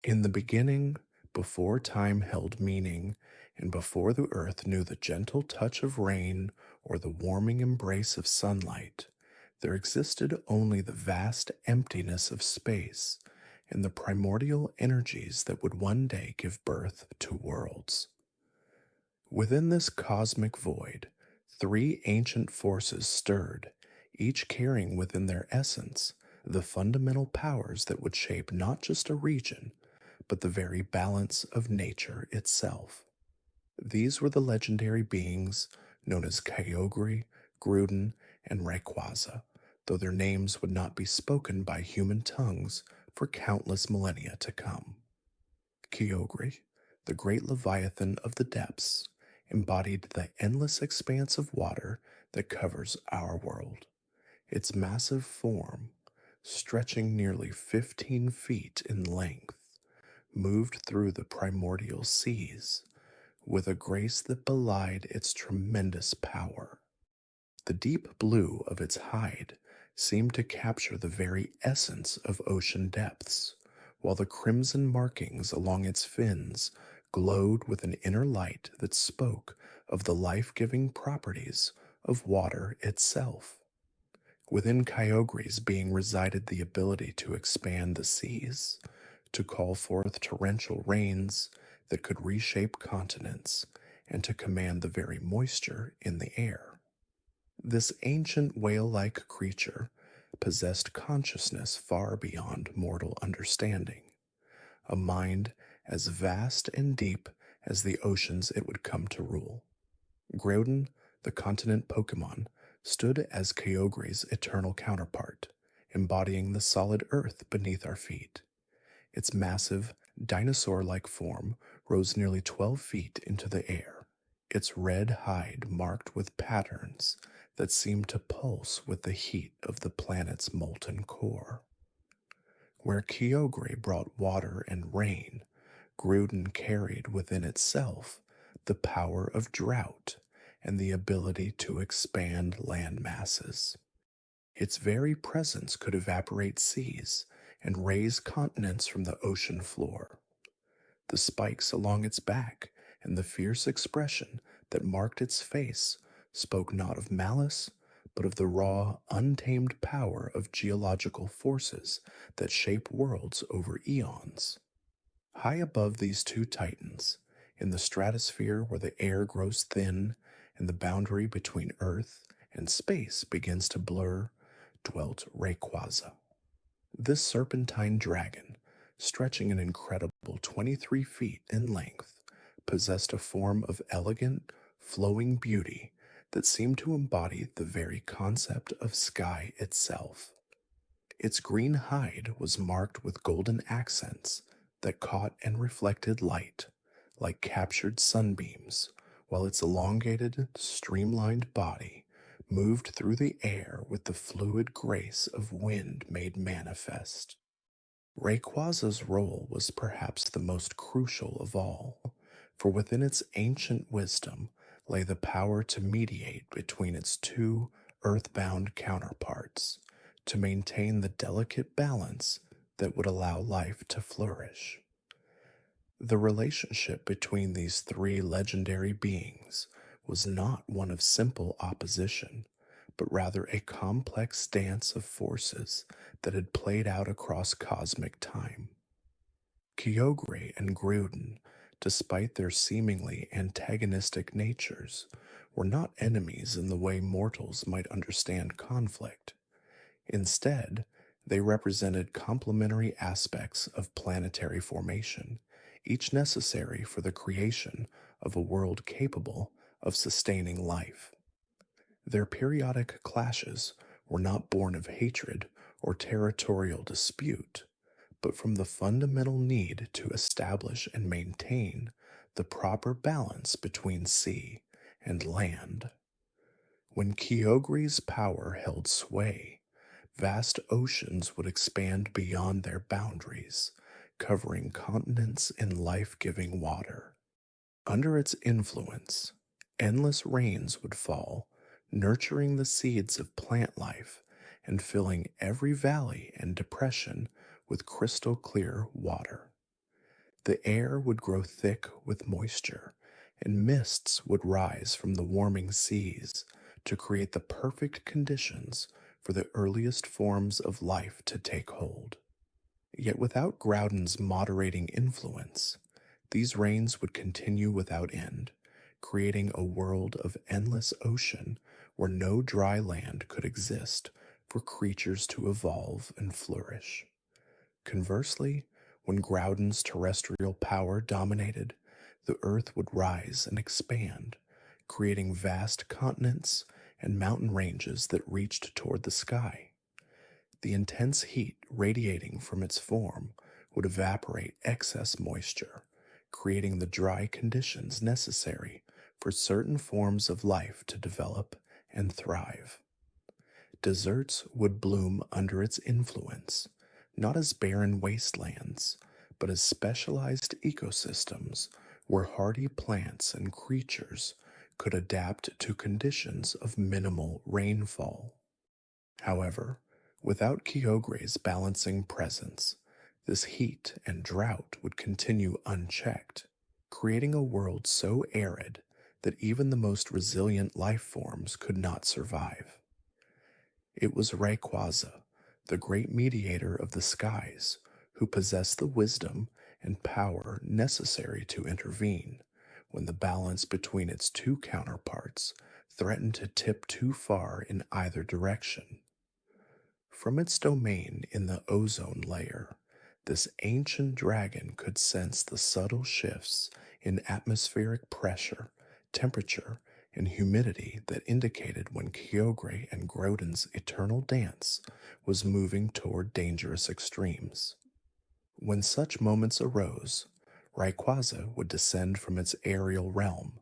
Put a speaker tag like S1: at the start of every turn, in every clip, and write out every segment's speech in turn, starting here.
S1: In the beginning, before time held meaning, and before the earth knew the gentle touch of rain or the warming embrace of sunlight, there existed only the vast emptiness of space and the primordial energies that would one day give birth to worlds. Within this cosmic void, three ancient forces stirred, each carrying within their essence the fundamental powers that would shape not just a region, but the very balance of nature itself. These were the legendary beings known as Kyogre, Groudon, and Rayquaza, though their names would not be spoken by human tongues for countless millennia to come. Kyogre, the great Leviathan of the depths, embodied the endless expanse of water that covers our world. Its massive form, stretching nearly 15 feet in length, moved through the primordial seas with a grace that belied its tremendous power. The deep blue of its hide seemed to capture the very essence of ocean depths, while the crimson markings along its fins glowed with an inner light that spoke of the life-giving properties of water itself. Within Kyogre's being resided the ability to expand the seas, to call forth torrential rains that could reshape continents, and to command the very moisture in the air. This ancient whale-like creature possessed consciousness far beyond mortal understanding, a mind as vast and deep as the oceans it would come to rule. Groudon, the continent Pokémon, stood as Kyogre's eternal counterpart, embodying the solid earth beneath our feet. Its massive, dinosaur-like form rose nearly 12 feet into the air, its red hide marked with patterns that seemed to pulse with the heat of the planet's molten core. Where Kyogre brought water and rain, Groudon carried within itself the power of drought and the ability to expand land masses. Its very presence could evaporate seas and raise continents from the ocean floor. The spikes along its back and the fierce expression that marked its face spoke not of malice, but of the raw, untamed power of geological forces that shape worlds over eons. High above these two titans, in the stratosphere where the air grows thin and the boundary between Earth and space begins to blur, dwelt Rayquaza. This serpentine dragon, stretching an incredible 23 feet in length, possessed a form of elegant, flowing beauty that seemed to embody the very concept of sky itself. Its green hide was marked with golden accents that caught and reflected light like captured sunbeams, while its elongated, streamlined body moved through the air with the fluid grace of wind made manifest. Rayquaza's role was perhaps the most crucial of all, for within its ancient wisdom lay the power to mediate between its two earthbound counterparts, to maintain the delicate balance that would allow life to flourish. The relationship between these three legendary beings was not one of simple opposition, but rather a complex dance of forces that had played out across cosmic time. Kyogre and Groudon, despite their seemingly antagonistic natures, were not enemies in the way mortals might understand conflict. Instead, they represented complementary aspects of planetary formation, each necessary for the creation of a world capable of sustaining life. Their periodic clashes were not born of hatred or territorial dispute, but from the fundamental need to establish and maintain the proper balance between sea and land. When Kyogre's power held sway, vast oceans would expand beyond their boundaries, covering continents in life-giving water. Under its influence, endless rains would fall, nurturing the seeds of plant life and filling every valley and depression with crystal clear water. The air would grow thick with moisture, and mists would rise from the warming seas to create the perfect conditions for the earliest forms of life to take hold. Yet without Groudon's moderating influence, these rains would continue without end, creating a world of endless ocean where no dry land could exist for creatures to evolve and flourish. Conversely, when Groudon's terrestrial power dominated, the earth would rise and expand, creating vast continents and mountain ranges that reached toward the sky. The intense heat radiating from its form would evaporate excess moisture, creating the dry conditions necessary for certain forms of life to develop and thrive. Deserts would bloom under its influence, not as barren wastelands, but as specialized ecosystems where hardy plants and creatures could adapt to conditions of minimal rainfall. However, without Kyogre's balancing presence, this heat and drought would continue unchecked, creating a world so arid that even the most resilient life forms could not survive. It was Rayquaza, the great mediator of the skies, who possessed the wisdom and power necessary to intervene when the balance between its two counterparts threatened to tip too far in either direction. From its domain in the ozone layer, this ancient dragon could sense the subtle shifts in atmospheric pressure, temperature, and humidity that indicated when Kyogre and Groudon's eternal dance was moving toward dangerous extremes. When such moments arose, Rayquaza would descend from its aerial realm,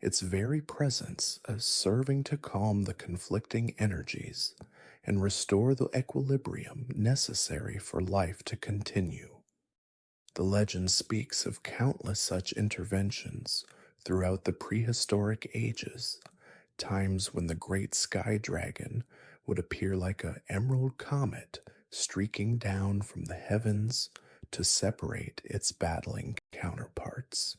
S1: its very presence as serving to calm the conflicting energies and restore the equilibrium necessary for life to continue. The legend speaks of countless such interventions throughout the prehistoric ages, times when the great sky dragon would appear like an emerald comet streaking down from the heavens to separate its battling counterparts.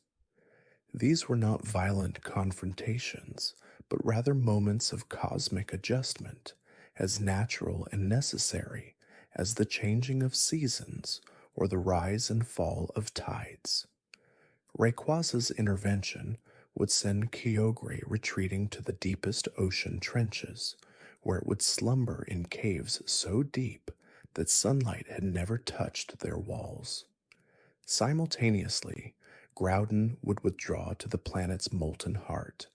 S1: These were not violent confrontations, but rather moments of cosmic adjustment, as natural and necessary as the changing of seasons or the rise and fall of tides. Rayquaza's intervention would send Kyogre retreating to the deepest ocean trenches, where it would slumber in caves so deep that sunlight had never touched their walls. Simultaneously, Groudon would withdraw to the planet's molten heart,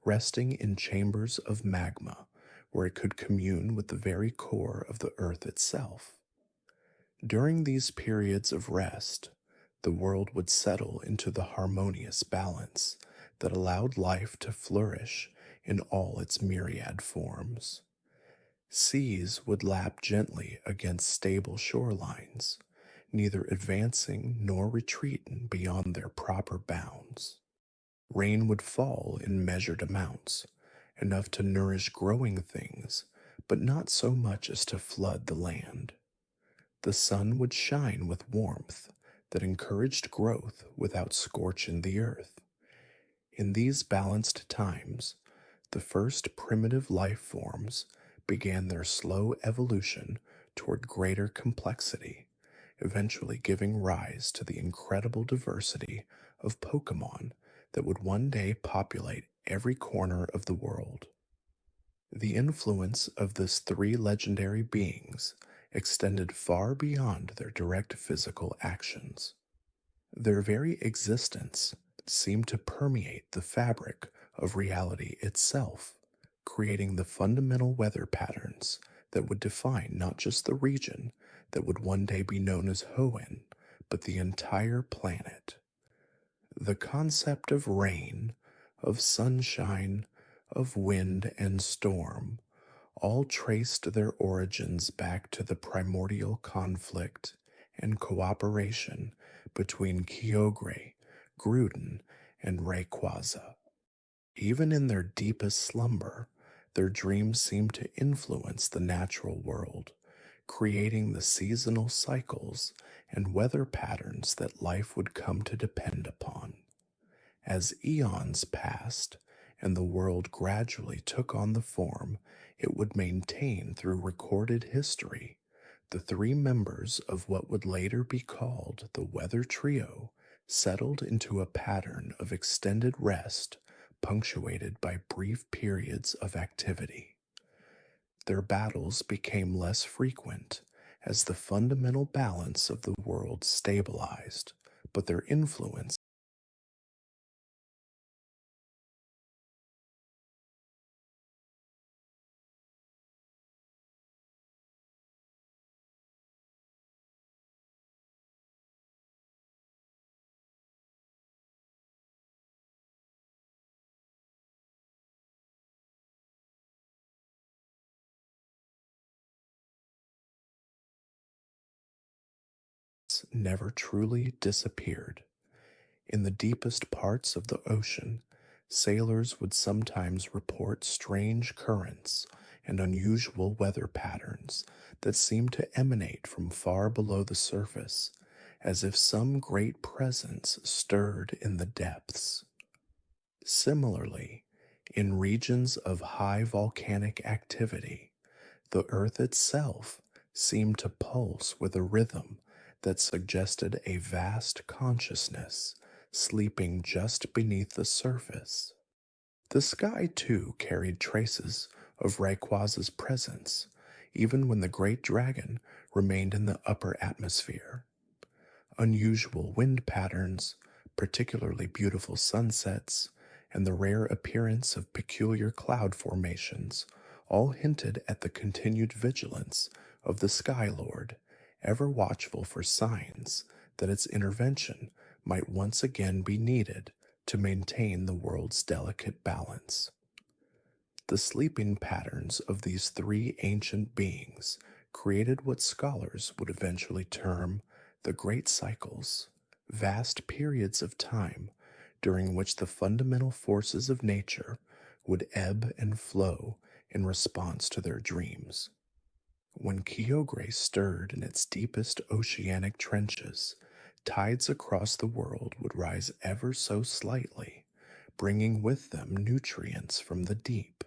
S1: resting in chambers of magma, where it could commune with the very core of the earth itself. During these periods of rest, the world would settle into the harmonious balance that allowed life to flourish in all its myriad forms. Seas would lap gently against stable shorelines, neither advancing nor retreating beyond their proper bounds. Rain would fall in measured amounts, enough to nourish growing things, but not so much as to flood the land. The sun would shine with warmth that encouraged growth without scorching the earth. In these balanced times, the first primitive life forms began their slow evolution toward greater complexity, eventually giving rise to the incredible diversity of Pokémon that would one day populate every corner of the world. The influence of these three legendary beings extended far beyond their direct physical actions. Their very existence seemed to permeate the fabric of reality itself, creating the fundamental weather patterns that would define not just the region that would one day be known as Hoenn, but the entire planet. The concept of rain, of sunshine, of wind and storm, all traced their origins back to the primordial conflict and cooperation between Kyogre, Groudon, and Rayquaza. Even in their deepest slumber, their dreams seemed to influence the natural world, creating the seasonal cycles and weather patterns that life would come to depend upon. As eons passed and the world gradually took on the form it would maintain through recorded history, the three members of what would later be called the Weather Trio settled into a pattern of extended rest punctuated by brief periods of activity. Their battles became less frequent as the fundamental balance of the world stabilized, but their influence never truly disappeared. In the deepest parts of the ocean, sailors would sometimes report strange currents and unusual weather patterns that seemed to emanate from far below the surface, as if some great presence stirred in the depths. Similarly, in regions of high volcanic activity, the earth itself seemed to pulse with a rhythm that suggested a vast consciousness sleeping just beneath the surface. The sky, too, carried traces of Rayquaza's presence, even when the great dragon remained in the upper atmosphere. Unusual wind patterns, particularly beautiful sunsets, and the rare appearance of peculiar cloud formations all hinted at the continued vigilance of the Sky Lord, ever watchful for signs that its intervention might once again be needed to maintain the world's delicate balance. The sleeping patterns of these three ancient beings created what scholars would eventually term the Great Cycles, vast periods of time during which the fundamental forces of nature would ebb and flow in response to their dreams. When Kyogre stirred in its deepest oceanic trenches, tides across the world would rise ever so slightly, bringing with them nutrients from the deep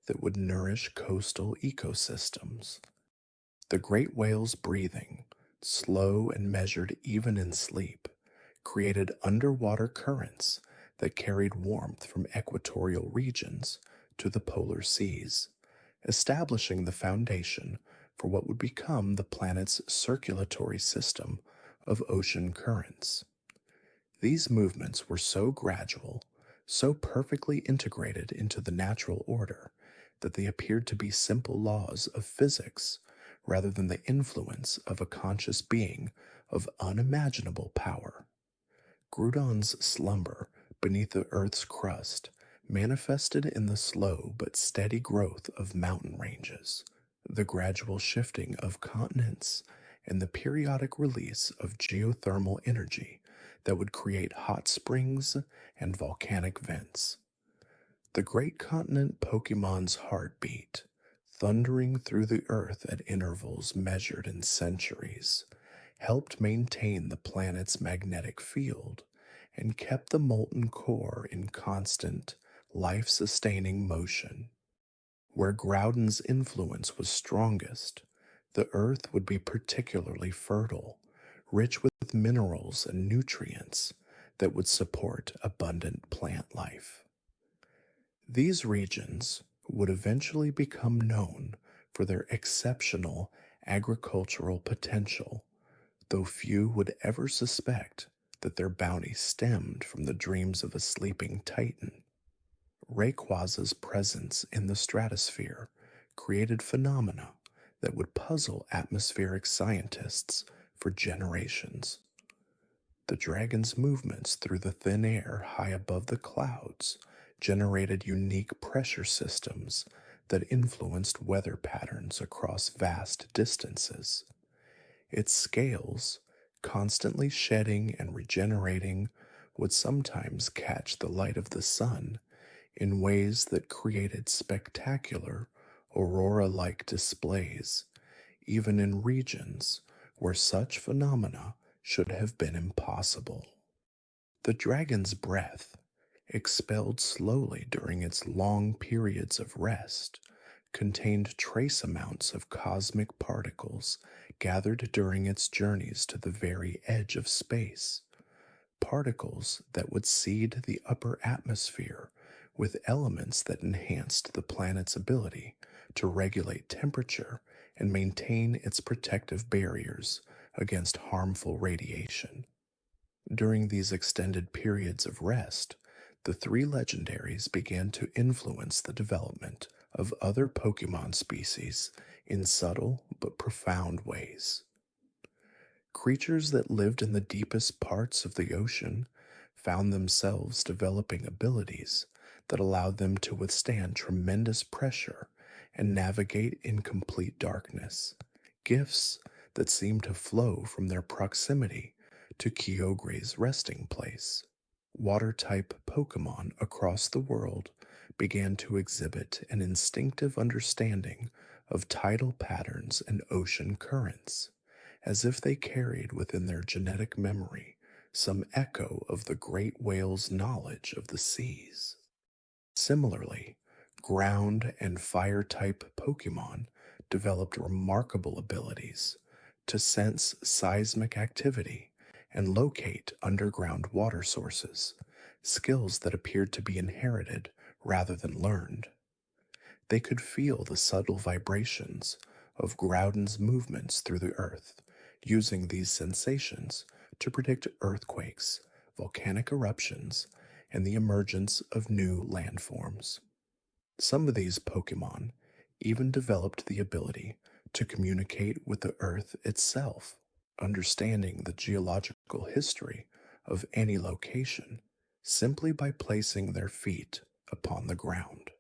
S1: that would nourish coastal ecosystems. The great whale's breathing, slow and measured even in sleep, created underwater currents that carried warmth from equatorial regions to the polar seas, establishing the foundation for what would become the planet's circulatory system of ocean currents. These movements were so gradual, so perfectly integrated into the natural order, that they appeared to be simple laws of physics rather than the influence of a conscious being of unimaginable power. Groudon's slumber beneath the Earth's crust manifested in the slow but steady growth of mountain ranges, the gradual shifting of continents, and the periodic release of geothermal energy that would create hot springs and volcanic vents. The great continent Pokemon's heartbeat, thundering through the earth at intervals measured in centuries, helped maintain the planet's magnetic field and kept the molten core in constant, life sustaining motion. Where Groudon's influence was strongest, the earth would be particularly fertile, rich with minerals and nutrients that would support abundant plant life. These regions would eventually become known for their exceptional agricultural potential, though few would ever suspect that their bounty stemmed from the dreams of a sleeping titan. Rayquaza's presence in the stratosphere created phenomena that would puzzle atmospheric scientists for generations. The dragon's movements through the thin air high above the clouds generated unique pressure systems that influenced weather patterns across vast distances. Its scales, constantly shedding and regenerating, would sometimes catch the light of the sun in ways that created spectacular aurora like displays, even in regions where such phenomena should have been impossible. The dragon's breath, expelled slowly during its long periods of rest, contained trace amounts of cosmic particles gathered during its journeys to the very edge of space, particles that would seed the upper atmosphere with elements that enhanced the planet's ability to regulate temperature and maintain its protective barriers against harmful radiation. During these extended periods of rest, the three legendaries began to influence the development of other Pokemon species in subtle but profound ways. Creatures that lived in the deepest parts of the ocean found themselves developing abilities that allowed them to withstand tremendous pressure and navigate in complete darkness, gifts that seemed to flow from their proximity to Kyogre's resting place. Water-type Pokemon across the world began to exhibit an instinctive understanding of tidal patterns and ocean currents, as if they carried within their genetic memory some echo of the great whale's knowledge of the seas. Similarly, ground and fire-type Pokemon developed remarkable abilities to sense seismic activity and locate underground water sources, skills that appeared to be inherited rather than learned. They could feel the subtle vibrations of Groudon's movements through the earth, using these sensations to predict earthquakes, volcanic eruptions, and the emergence of new landforms. Some of these Pokemon even developed the ability to communicate with the Earth itself, understanding the geological history of any location simply by placing their feet upon the ground.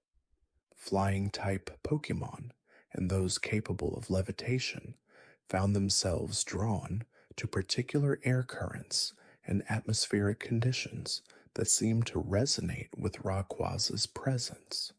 S1: Flying type Pokemon and those capable of levitation found themselves drawn to particular air currents and atmospheric conditions that seemed to resonate with Rayquaza's presence.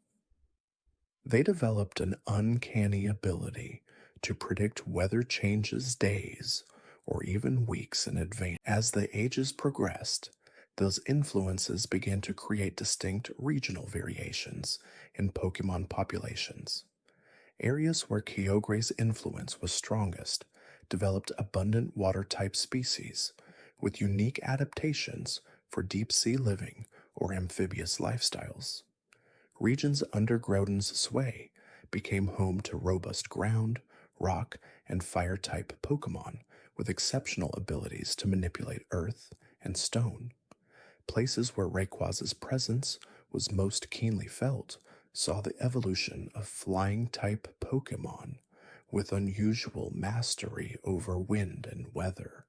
S1: They developed an uncanny ability to predict weather changes days or even weeks in advance. As the ages progressed, those influences began to create distinct regional variations in Pokemon populations. Areas where Kyogre's influence was strongest developed abundant water-type species with unique adaptations for deep-sea living or amphibious lifestyles. Regions under Groudon's sway became home to robust ground, rock, and fire-type Pokemon with exceptional abilities to manipulate earth and stone. Places where Rayquaza's presence was most keenly felt saw the evolution of flying-type Pokemon with unusual mastery over wind and weather,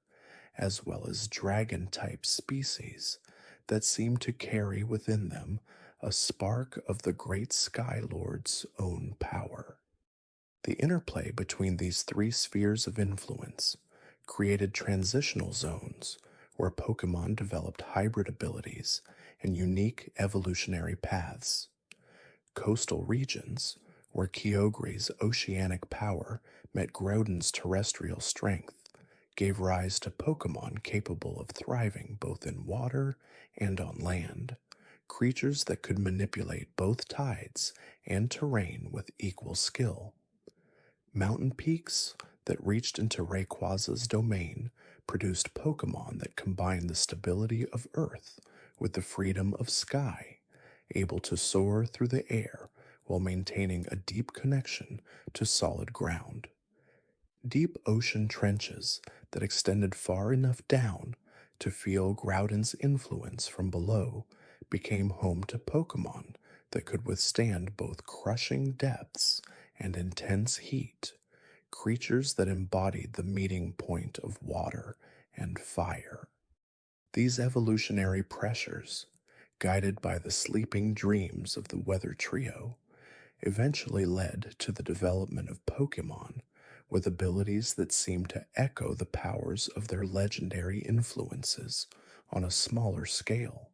S1: as well as dragon-type species that seemed to carry within them a spark of the great Sky Lord's own power. The interplay between these three spheres of influence created transitional zones where Pokemon developed hybrid abilities and unique evolutionary paths. Coastal regions, where Kyogre's oceanic power met Groudon's terrestrial strength, gave rise to Pokemon capable of thriving both in water and on land, creatures that could manipulate both tides and terrain with equal skill. Mountain peaks that reached into Rayquaza's domain produced Pokemon that combined the stability of Earth with the freedom of sky, able to soar through the air while maintaining a deep connection to solid ground. Deep ocean trenches that extended far enough down to feel Groudon's influence from below became home to Pokemon that could withstand both crushing depths and intense heat, creatures that embodied the meeting point of water and fire. These evolutionary pressures, guided by the sleeping dreams of the Weather Trio, eventually led to the development of Pokemon with abilities that seemed to echo the powers of their legendary influences on a smaller scale.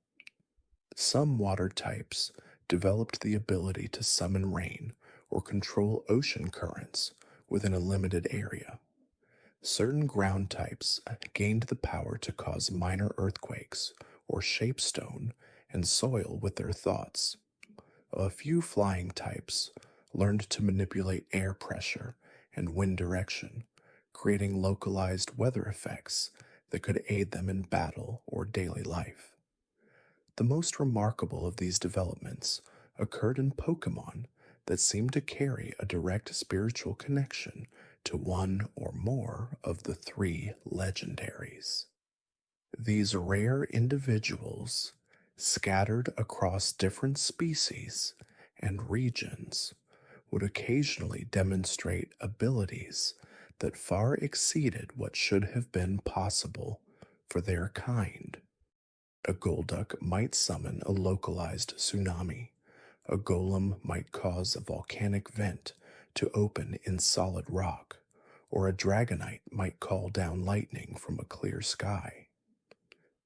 S1: Some water types developed the ability to summon rain or control ocean currents within a limited area. Certain ground types gained the power to cause minor earthquakes or shape stone and soil with their thoughts. A few flying types learned to manipulate air pressure and wind direction, creating localized weather effects that could aid them in battle or daily life. The most remarkable of these developments occurred in Pokémon that seemed to carry a direct spiritual connection to one or more of the three legendaries. These rare individuals, scattered across different species and regions, would occasionally demonstrate abilities that far exceeded what should have been possible for their kind. A Golduck might summon a localized tsunami. A golem might cause a volcanic vent to open in solid rock, or a Dragonite might call down lightning from a clear sky.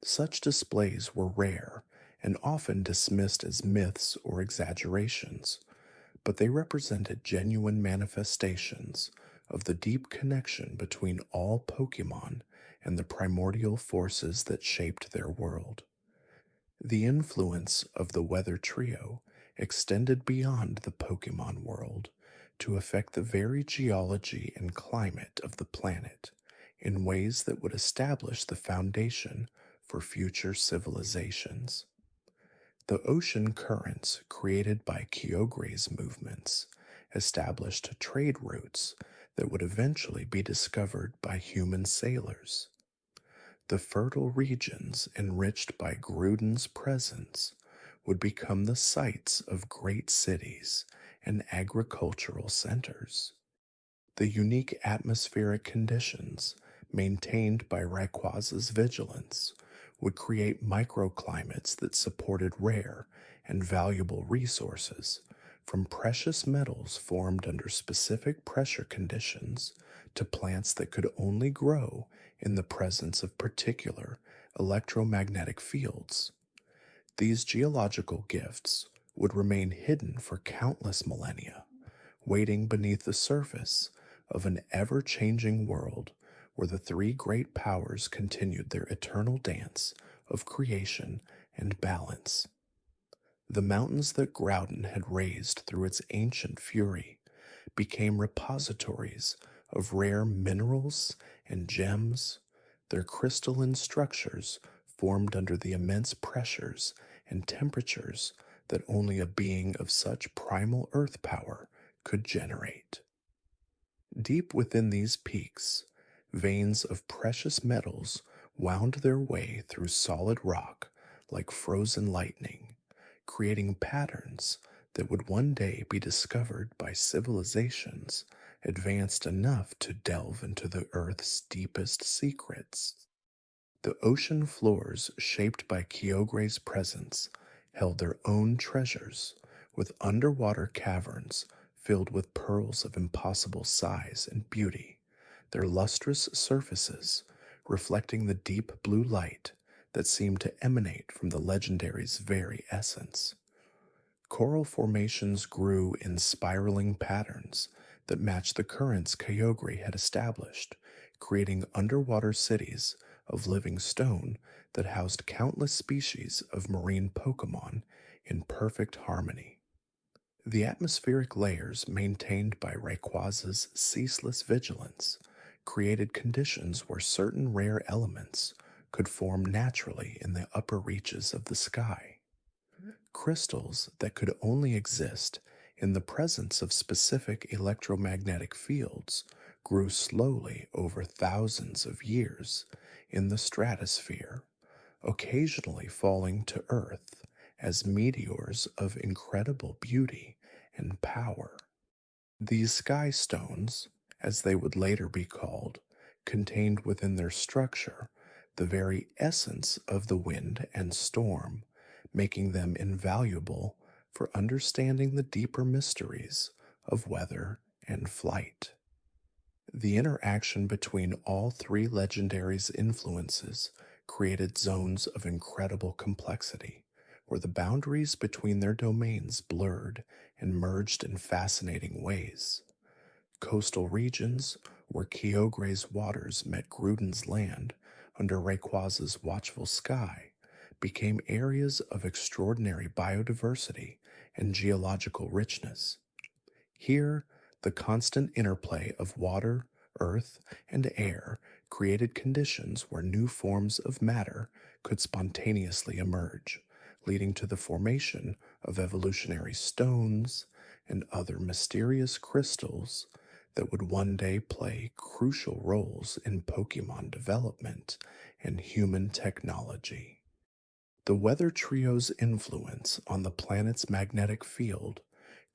S1: Such displays were rare and often dismissed as myths or exaggerations, but they represented genuine manifestations of the deep connection between all Pokémon and the primordial forces that shaped their world. The influence of the Weather Trio extended beyond the Pokémon world to affect the very geology and climate of the planet in ways that would establish the foundation for future civilizations. The ocean currents created by Kyogre's movements established trade routes that would eventually be discovered by human sailors. The fertile regions enriched by Groudon's presence would become the sites of great cities and agricultural centers. The unique atmospheric conditions maintained by Rayquaza's vigilance would create microclimates that supported rare and valuable resources, from precious metals formed under specific pressure conditions to plants that could only grow in the presence of particular electromagnetic fields. These geological gifts would remain hidden for countless millennia, waiting beneath the surface of an ever changing world where the three great powers continued their eternal dance of creation and balance. The mountains that Groudon had raised through its ancient fury became repositories of rare minerals and gems, their crystalline structures formed under the immense pressures and temperatures that only a being of such primal earth power could generate. Deep within these peaks, veins of precious metals wound their way through solid rock like frozen lightning, creating patterns that would one day be discovered by civilizations advanced enough to delve into the Earth's deepest secrets. The ocean floors shaped by Kyogre's presence held their own treasures, with underwater caverns filled with pearls of impossible size and beauty, their lustrous surfaces reflecting the deep blue light that seemed to emanate from the legendary's very essence. Coral formations grew in spiraling patterns that matched the currents Kyogre had established, creating underwater cities of living stone that housed countless species of marine Pokémon in perfect harmony. The atmospheric layers maintained by Rayquaza's ceaseless vigilance created conditions where certain rare elements could form naturally in the upper reaches of the sky. Crystals that could only exist in the presence of specific electromagnetic fields grew slowly over thousands of years in the stratosphere, occasionally falling to Earth as meteors of incredible beauty and power. These sky stones, as they would later be called, contained within their structure the very essence of the wind and storm, making them invaluable for understanding the deeper mysteries of weather and flight. The interaction between all three legendaries' influences created zones of incredible complexity, where the boundaries between their domains blurred and merged in fascinating ways. Coastal regions, where Kyogre's waters met Groudon's land under Rayquaza's watchful sky, became areas of extraordinary biodiversity and geological richness. Here, the constant interplay of water, earth, and air created conditions where new forms of matter could spontaneously emerge, leading to the formation of evolutionary stones and other mysterious crystals that would one day play crucial roles in Pokemon development and human technology. The weather trio's influence on the planet's magnetic field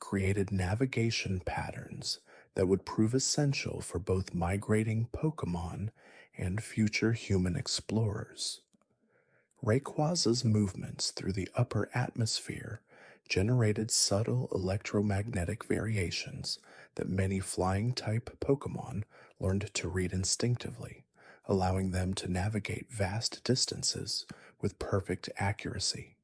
S1: created navigation patterns that would prove essential for both migrating Pokemon and future human explorers. Rayquaza's movements through the upper atmosphere generated subtle electromagnetic variations that many flying type Pokemon learned to read instinctively, allowing them to navigate vast distances with perfect accuracy.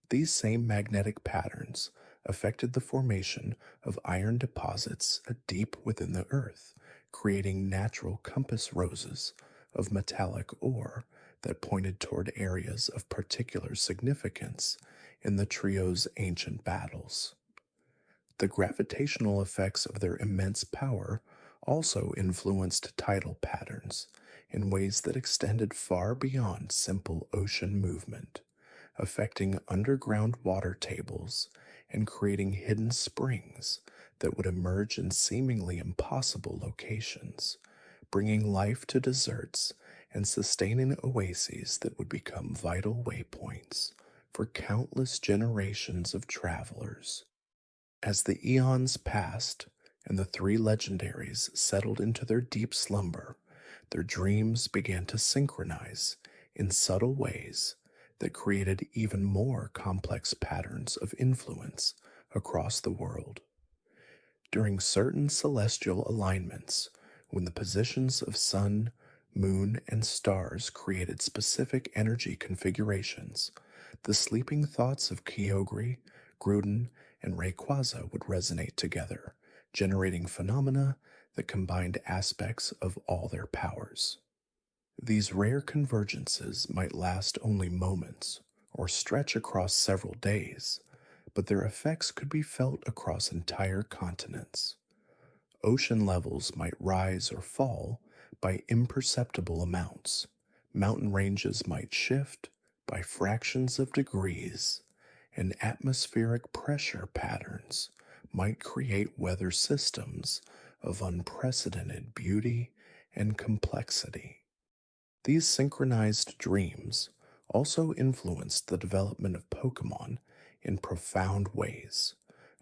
S1: These same magnetic patterns affected the formation of iron deposits deep within the earth, creating natural compass roses of metallic ore that pointed toward areas of particular significance in the trio's ancient battles. The gravitational effects of their immense power also influenced tidal patterns in ways that extended far beyond simple ocean movement, affecting underground water tables and creating hidden springs that would emerge in seemingly impossible locations, bringing life to deserts and sustaining oases that would become vital waypoints for countless generations of travelers. As the eons passed and the three legendaries settled into their deep slumber, their dreams began to synchronize in subtle ways that created even more complex patterns of influence across the world. During certain celestial alignments, when the positions of sun, moon, and stars created specific energy configurations, the sleeping thoughts of Kyogre, Groudon, and Rayquaza would resonate together, generating phenomena that combined aspects of all their powers. These rare convergences might last only moments or stretch across several days, but their effects could be felt across entire continents. Ocean levels might rise or fall by imperceptible amounts. Mountain ranges might shift by fractions of degrees, and atmospheric pressure patterns might create weather systems of unprecedented beauty and complexity. These synchronized dreams also influenced the development of Pokemon in profound ways,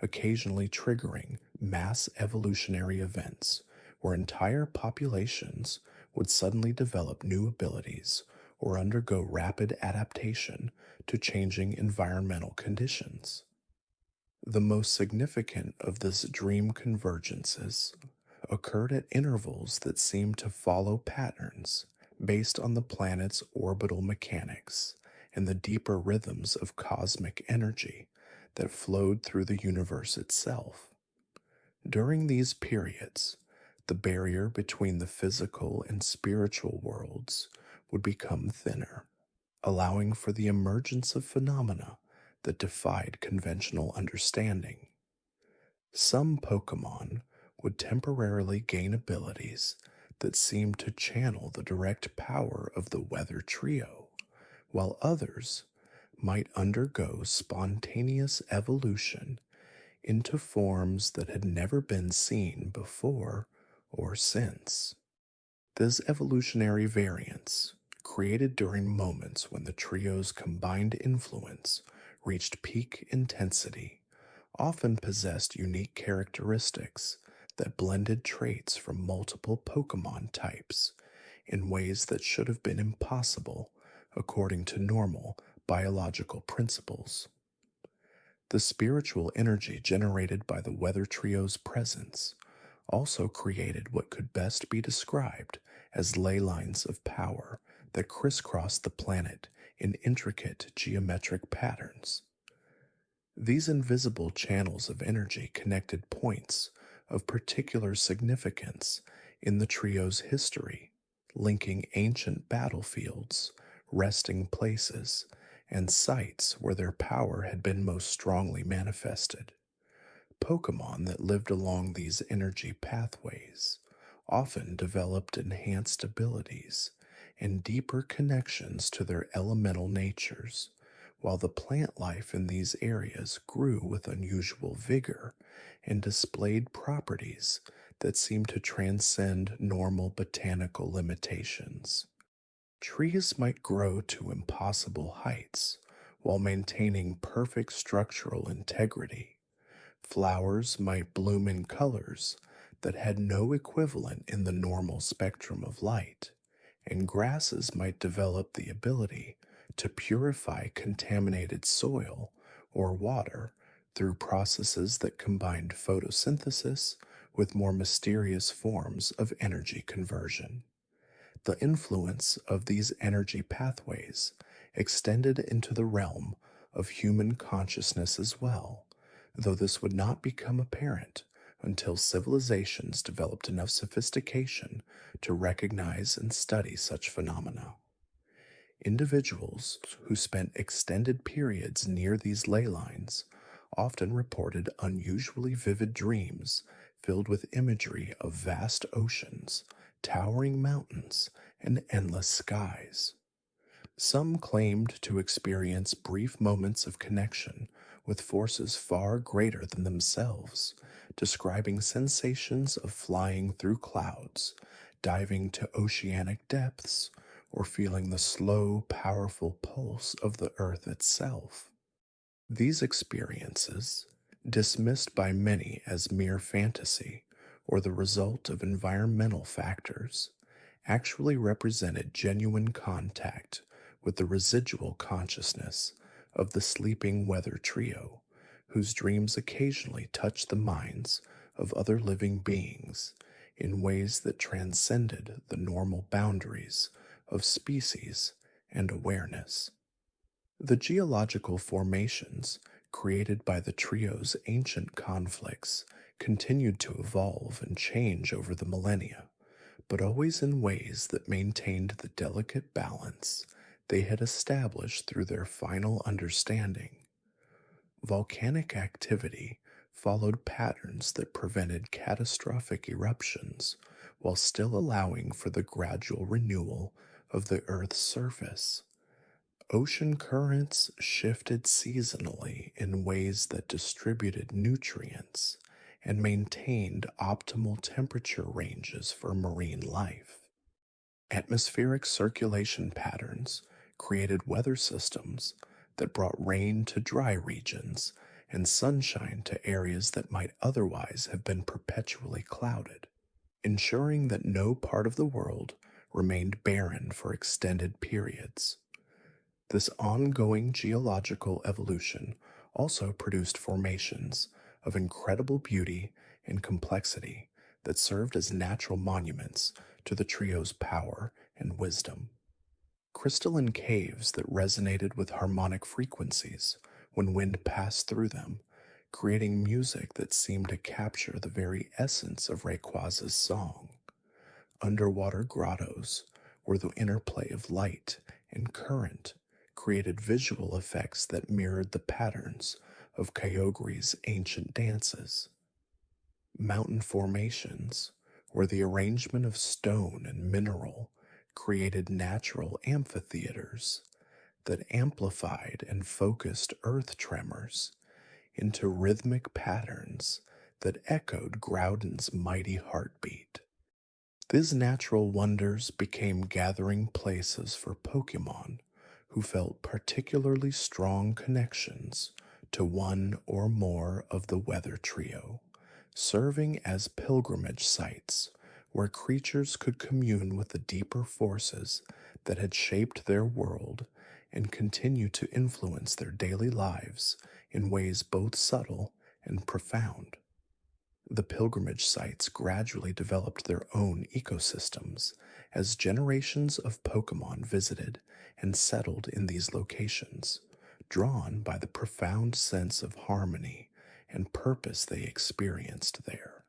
S1: occasionally triggering mass evolutionary events where entire populations would suddenly develop new abilities or undergo rapid adaptation to changing environmental conditions. The most significant of these dream convergences occurred at intervals that seemed to follow patterns based on the planet's orbital mechanics and the deeper rhythms of cosmic energy that flowed through the universe itself. During these periods, the barrier between the physical and spiritual worlds would become thinner, allowing for the emergence of phenomena that defied conventional understanding. Some Pokemon would temporarily gain abilities that seemed to channel the direct power of the weather trio, while others might undergo spontaneous evolution into forms that had never been seen before or since. This evolutionary variance, created during moments when the trio's combined influence reached peak intensity, often possessed unique characteristics that blended traits from multiple Pokemon types in ways that should have been impossible according to normal biological principles. The spiritual energy generated by the weather trio's presence also created what could best be described as ley lines of power that crisscrossed the planet in intricate geometric patterns. These invisible channels of energy connected points of particular significance in the trio's history, linking ancient battlefields, resting places, and sites where their power had been most strongly manifested. Pokémon that lived along these energy pathways often developed enhanced abilities and deeper connections to their elemental natures, while the plant life in these areas grew with unusual vigor and displayed properties that seemed to transcend normal botanical limitations. Trees might grow to impossible heights while maintaining perfect structural integrity. Flowers might bloom in colors that had no equivalent in the normal spectrum of light, and grasses might develop the ability to purify contaminated soil or water through processes that combined photosynthesis with more mysterious forms of energy conversion. The influence of these energy pathways extended into the realm of human consciousness as well, though this would not become apparent until civilizations developed enough sophistication to recognize and study such phenomena. Individuals who spent extended periods near these ley lines often reported unusually vivid dreams filled with imagery of vast oceans, towering mountains, and endless skies. Some claimed to experience brief moments of connection with forces far greater than themselves, describing sensations of flying through clouds, diving to oceanic depths, or feeling the slow, powerful pulse of the earth itself. These experiences, dismissed by many as mere fantasy or the result of environmental factors, actually represented genuine contact with the residual consciousness of the sleeping weather trio, whose dreams occasionally touched the minds of other living beings in ways that transcended the normal boundaries of species and awareness. The geological formations created by the trio's ancient conflicts continued to evolve and change over the millennia, but always in ways that maintained the delicate balance they had established through their final understanding. Volcanic activity followed patterns that prevented catastrophic eruptions while still allowing for the gradual renewal of the Earth's surface. Ocean currents shifted seasonally in ways that distributed nutrients and maintained optimal temperature ranges for marine life. Atmospheric circulation patterns created weather systems that brought rain to dry regions and sunshine to areas that might otherwise have been perpetually clouded, ensuring that no part of the world remained barren for extended periods. This ongoing geological evolution also produced formations of incredible beauty and complexity that served as natural monuments to the trio's power and wisdom. Crystalline caves that resonated with harmonic frequencies when wind passed through them, creating music that seemed to capture the very essence of Rayquaza's song. Underwater grottos, where the interplay of light and current created visual effects that mirrored the patterns of Kyogre's ancient dances. Mountain formations, where the arrangement of stone and mineral created natural amphitheaters that amplified and focused earth tremors into rhythmic patterns that echoed Groudon's mighty heartbeat. These natural wonders became gathering places for Pokémon who felt particularly strong connections to one or more of the weather trio, serving as pilgrimage sites where creatures could commune with the deeper forces that had shaped their world and continue to influence their daily lives in ways both subtle and profound. The pilgrimage sites gradually developed their own ecosystems as generations of Pokémon visited and settled in these locations, drawn by the profound sense of harmony and purpose they experienced there.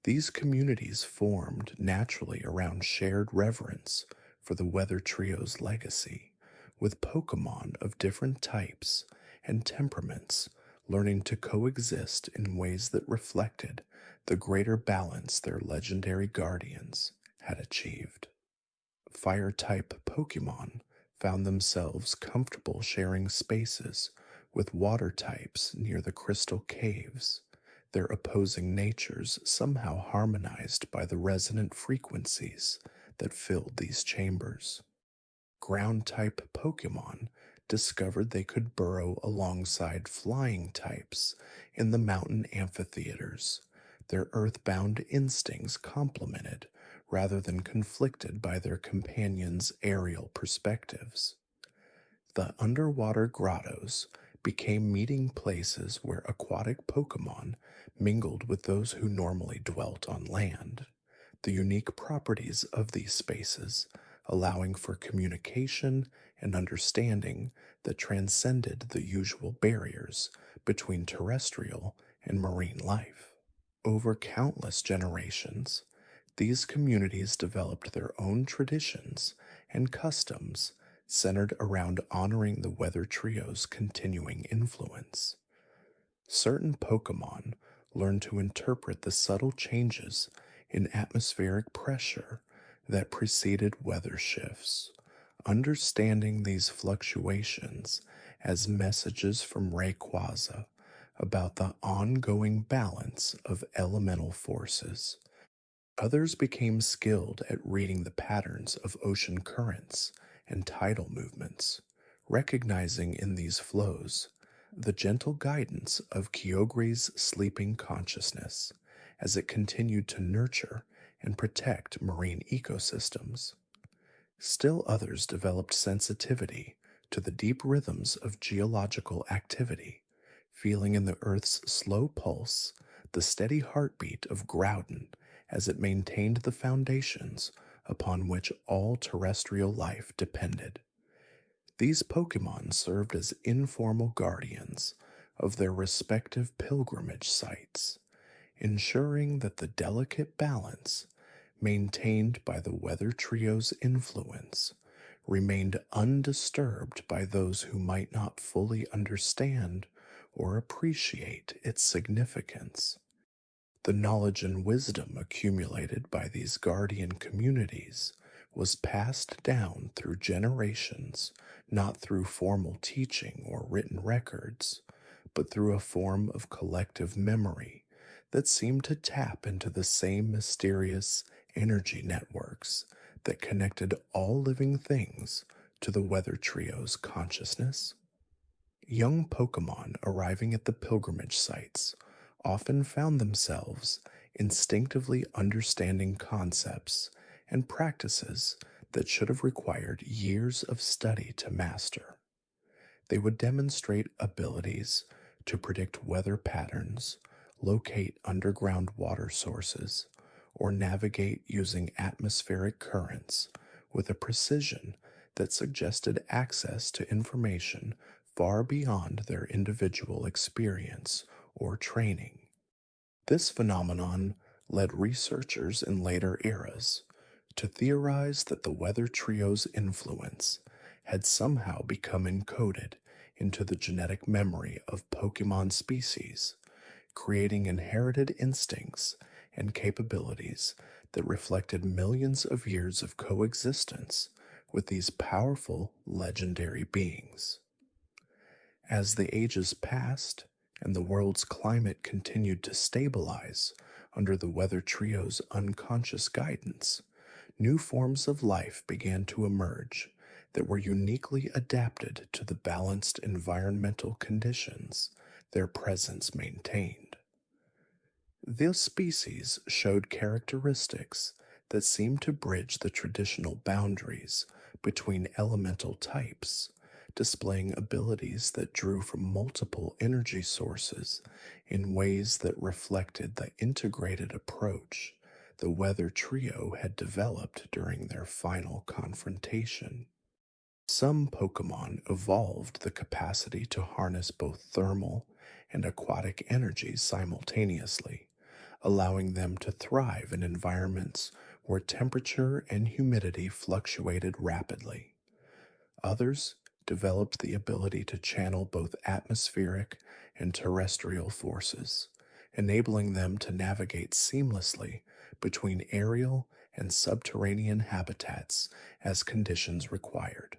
S1: These communities formed naturally around shared reverence for the Weather Trio's legacy, with Pokemon of different types and temperaments learning to coexist in ways that reflected the greater balance their legendary guardians had achieved. Fire type Pokemon found themselves comfortable sharing spaces with water types near the crystal caves, their opposing natures somehow harmonized by the resonant frequencies that filled these chambers. Ground type Pokemon discovered they could burrow alongside flying types in the mountain amphitheaters, their earthbound instincts complemented rather than conflicted by their companions' aerial perspectives. The underwater grottos became meeting places where aquatic Pokemon mingled with those who normally dwelt on land. The unique properties of these spaces allowing for communication and understanding that transcended the usual barriers between terrestrial and marine life. Over countless generations, these communities developed their own traditions and customs centered around honoring the Weather Trio's continuing influence. Certain Pokemon learn to interpret the subtle changes in atmospheric pressure that preceded weather shifts, understanding these fluctuations as messages from Rayquaza about the ongoing balance of elemental forces. Others became skilled at reading the patterns of ocean currents and tidal movements, recognizing in these flows the gentle guidance of Kyogre's sleeping consciousness as it continued to nurture and protect marine ecosystems. Still others developed sensitivity to the deep rhythms of geological activity, feeling in the Earth's slow pulse the steady heartbeat of Groudon as it maintained the foundations upon which all terrestrial life depended. These Pokemon served as informal guardians of their respective pilgrimage sites, ensuring that the delicate balance maintained by the Weather Trio's influence remained undisturbed by those who might not fully understand or appreciate its significance. The knowledge and wisdom accumulated by these guardian communities was passed down through generations, not through formal teaching or written records, but through a form of collective memory that seemed to tap into the same mysterious energy networks that connected all living things to the Weather Trio's consciousness. Young Pokemon arriving at the pilgrimage sites often found themselves instinctively understanding concepts and practices that should have required years of study to master. They would demonstrate abilities to predict weather patterns, locate underground water sources, or navigate using atmospheric currents with a precision that suggested access to information far beyond their individual experience or training. This phenomenon led researchers in later eras to theorize that the Weather Trio's influence had somehow become encoded into the genetic memory of Pokemon species, creating inherited instincts and capabilities that reflected millions of years of coexistence with these powerful legendary beings. As the ages passed and the world's climate continued to stabilize under the Weather Trio's unconscious guidance, new forms of life began to emerge that were uniquely adapted to the balanced environmental conditions their presence maintained. These species showed characteristics that seemed to bridge the traditional boundaries between elemental types, displaying abilities that drew from multiple energy sources in ways that reflected the integrated approach the Weather Trio had developed during their final confrontation. Some Pokemon evolved the capacity to harness both thermal and aquatic energies simultaneously, allowing them to thrive in environments where temperature and humidity fluctuated rapidly. Others developed the ability to channel both atmospheric and terrestrial forces, enabling them to navigate seamlessly between aerial and subterranean habitats as conditions required.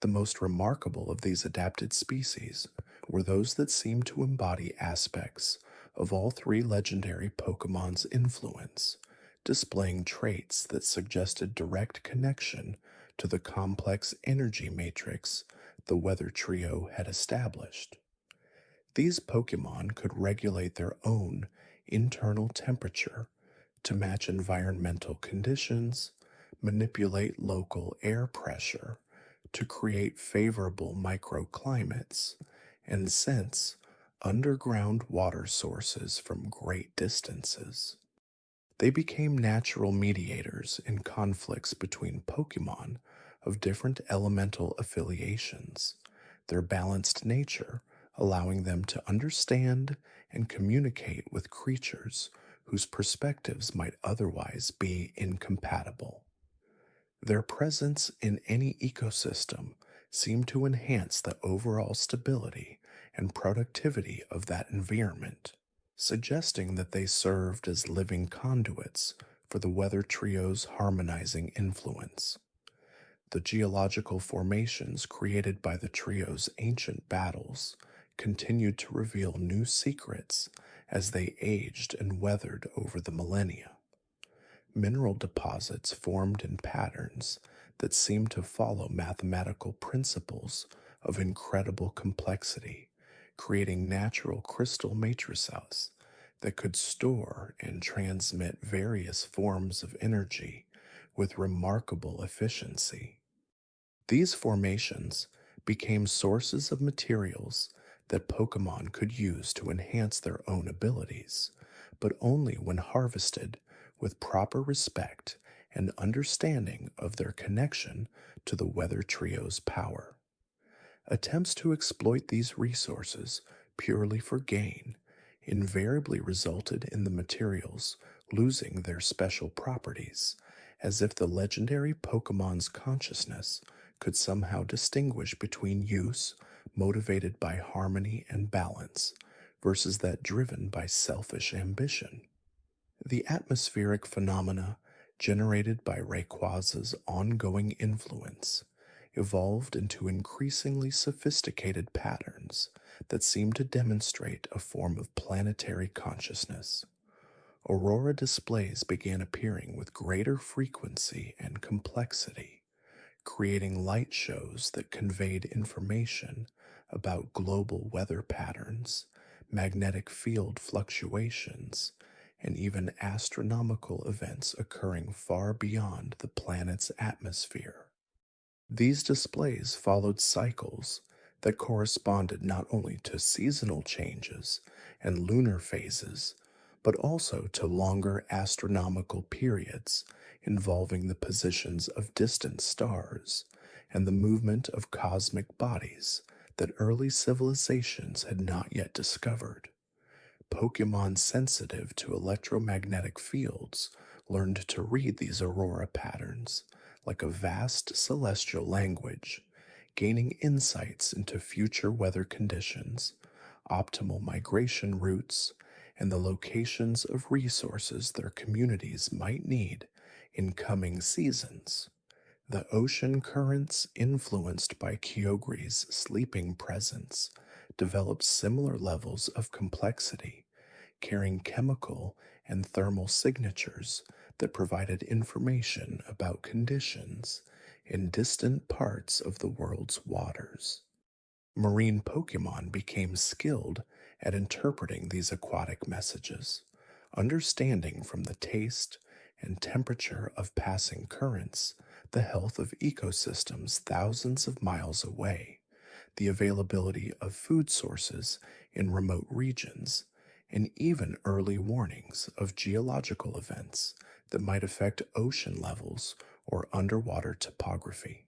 S1: The most remarkable of these adapted species were those that seemed to embody aspects of all three legendary Pokemon's influence, displaying traits that suggested direct connection to the complex energy matrix the Weather Trio had established. These Pokemon could regulate their own internal temperature to match environmental conditions, manipulate local air pressure to create favorable microclimates, and sense underground water sources from great distances. They became natural mediators in conflicts between Pokemon of different elemental affiliations, their balanced nature allowing them to understand and communicate with creatures whose perspectives might otherwise be incompatible. Their presence in any ecosystem seemed to enhance the overall stability and productivity of that environment, suggesting that they served as living conduits for the Weather Trio's harmonizing influence. The geological formations created by the trio's ancient battles continued to reveal new secrets as they aged and weathered over the millennia. Mineral deposits formed in patterns that seemed to follow mathematical principles of incredible complexity, creating natural crystal matrices that could store and transmit various forms of energy with remarkable efficiency. These formations became sources of materials that Pokemon could use to enhance their own abilities, but only when harvested with proper respect and understanding of their connection to the Weather Trio's power. Attempts to exploit these resources purely for gain invariably resulted in the materials losing their special properties, as if the legendary Pokemon's consciousness could somehow distinguish between use motivated by harmony and balance versus that driven by selfish ambition. The atmospheric phenomena generated by Rayquaza's ongoing influence evolved into increasingly sophisticated patterns that seemed to demonstrate a form of planetary consciousness. Aurora displays began appearing with greater frequency and complexity, creating light shows that conveyed information about global weather patterns, magnetic field fluctuations, and even astronomical events occurring far beyond the planet's atmosphere. These displays followed cycles that corresponded not only to seasonal changes and lunar phases, but also to longer astronomical periods involving the positions of distant stars and the movement of cosmic bodies that early civilizations had not yet discovered. Pokemon sensitive to electromagnetic fields learned to read these aurora patterns like a vast celestial language, gaining insights into future weather conditions, optimal migration routes, and the locations of resources their communities might need in coming seasons. The ocean currents influenced by Kyogre's sleeping presence developed similar levels of complexity, carrying chemical and thermal signatures that provided information about conditions in distant parts of the world's waters. Marine Pokemon became skilled at interpreting these aquatic messages, understanding from the taste and temperature of passing currents the health of ecosystems thousands of miles away, the availability of food sources in remote regions, and even early warnings of geological events that might affect ocean levels or underwater topography.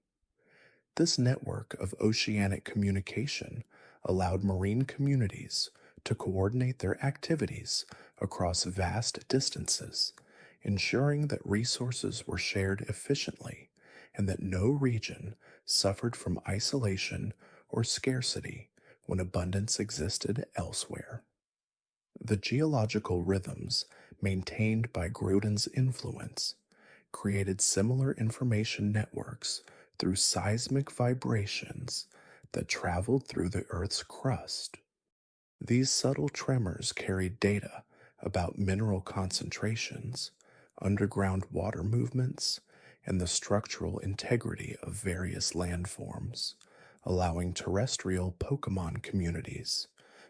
S1: This network of oceanic communication allowed marine communities to coordinate their activities across vast distances, ensuring that resources were shared efficiently and that no region suffered from isolation or scarcity when abundance existed elsewhere. The geological rhythms maintained by Groudon's influence created similar information networks through seismic vibrations that traveled through the Earth's crust. These subtle tremors carried data about mineral concentrations, underground water movements, and the structural integrity of various landforms, allowing terrestrial Pokémon communities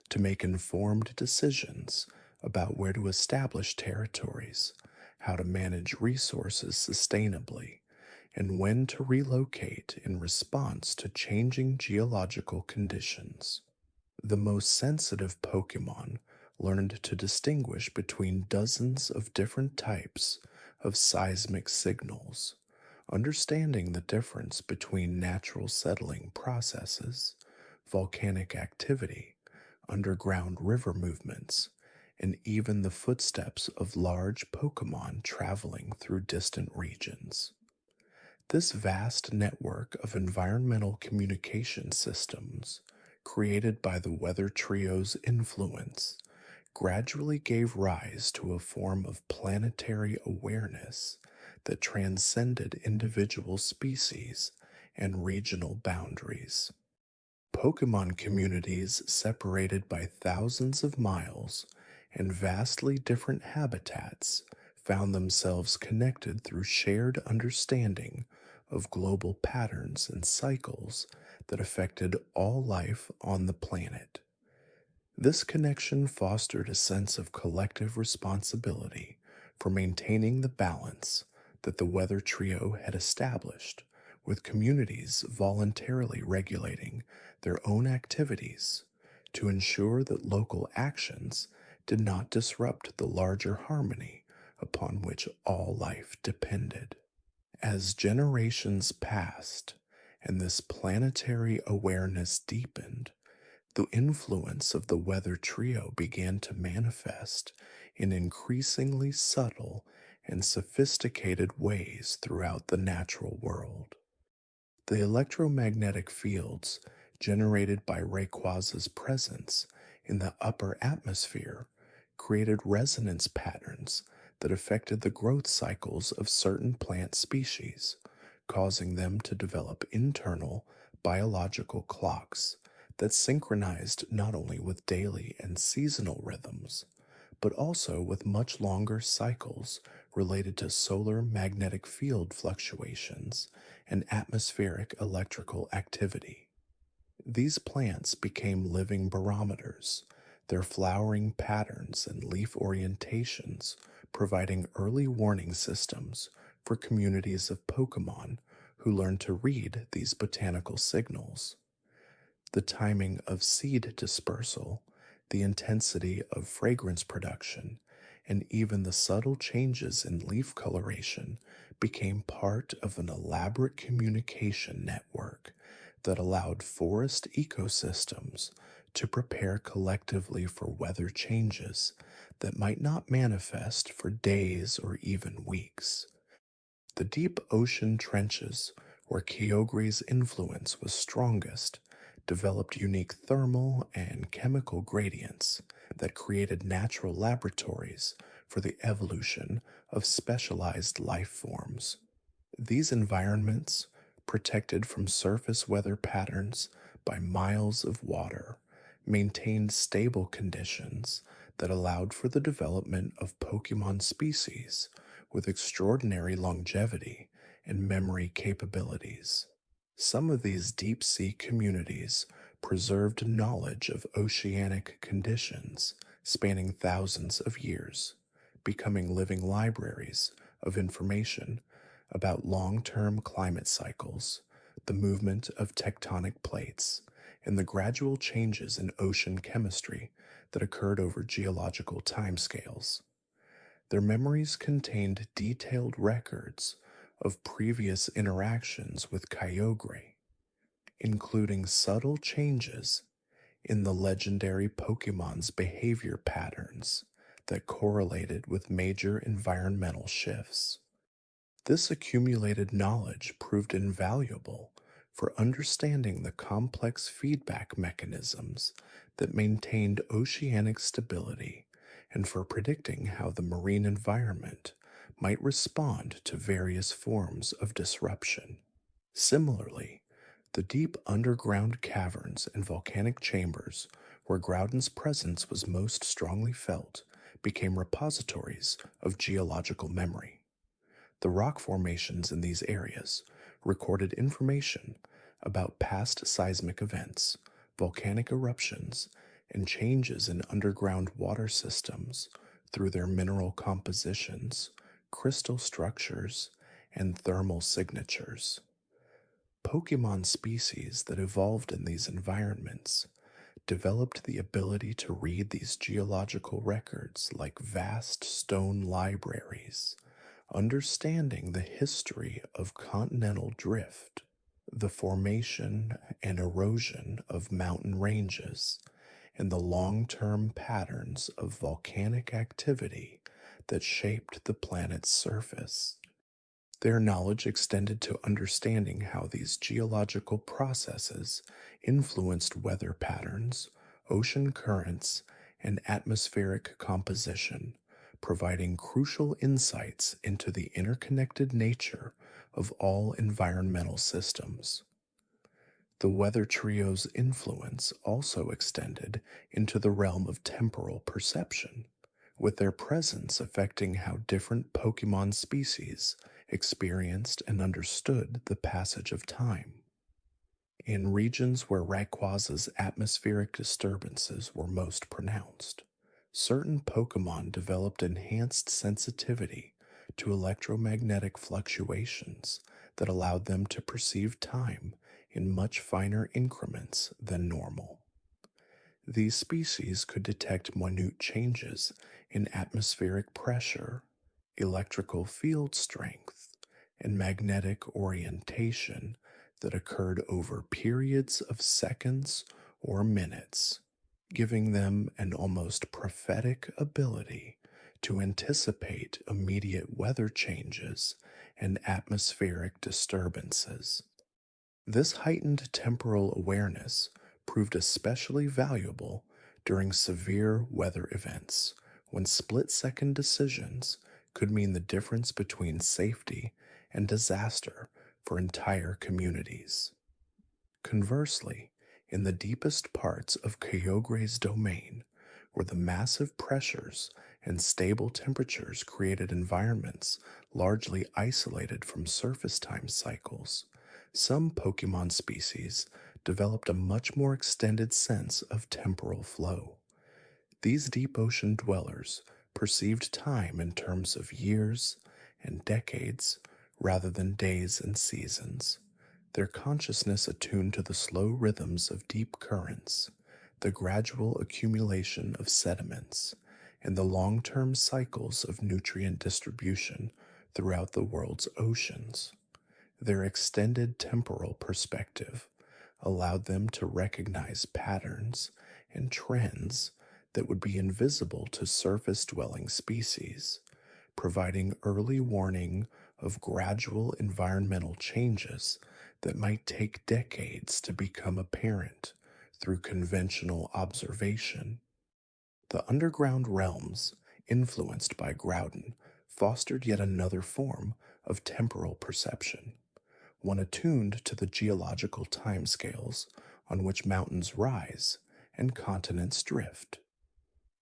S1: to make informed decisions about where to establish territories, how to manage resources sustainably, and when to relocate in response to changing geological conditions. The most sensitive Pokemon learned to distinguish between dozens of different types of seismic signals, understanding the difference between natural settling processes, volcanic activity, underground river movements, and even the footsteps of large Pokemon traveling through distant regions. This vast network of environmental communication systems, created by the Weather Trio's influence, gradually gave rise to a form of planetary awareness that transcended individual species and regional boundaries. Pokemon communities separated by thousands of miles and vastly different habitats found themselves connected through shared understanding of global patterns and cycles that affected all life on the planet. This connection fostered a sense of collective responsibility for maintaining the balance that the Weather Trio had established, with communities voluntarily regulating their own activities to ensure that local actions did not disrupt the larger harmony upon which all life depended. As generations passed and this planetary awareness deepened, the influence of the Weather Trio began to manifest in increasingly subtle and sophisticated ways throughout the natural world. The electromagnetic fields generated by Rayquaza's presence in the upper atmosphere created resonance patterns that affected the growth cycles of certain plant species, causing them to develop internal biological clocks that synchronized not only with daily and seasonal rhythms, but also with much longer cycles related to solar magnetic field fluctuations and atmospheric electrical activity. These plants became living barometers, their flowering patterns and leaf orientations providing early warning systems for communities of Pokemon who learned to read these botanical signals. The timing of seed dispersal, the intensity of fragrance production, and even the subtle changes in leaf coloration became part of an elaborate communication network that allowed forest ecosystems to prepare collectively for weather changes that might not manifest for days or even weeks. The deep ocean trenches, where Kyogre's influence was strongest, developed unique thermal and chemical gradients that created natural laboratories for the evolution of specialized life forms. These environments, protected from surface weather patterns by miles of water, maintained stable conditions that allowed for the development of Pokemon species with extraordinary longevity and memory capabilities. Some of these deep sea communities preserved knowledge of oceanic conditions spanning thousands of years, becoming living libraries of information about long term climate cycles, the movement of tectonic plates, and the gradual changes in ocean chemistry that occurred over geological timescales. Their memories contained detailed records of previous interactions with Kyogre, including subtle changes in the legendary Pokemon's behavior patterns that correlated with major environmental shifts. This accumulated knowledge proved invaluable for understanding the complex feedback mechanisms that maintained oceanic stability and for predicting how the marine environment might respond to various forms of disruption. Similarly, the deep underground caverns and volcanic chambers where Groudon's presence was most strongly felt became repositories of geological memory. The rock formations in these areas recorded information about past seismic events, volcanic eruptions, and changes in underground water systems through their mineral compositions, crystal structures, and thermal signatures. Pokemon species that evolved in these environments developed the ability to read these geological records like vast stone libraries, understanding the history of continental drift, the formation and erosion of mountain ranges, and the long term patterns of volcanic activity that shaped the planet's surface. Their knowledge extended to understanding how these geological processes influenced weather patterns, ocean currents, and atmospheric composition, providing crucial insights into the interconnected nature of all environmental systems. The weather trio's influence also extended into the realm of temporal perception, with their presence affecting how different Pokemon species experienced and understood the passage of time. In regions where Rayquaza's atmospheric disturbances were most pronounced, certain Pokemon developed enhanced sensitivity to electromagnetic fluctuations that allowed them to perceive time in much finer increments than normal. These species could detect minute changes in atmospheric pressure, electrical field strength, and magnetic orientation that occurred over periods of seconds or minutes, giving them an almost prophetic ability to anticipate immediate weather changes and atmospheric disturbances. This heightened temporal awareness proved especially valuable during severe weather events when split-second decisions could mean the difference between safety and disaster for entire communities. Conversely, in the deepest parts of Kyogre's domain, where the massive pressures and stable temperatures created environments largely isolated from surface time cycles, some Pokemon species developed a much more extended sense of temporal flow. These deep ocean dwellers perceived time in terms of years and decades rather than days and seasons, their consciousness attuned to the slow rhythms of deep currents, the gradual accumulation of sediments, and the long-term cycles of nutrient distribution throughout the world's oceans. Their extended temporal perspective allowed them to recognize patterns and trends that would be invisible to surface-dwelling species, providing early warning of gradual environmental changes that might take decades to become apparent through conventional observation. The underground realms, influenced by Groudon, fostered yet another form of temporal perception, one attuned to the geological timescales on which mountains rise and continents drift.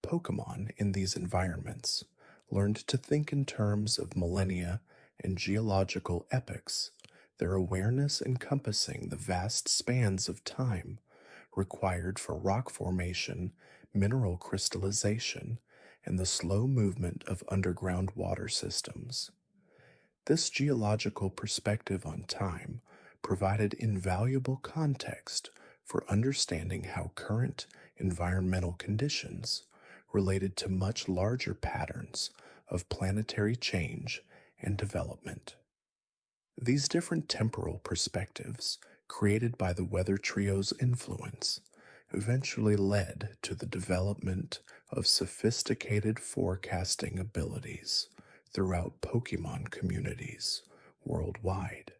S1: Pokemon in these environments learned to think in terms of millennia and geological epochs, their awareness encompassing the vast spans of time required for rock formation, mineral crystallization, and the slow movement of underground water systems. This geological perspective on time provided invaluable context for understanding how current environmental conditions related to much larger patterns of planetary change and development. These different temporal perspectives, created by the weather trio's influence, eventually led to the development of sophisticated forecasting abilities throughout Pokemon communities worldwide.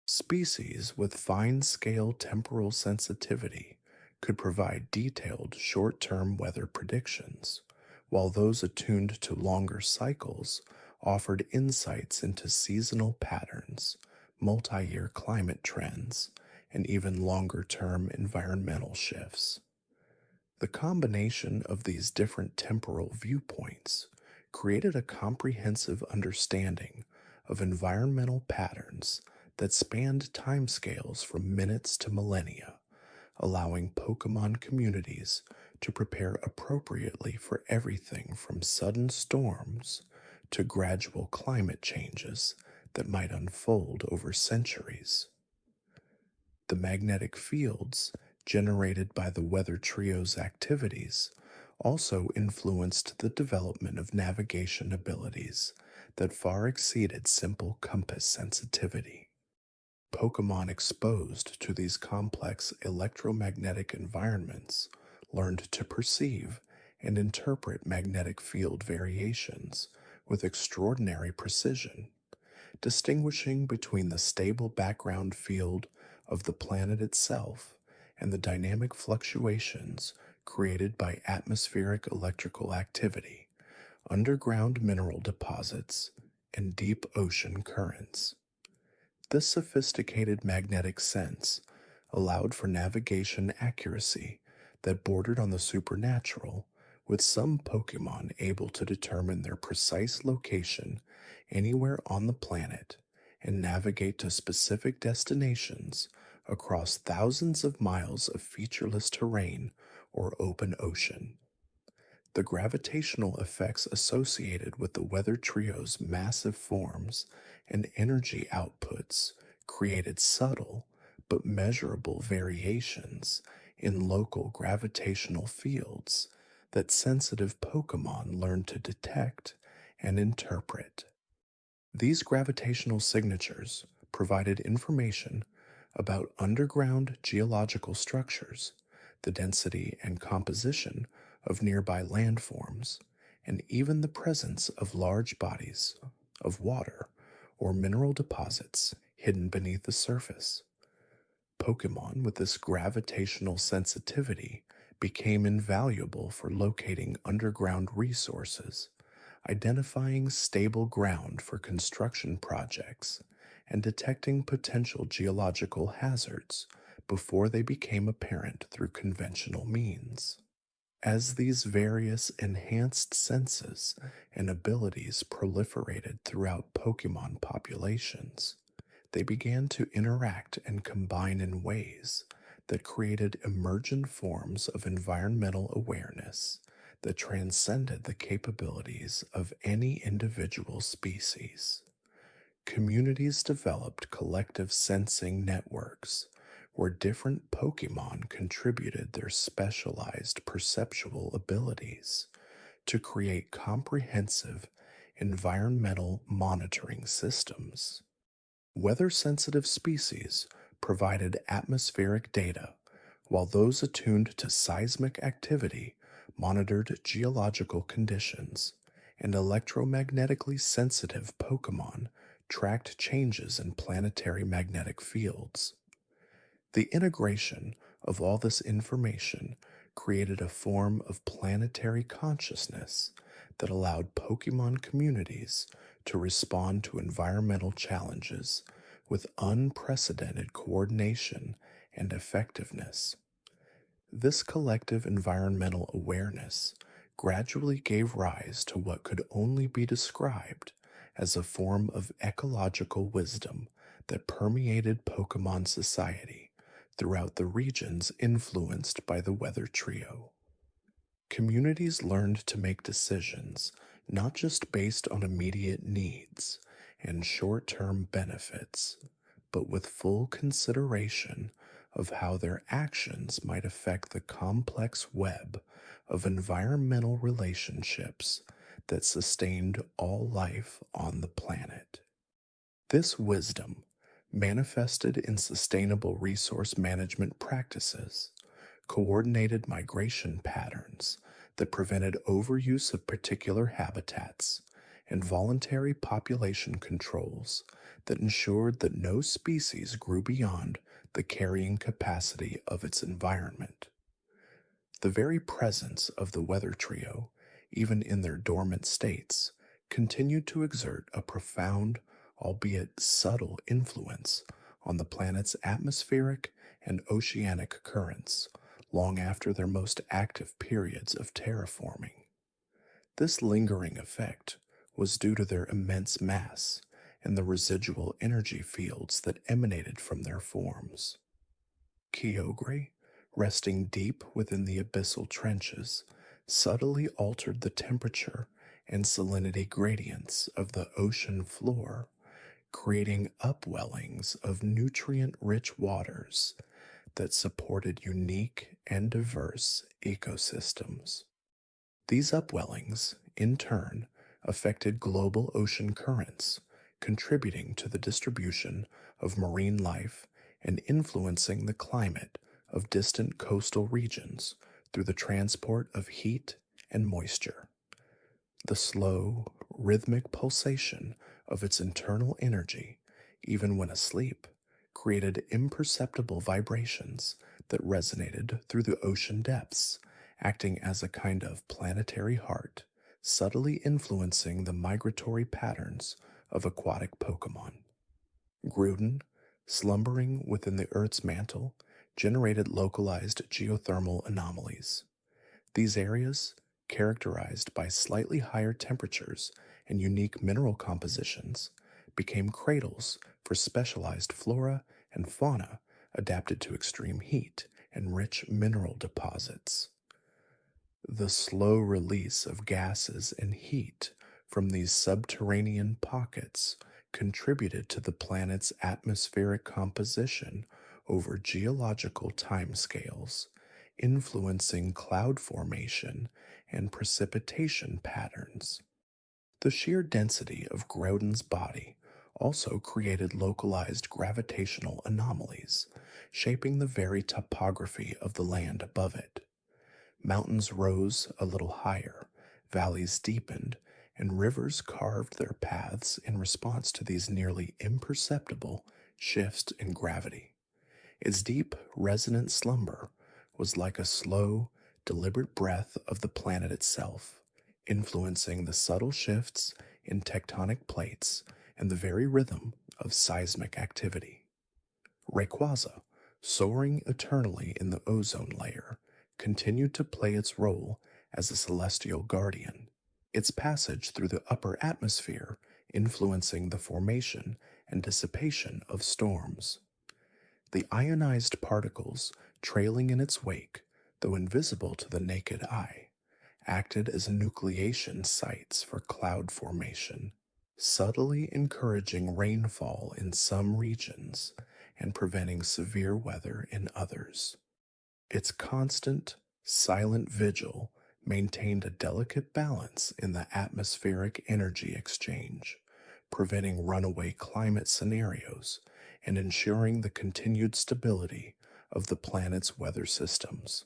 S1: Species with fine scale temporal sensitivity could provide detailed short term weather predictions, while those attuned to longer cycles offered insights into seasonal patterns, multi year climate trends, and even longer term environmental shifts. The combination of these different temporal viewpoints created a comprehensive understanding of environmental patterns that spanned timescales from minutes to millennia, allowing Pokemon communities to prepare appropriately for everything from sudden storms to gradual climate changes that might unfold over centuries. The magnetic fields generated by the weather trio's activities also influenced the development of navigation abilities that far exceeded simple compass sensitivity. Pokemon exposed to these complex electromagnetic environments learned to perceive and interpret magnetic field variations with extraordinary precision, distinguishing between the stable background field of the planet itself and the dynamic fluctuations created by atmospheric electrical activity, underground mineral deposits, and deep ocean currents. This sophisticated magnetic sense allowed for navigation accuracy that bordered on the supernatural, with some Pokemon able to determine their precise location anywhere on the planet and navigate to specific destinations across thousands of miles of featureless terrain or open ocean. The gravitational effects associated with the weather trio's massive forms and energy outputs created subtle but measurable variations in local gravitational fields that sensitive Pokemon learned to detect and interpret. These gravitational signatures provided information about underground geological structures, the density and composition of nearby landforms, and even the presence of large bodies of water or mineral deposits hidden beneath the surface. Pokemon with this gravitational sensitivity became invaluable for locating underground resources, identifying stable ground for construction projects, and detecting potential geological hazards before they became apparent through conventional means. As these various enhanced senses and abilities proliferated throughout Pokemon populations, they began to interact and combine in ways that created emergent forms of environmental awareness that transcended the capabilities of any individual species. Communities developed collective sensing networks where different Pokemon contributed their specialized perceptual abilities to create comprehensive environmental monitoring systems. Weather sensitive species provided atmospheric data, while those attuned to seismic activity monitored geological conditions, and electromagnetically sensitive Pokemon tracked changes in planetary magnetic fields. The integration of all this information created a form of planetary consciousness that allowed Pokemon communities to respond to environmental challenges with unprecedented coordination and effectiveness. This collective environmental awareness gradually gave rise to what could only be described as a form of ecological wisdom that permeated Pokemon society throughout the regions influenced by the weather trio. Communities learned to make decisions not just based on immediate needs and short term benefits, but with full consideration of how their actions might affect the complex web of environmental relationships that sustained all life on the planet. This wisdom, manifested in sustainable resource management practices, coordinated migration patterns that prevented overuse of particular habitats, and voluntary population controls that ensured that no species grew beyond the carrying capacity of its environment. The very presence of the weather trio, even in their dormant states, continued to exert a profound, albeit subtle, influence on the planet's atmospheric and oceanic currents long after their most active periods of terraforming. This lingering effect was due to their immense mass and the residual energy fields that emanated from their forms. Kyogre, resting deep within the abyssal trenches, subtly altered the temperature and salinity gradients of the ocean floor, creating upwellings of nutrient rich waters that supported unique and diverse ecosystems. These upwellings, in turn, affected global ocean currents, contributing to the distribution of marine life and influencing the climate of distant coastal regions through the transport of heat and moisture. The slow, rhythmic pulsation of its internal energy, even when asleep, created imperceptible vibrations that resonated through the ocean depths, acting as a kind of planetary heart, subtly influencing the migratory patterns of aquatic Pokémon. Groudon, slumbering within the Earth's mantle, generated localized geothermal anomalies. These areas, characterized by slightly higher temperatures and unique mineral compositions, became cradles for specialized flora and fauna adapted to extreme heat and rich mineral deposits. The slow release of gases and heat from these subterranean pockets contributed to the planet's atmospheric composition over geological timescales, influencing cloud formation and precipitation patterns. The sheer density of Groudon's body also created localized gravitational anomalies, shaping the very topography of the land above it. Mountains rose a little higher, valleys deepened, and rivers carved their paths in response to these nearly imperceptible shifts in gravity. Its deep, resonant slumber was like a slow, deliberate breath of the planet itself, influencing the subtle shifts in tectonic plates and the very rhythm of seismic activity. Rayquaza, soaring eternally in the ozone layer, continued to play its role as a celestial guardian, its passage through the upper atmosphere influencing the formation and dissipation of storms. The ionized particles trailing in its wake, though invisible to the naked eye, acted as nucleation sites for cloud formation, subtly encouraging rainfall in some regions and preventing severe weather in others. Its constant, silent vigil maintained a delicate balance in the atmospheric energy exchange, preventing runaway climate scenarios and ensuring the continued stability of the planet's weather systems.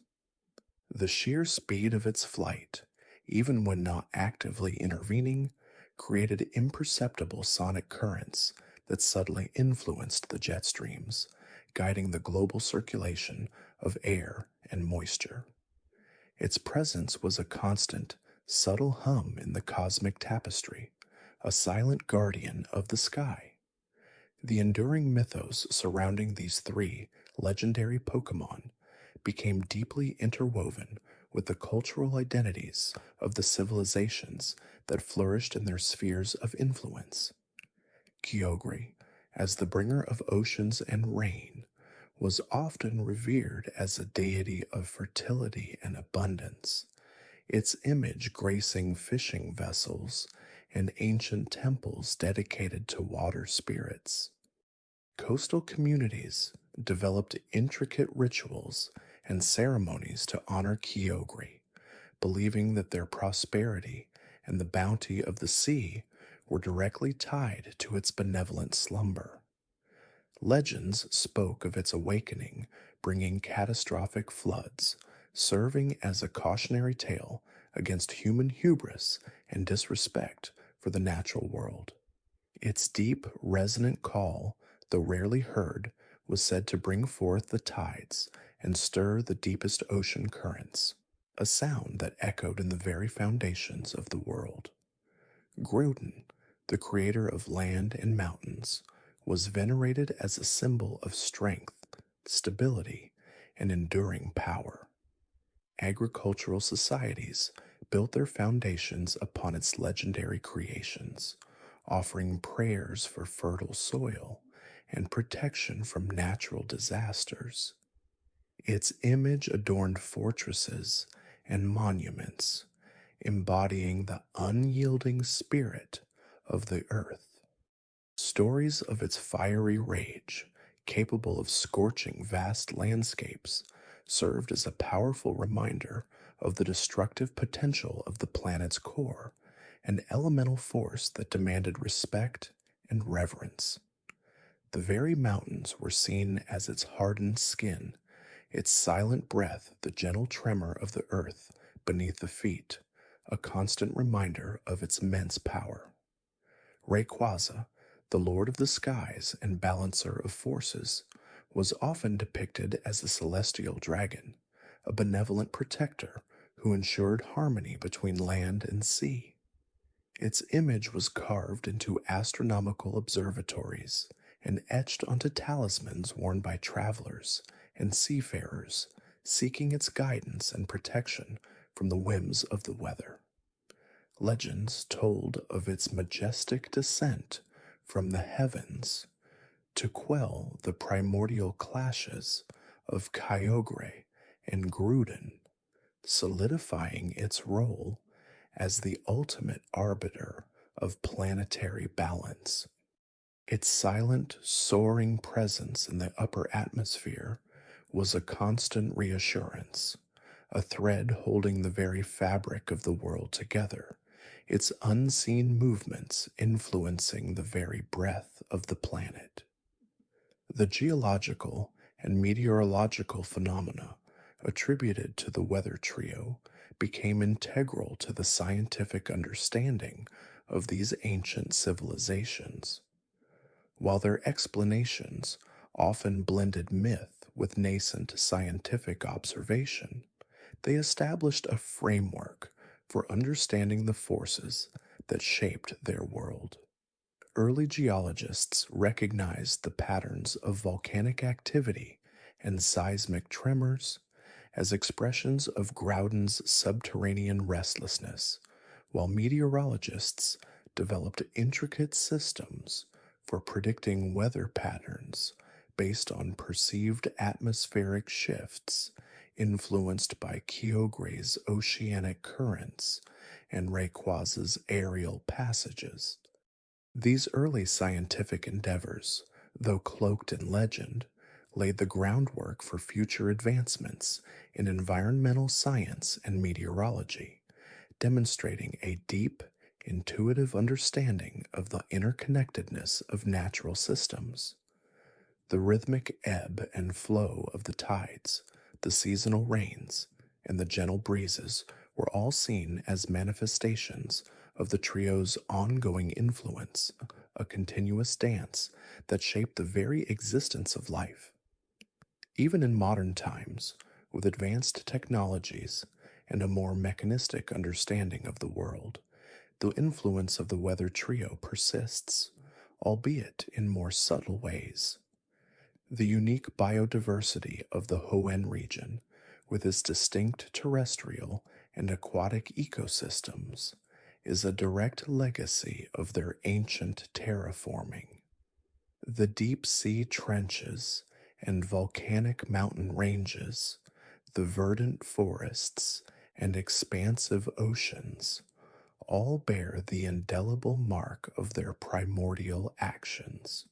S1: The sheer speed of its flight, even when not actively intervening, created imperceptible sonic currents that subtly influenced the jet streams, guiding the global circulation of air and moisture. Its presence was a constant, subtle hum in the cosmic tapestry, a silent guardian of the sky. The enduring mythos surrounding these three legendary Pokémon became deeply interwoven with the cultural identities of the civilizations that flourished in their spheres of influence. Kyogre, as the bringer of oceans and rain, was often revered as a deity of fertility and abundance, its image gracing fishing vessels and ancient temples dedicated to water spirits. Coastal communities developed intricate rituals and ceremonies to honor Kyogre, believing that their prosperity and the bounty of the sea were directly tied to its benevolent slumber. Legends spoke of its awakening bringing catastrophic floods, serving as a cautionary tale against human hubris and disrespect for the natural world. Its deep, resonant call, though rarely heard, was said to bring forth the tides and stir the deepest ocean currents, a sound that echoed in the very foundations of the world. Groudon, the creator of land and mountains, was venerated as a symbol of strength, stability, and enduring power. Agricultural societies built their foundations upon its legendary creations, offering prayers for fertile soil and protection from natural disasters. Its image adorned fortresses and monuments, embodying the unyielding spirit of the earth. Stories of its fiery rage, capable of scorching vast landscapes, served as a powerful reminder of the destructive potential of the planet's core, an elemental force that demanded respect and reverence. The very mountains were seen as its hardened skin, its silent breath the gentle tremor of the earth beneath the feet, a constant reminder of its immense power. Rayquaza, the lord of the skies and balancer of forces, was often depicted as a celestial dragon, a benevolent protector who ensured harmony between land and sea. Its image was carved into astronomical observatories and etched onto talismans worn by travelers and seafarers seeking its guidance and protection from the whims of the weather. Legends told of its majestic descent from the heavens to quell the primordial clashes of Kyogre and Groudon, solidifying its role as the ultimate arbiter of planetary balance. Its silent, soaring presence in the upper atmosphere was a constant reassurance, a thread holding the very fabric of the world together, its unseen movements influencing the very breath of the planet. The geological and meteorological phenomena attributed to the weather trio became integral to the scientific understanding of these ancient civilizations. While their explanations often blended myth with nascent scientific observation, they established a framework for understanding the forces that shaped their world. Early geologists recognized the patterns of volcanic activity and seismic tremors as expressions of Groudon's subterranean restlessness, while meteorologists developed intricate systems for predicting weather patterns based on perceived atmospheric shifts influenced by Kyogre's oceanic currents and Rayquaza's aerial passages. These early scientific endeavors, though cloaked in legend, laid the groundwork for future advancements in environmental science and meteorology, demonstrating a deep, intuitive understanding of the interconnectedness of natural systems. The rhythmic ebb and flow of the tides, the seasonal rains, and the gentle breezes were all seen as manifestations of the trio's ongoing influence, a continuous dance that shaped the very existence of life. Even in modern times, with advanced technologies and a more mechanistic understanding of the world, the influence of the weather trio persists, albeit in more subtle ways. The unique biodiversity of the Hoenn region, with its distinct terrestrial and aquatic ecosystems, is a direct legacy of their ancient terraforming. The deep sea trenches and volcanic mountain ranges, the verdant forests and expansive oceans, all bear the indelible mark of their primordial actions.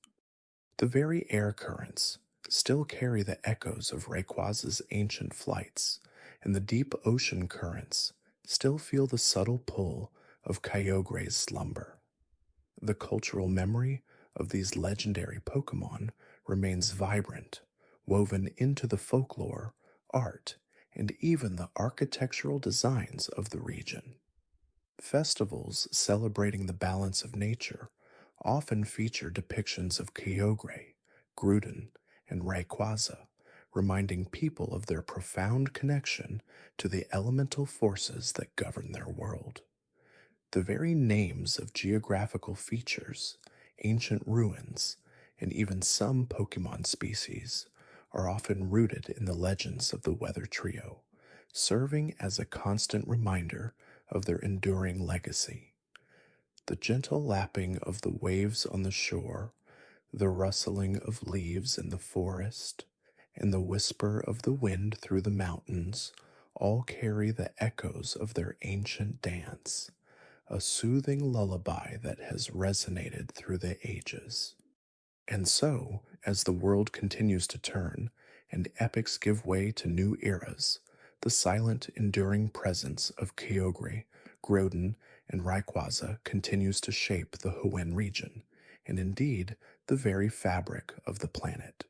S1: The very air currents still carry the echoes of Rayquaza's ancient flights, and the deep ocean currents still feel the subtle pull of Kyogre's Slumber. The cultural memory of these legendary Pokémon remains vibrant, woven into the folklore, art, and even the architectural designs of the region. Festivals celebrating the balance of nature often feature depictions of Kyogre, Groudon, and Rayquaza, reminding people of their profound connection to the elemental forces that govern their world. The very names of geographical features, ancient ruins, and even some Pokemon species are often rooted in the legends of the Weather Trio, serving as a constant reminder of their enduring legacy. The gentle lapping of the waves on the shore, the rustling of leaves in the forest, and the whisper of the wind through the mountains all carry the echoes of their ancient dance, a soothing lullaby that has resonated through the ages. And so, as the world continues to turn and epics give way to new eras, the silent, enduring presence of Kyogre, Groudon, and Rayquaza continues to shape the Hoenn region, and indeed the very fabric of the planet.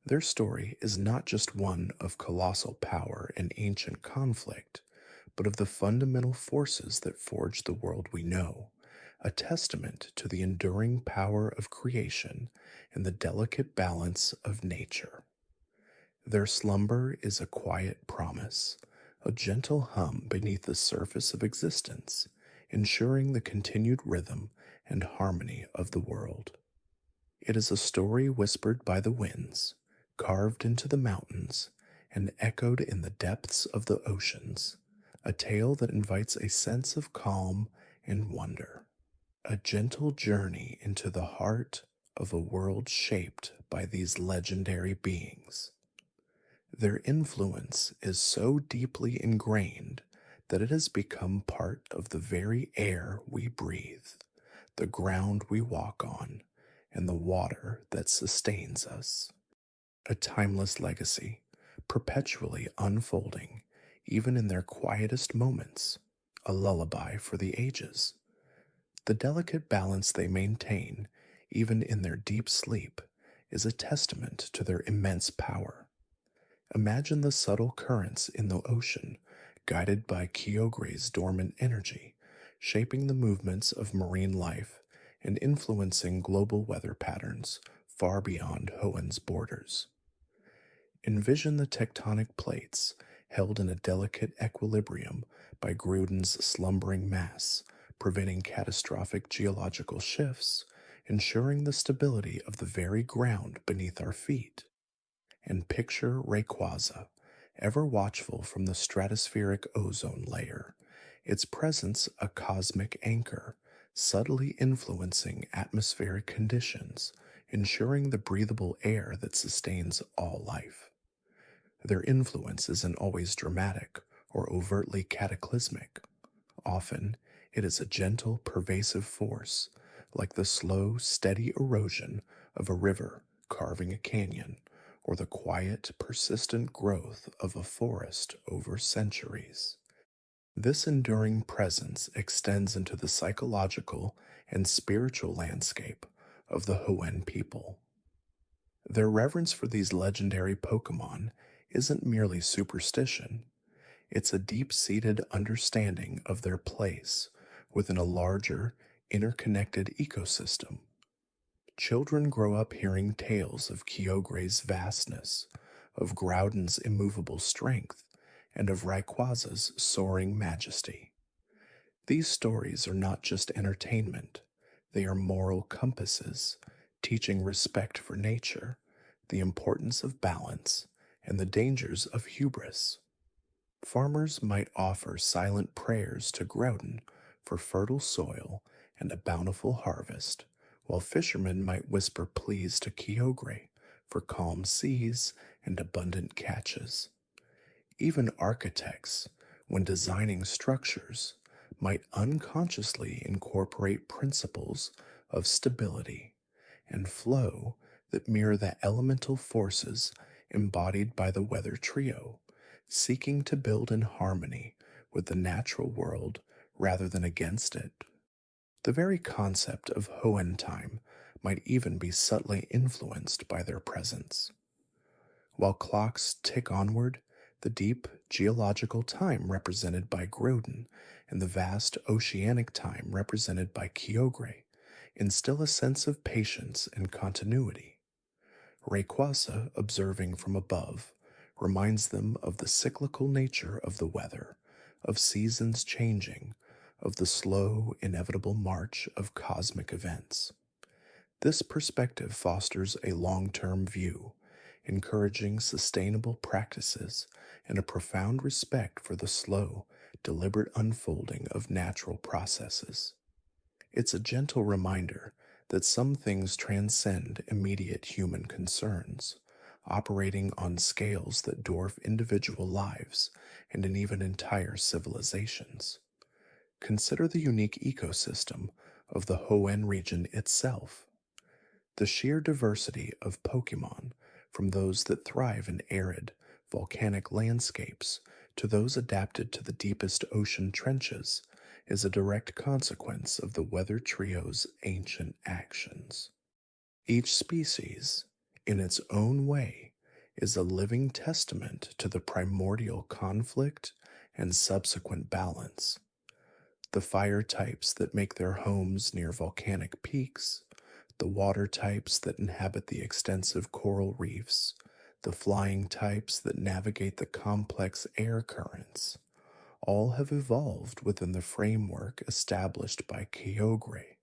S1: Their story is not just one of colossal power and ancient conflict, but of the fundamental forces that forge the world we know, a testament to the enduring power of creation and the delicate balance of nature. Their slumber is a quiet promise, a gentle hum beneath the surface of existence, ensuring the continued rhythm and harmony of the world. It is a story whispered by the winds, carved into the mountains, and echoed in the depths of the oceans, a tale that invites a sense of calm and wonder, a gentle journey into the heart of a world shaped by these legendary beings. Their influence is so deeply ingrained that it has become part of the very air we breathe, the ground we walk on, and the water that sustains us. A timeless legacy, perpetually unfolding, even in their quietest moments, a lullaby for the ages. The delicate balance they maintain, even in their deep sleep, is a testament to their immense power. Imagine the subtle currents in the ocean, guided by Kyogre's dormant energy, shaping the movements of marine life and influencing global weather patterns far beyond Hoenn's borders. Envision the tectonic plates held in a delicate equilibrium by Groudon's slumbering mass, preventing catastrophic geological shifts, ensuring the stability of the very ground beneath our feet. And picture Rayquaza, ever watchful from the stratospheric ozone layer, its presence a cosmic anchor, subtly influencing atmospheric conditions, ensuring the breathable air that sustains all life. Their influence isn't always dramatic or overtly cataclysmic. Often, it is a gentle, pervasive force, like the slow, steady erosion of a river carving a canyon, or the quiet, persistent growth of a forest over centuries. This enduring presence extends into the psychological and spiritual landscape of the Hoenn people. Their reverence for these legendary Pokémon isn't merely superstition, it's a deep-seated understanding of their place within a larger, interconnected ecosystem. Children grow up hearing tales of Kyogre's vastness, of Groudon's immovable strength, and of Rayquaza's soaring majesty. These stories are not just entertainment, they are moral compasses, teaching respect for nature, the importance of balance, and the dangers of hubris. Farmers might offer silent prayers to Groudon for fertile soil and a bountiful harvest, while fishermen might whisper pleas to Kyogre for calm seas and abundant catches. Even architects, when designing structures, might unconsciously incorporate principles of stability and flow that mirror the elemental forces embodied by the Weather Trio, seeking to build in harmony with the natural world rather than against it. The very concept of Hoenn time might even be subtly influenced by their presence. While clocks tick onward, the deep geological time represented by Groudon and the vast oceanic time represented by Kyogre instill a sense of patience and continuity. Rayquaza, observing from above, reminds them of the cyclical nature of the weather, of seasons changing, of the slow, inevitable march of cosmic events. This perspective fosters a long term view, encouraging sustainable practices and a profound respect for the slow, deliberate unfolding of natural processes. It's a gentle reminder that some things transcend immediate human concerns, operating on scales that dwarf individual lives and even entire civilizations. Consider the unique ecosystem of the Hoenn region itself. The sheer diversity of Pokémon, from those that thrive in arid, volcanic landscapes to those adapted to the deepest ocean trenches, is a direct consequence of the weather trio's ancient actions. Each species, in its own way, is a living testament to the primordial conflict and subsequent balance. The fire types that make their homes near volcanic peaks, the water types that inhabit the extensive coral reefs, the flying types that navigate the complex air currents, all have evolved within the framework established by Kyogre,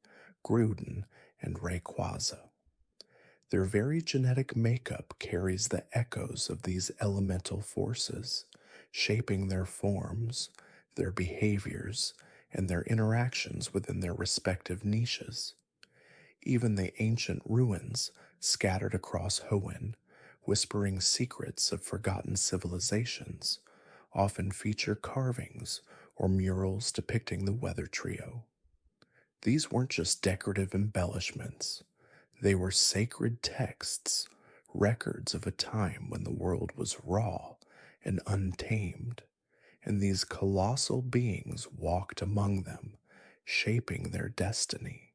S1: Groudon, and Rayquaza. Their very genetic makeup carries the echoes of these elemental forces, shaping their forms, their behaviors, and their interactions within their respective niches. Even the ancient ruins scattered across Hoenn, whispering secrets of forgotten civilizations, often feature carvings or murals depicting the weather trio. These weren't just decorative embellishments, they were sacred texts, records of a time when the world was raw and untamed, and these colossal beings walked among them, shaping their destiny.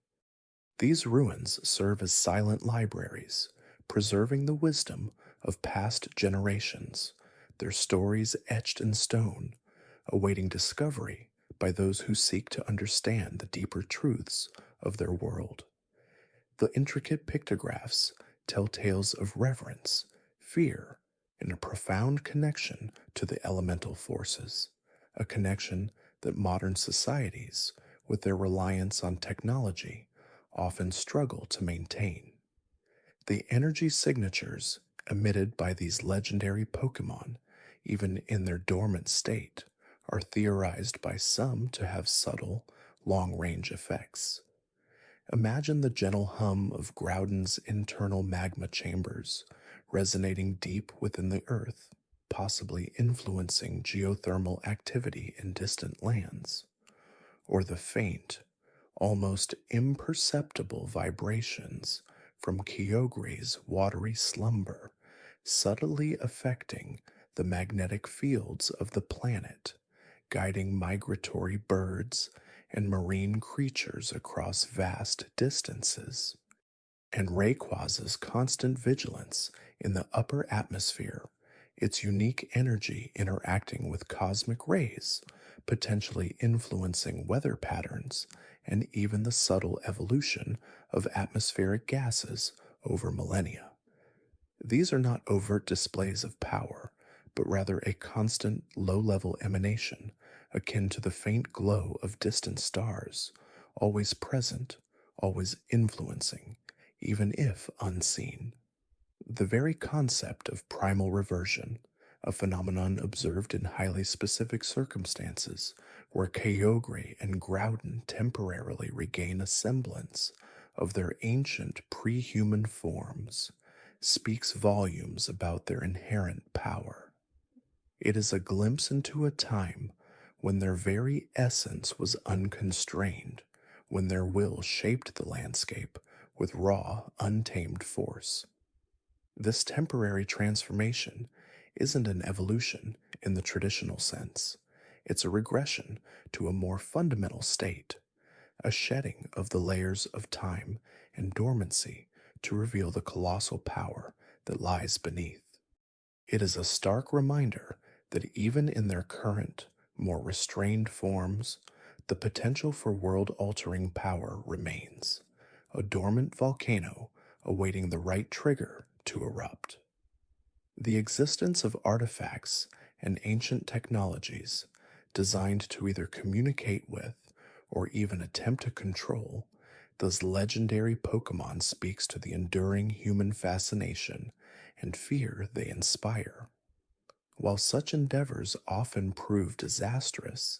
S1: These ruins serve as silent libraries, preserving the wisdom of past generations, their stories etched in stone, awaiting discovery by those who seek to understand the deeper truths of their world. The intricate pictographs tell tales of reverence, fear, and a profound connection to the elemental forces, a connection that modern societies, with their reliance on technology, often struggle to maintain. The energy signatures emitted by these legendary Pokémon, even in their dormant state, are theorized by some to have subtle, long range effects. Imagine the gentle hum of Groudon's internal magma chambers resonating deep within the earth, possibly influencing geothermal activity in distant lands, or the faint, almost imperceptible vibrations from Kyogre's watery slumber, subtly affecting the magnetic fields of the planet, guiding migratory birds and marine creatures across vast distances. And Rayquaza's constant vigilance in the upper atmosphere, its unique energy interacting with cosmic rays, potentially influencing weather patterns, and even the subtle evolution of atmospheric gases over millennia. These are not overt displays of power, but rather a constant low-level emanation akin to the faint glow of distant stars, always present, always influencing, even if unseen. The very concept of primal reversion, a phenomenon observed in highly specific circumstances where Kyogre and Groudon temporarily regain a semblance of their ancient pre-human forms, speaks volumes about their inherent power. It is a glimpse into a time when their very essence was unconstrained, when their will shaped the landscape with raw, untamed force. This temporary transformation isn't an evolution in the traditional sense. It's a regression to a more fundamental state, a shedding of the layers of time and dormancy to reveal the colossal power that lies beneath. It is a stark reminder that even in their current, more restrained forms, the potential for world altering power remains, a dormant volcano awaiting the right trigger to erupt. The existence of artifacts and ancient technologies designed to either communicate with or even attempt to control those legendary Pokémon speaks to the enduring human fascination and fear they inspire. While such endeavors often prove disastrous,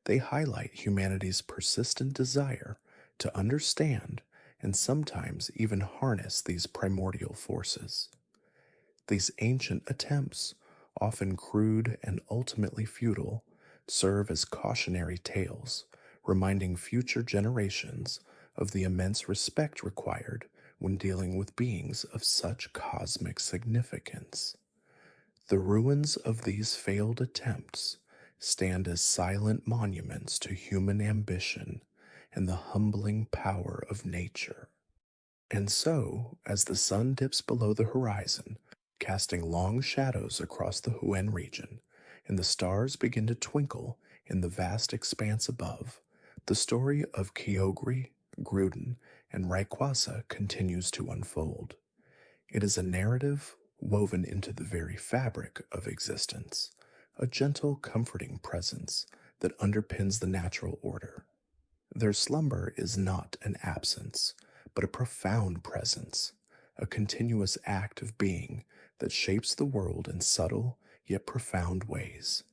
S1: they highlight humanity's persistent desire to understand and sometimes even harness these primordial forces. These ancient attempts, often crude and ultimately futile, serve as cautionary tales, reminding future generations of the immense respect required when dealing with beings of such cosmic significance. The ruins of these failed attempts stand as silent monuments to human ambition and the humbling power of nature. And so, as the sun dips below the horizon, casting long shadows across the Hoenn region, and the stars begin to twinkle in the vast expanse above, the story of Kyogre, Groudon, and Rayquaza continues to unfold. It is a narrative woven into the very fabric of existence, a gentle, comforting presence that underpins the natural order. Their slumber is not an absence, but a profound presence, a continuous act of being that shapes the world in subtle yet profound ways.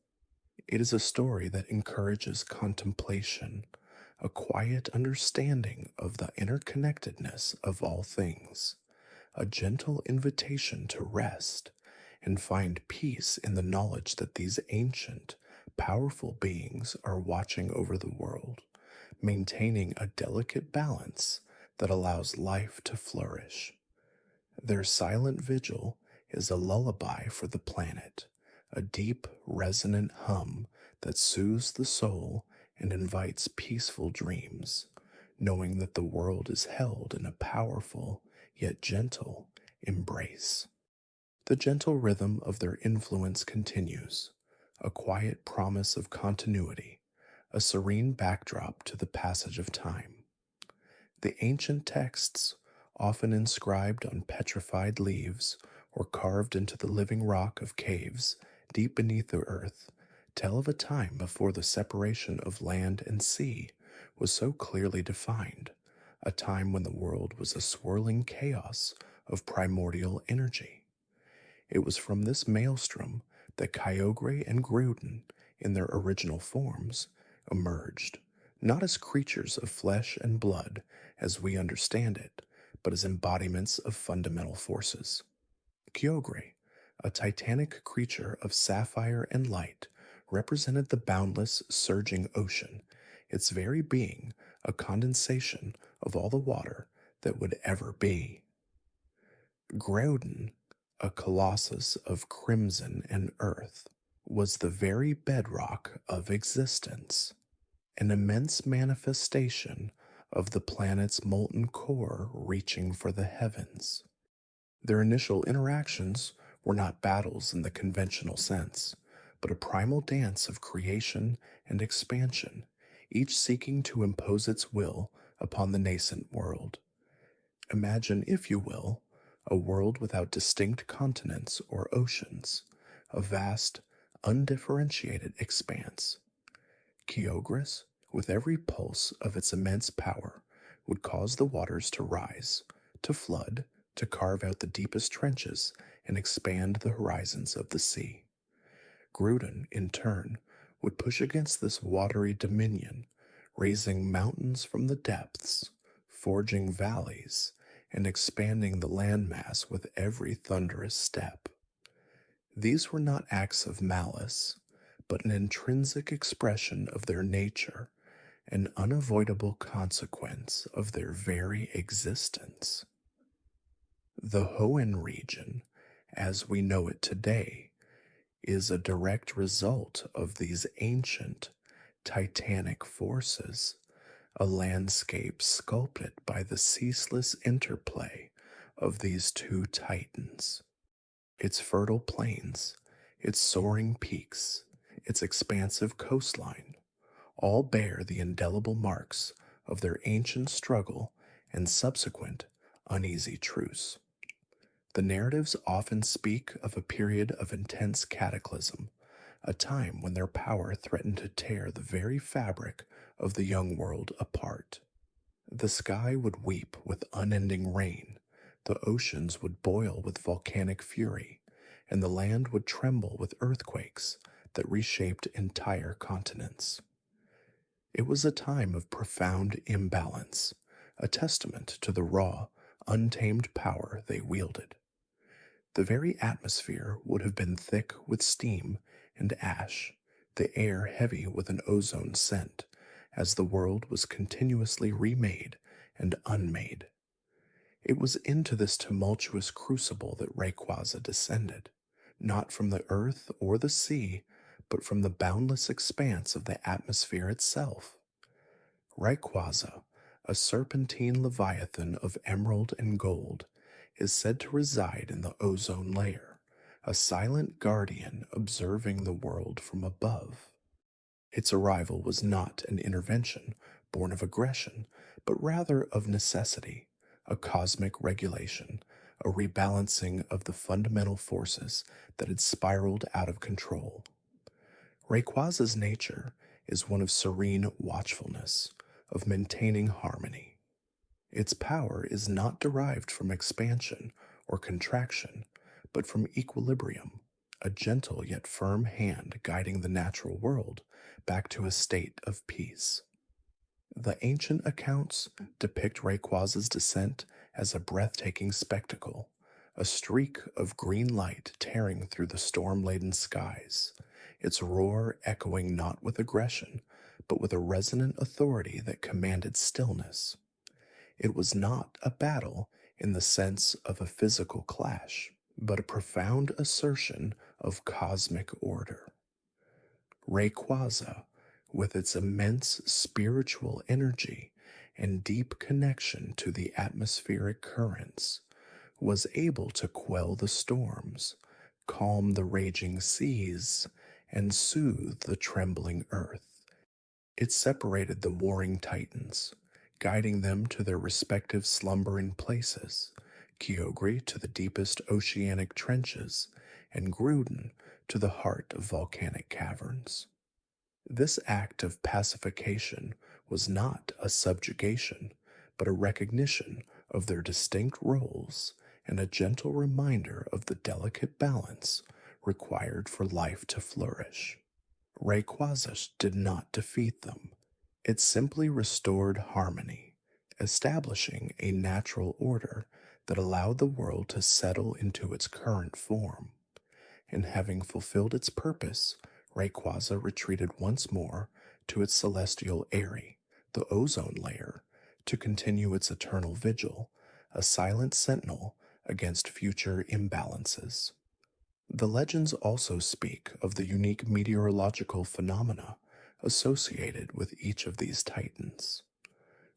S1: It is a story that encourages contemplation, a quiet understanding of the interconnectedness of all things, a gentle invitation to rest and find peace in the knowledge that these ancient, powerful beings are watching over the world, maintaining a delicate balance that allows life to flourish. Their silent vigil is a lullaby for the planet, a deep, resonant hum that soothes the soul and invites peaceful dreams, knowing that the world is held in a powerful yet gentle embrace. The gentle rhythm of their influence continues, a quiet promise of continuity, a serene backdrop to the passage of time. The ancient texts, often inscribed on petrified leaves or carved into the living rock of caves deep beneath the earth, tell of a time before the separation of land and sea was so clearly defined, a time when the world was a swirling chaos of primordial energy. It was from this maelstrom that Kyogre and Groudon, in their original forms, emerged, not as creatures of flesh and blood as we understand it, but as embodiments of fundamental forces. Kyogre, a titanic creature of sapphire and light, represented the boundless, surging ocean, its very being a condensation of all the water that would ever be. Groudon, a colossus of crimson and earth, was the very bedrock of existence, an immense manifestation of the planet's molten core reaching for the heavens. Their initial interactions were not battles in the conventional sense, but a primal dance of creation and expansion, each seeking to impose its will upon the nascent world. Imagine, if you will, a world without distinct continents or oceans, a vast, undifferentiated expanse. Kyogre, with every pulse of its immense power, would cause the waters to rise, to flood, to carve out the deepest trenches and expand the horizons of the sea. Groudon, in turn, would push against this watery dominion, raising mountains from the depths, forging valleys, and expanding the landmass with every thunderous step. These were not acts of malice, but an intrinsic expression of their nature, an unavoidable consequence of their very existence. The Hoenn region, as we know it today, is a direct result of these ancient, titanic forces, a landscape sculpted by the ceaseless interplay of these two titans. Its fertile plains, its soaring peaks, its expansive coastline, all bear the indelible marks of their ancient struggle and subsequent uneasy truce. The narratives often speak of a period of intense cataclysm, a time when their power threatened to tear the very fabric of the young world apart. The sky would weep with unending rain, the oceans would boil with volcanic fury, and the land would tremble with earthquakes that reshaped entire continents. It was a time of profound imbalance, a testament to the raw, untamed power they wielded. The very atmosphere would have been thick with steam and ash, the air heavy with an ozone scent, as the world was continuously remade and unmade. It was into this tumultuous crucible that Rayquaza descended, not from the earth or the sea, but from the boundless expanse of the atmosphere itself. Rayquaza, a serpentine leviathan of emerald and gold, is said to reside in the ozone layer, a silent guardian observing the world from above. Its arrival was not an intervention born of aggression, but rather of necessity, a cosmic regulation, a rebalancing of the fundamental forces that had spiraled out of control. Rayquaza's nature is one of serene watchfulness, of maintaining harmony. Its power is not derived from expansion or contraction, but from equilibrium, a gentle yet firm hand guiding the natural world back to a state of peace. The ancient accounts depict Rayquaza's descent as a breathtaking spectacle, a streak of green light tearing through the storm-laden skies, its roar echoing not with aggression, but with a resonant authority that commanded stillness. It was not a battle in the sense of a physical clash, but a profound assertion of cosmic order. Rayquaza, with its immense spiritual energy and deep connection to the atmospheric currents, was able to quell the storms, calm the raging seas, and soothe the trembling earth. It separated the warring titans, guiding them to their respective slumbering places, Kyogre to the deepest oceanic trenches, and Groudon to the heart of volcanic caverns. This act of pacification was not a subjugation, but a recognition of their distinct roles and a gentle reminder of the delicate balance required for life to flourish. Rayquaza did not defeat them. It simply restored harmony, establishing a natural order that allowed the world to settle into its current form. And having fulfilled its purpose, Rayquaza retreated once more to its celestial eyrie, the ozone layer, to continue its eternal vigil, a silent sentinel against future imbalances. The legends also speak of the unique meteorological phenomena associated with each of these titans.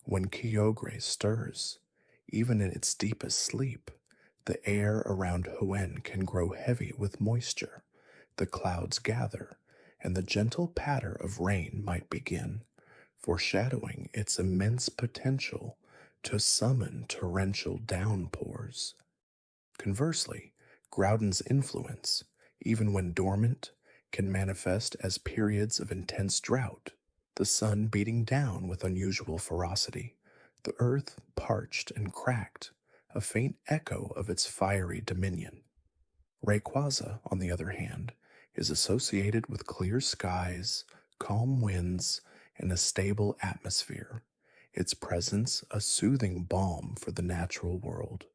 S1: When Kyogre stirs, even in its deepest sleep, the air around Hoenn can grow heavy with moisture, the clouds gather, and the gentle patter of rain might begin, foreshadowing its immense potential to summon torrential downpours. Conversely, Groudon's influence, even when dormant, can manifest as periods of intense drought, the sun beating down with unusual ferocity, the earth parched and cracked, a faint echo of its fiery dominion. Rayquaza, on the other hand, is associated with clear skies, calm winds, and a stable atmosphere, its presence a soothing balm for the natural world.